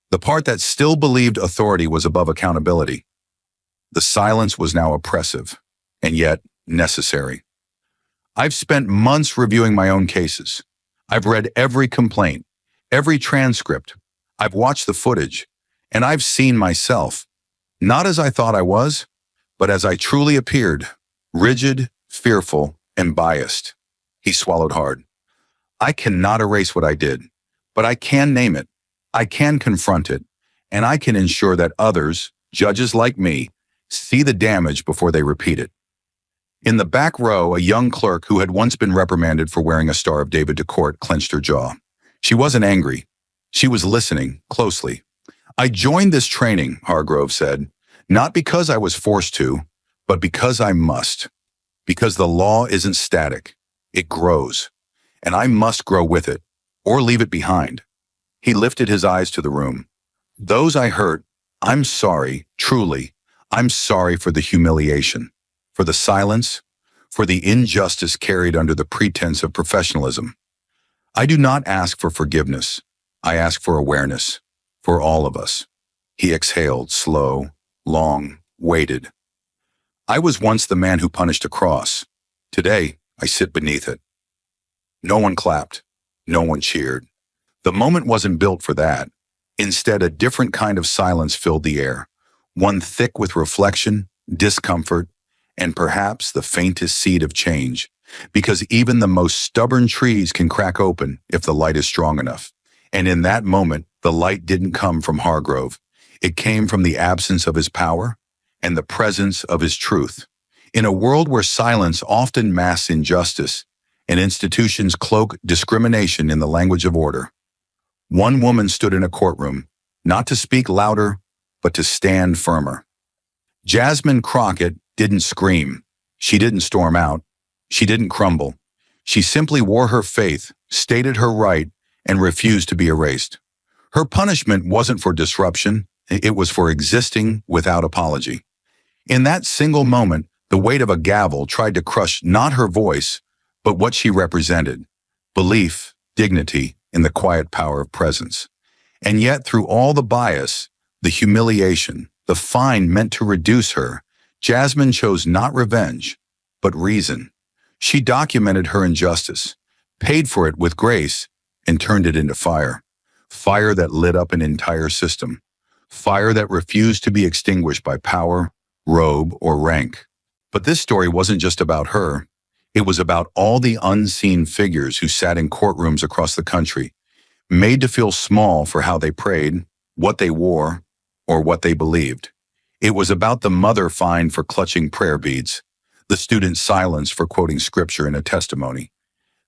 the part that still believed authority was above accountability." The silence was now oppressive, and yet necessary. "I've spent months reviewing my own cases. I've read every complaint, every transcript. I've watched the footage, and I've seen myself, not as I thought I was, but as I truly appeared, rigid, fearful, and biased." He swallowed hard. "I cannot erase what I did, but I can name it. I can confront it, and I can ensure that others, judges like me, see the damage before they repeat it." In the back row, a young clerk who had once been reprimanded for wearing a Star of David to court clenched her jaw. She wasn't angry. She was listening closely. "I joined this training," Hargrove said, "not because I was forced to, but because I must. Because the law isn't static. It grows. And I must grow with it, or leave it behind." He lifted his eyes to the room. "Those I hurt, I'm sorry, truly. I'm sorry for the humiliation, for the silence, for the injustice carried under the pretense of professionalism. I do not ask for forgiveness. I ask for awareness, for all of us." He exhaled, slow, long, weighted. "I was once the man who punished a cross. Today, I sit beneath it." No one clapped. No one cheered. The moment wasn't built for that. Instead, a different kind of silence filled the air, one thick with reflection, discomfort, and perhaps the faintest seed of change, because even the most stubborn trees can crack open if the light is strong enough. And in that moment, the light didn't come from Hargrove. It came from the absence of his power and the presence of his truth. In a world where silence often masks injustice and institutions cloak discrimination in the language of order, one woman stood in a courtroom, not to speak louder, but to stand firmer. Jasmine Crockett didn't scream. She didn't storm out. She didn't crumble. She simply wore her faith, stated her right, and refused to be erased. Her punishment wasn't for disruption. It was for existing without apology. In that single moment, the weight of a gavel tried to crush not her voice, but what she represented: belief, dignity, in the quiet power of presence. And yet, through all the bias, the humiliation, the fine meant to reduce her, Jasmine chose not revenge, but reason. She documented her injustice, paid for it with grace, and turned it into fire. Fire that lit up an entire system. fire that refused to be extinguished by power, robe, or rank. But this story wasn't just about her. It was about all the unseen figures who sat in courtrooms across the country, made to feel small for how they prayed, what they wore, or what they believed. It was about the mother fined for clutching prayer beads, the student silenced for quoting scripture in a testimony,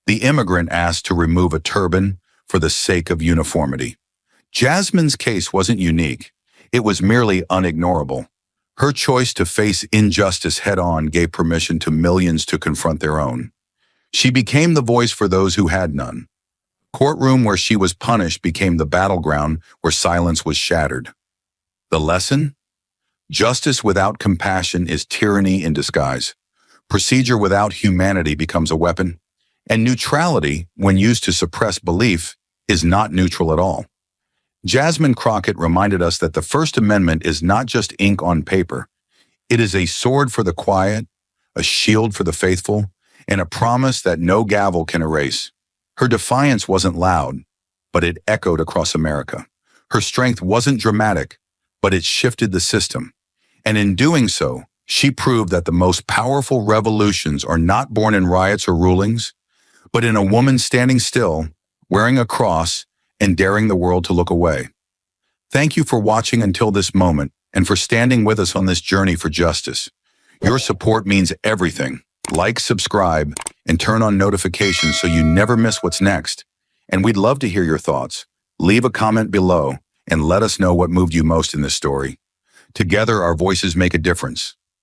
the immigrant asked to remove a turban for the sake of uniformity. Jasmine's case wasn't unique. It was merely unignorable. Her choice to face injustice head-on gave permission to millions to confront their own. She became the voice for those who had none. Courtroom where she was punished became the battleground where silence was shattered. The lesson? Justice without compassion is tyranny in disguise. Procedure without humanity becomes a weapon. And neutrality, when used to suppress belief, is not neutral at all. Jasmine Crockett reminded us that the First Amendment is not just ink on paper. It is a sword for the quiet, a shield for the faithful, and a promise that no gavel can erase. Her defiance wasn't loud, but it echoed across America. Her strength wasn't dramatic, but it shifted the system. And in doing so, she proved that the most powerful revolutions are not born in riots or rulings, but in a woman standing still, wearing a cross, and daring the world to look away. Thank you for watching until this moment and for standing with us on this journey for justice. Your support means everything. Like, subscribe, and turn on notifications so you never miss what's next. And we'd love to hear your thoughts. Leave a comment below and let us know what moved you most in this story. Together, our voices make a difference.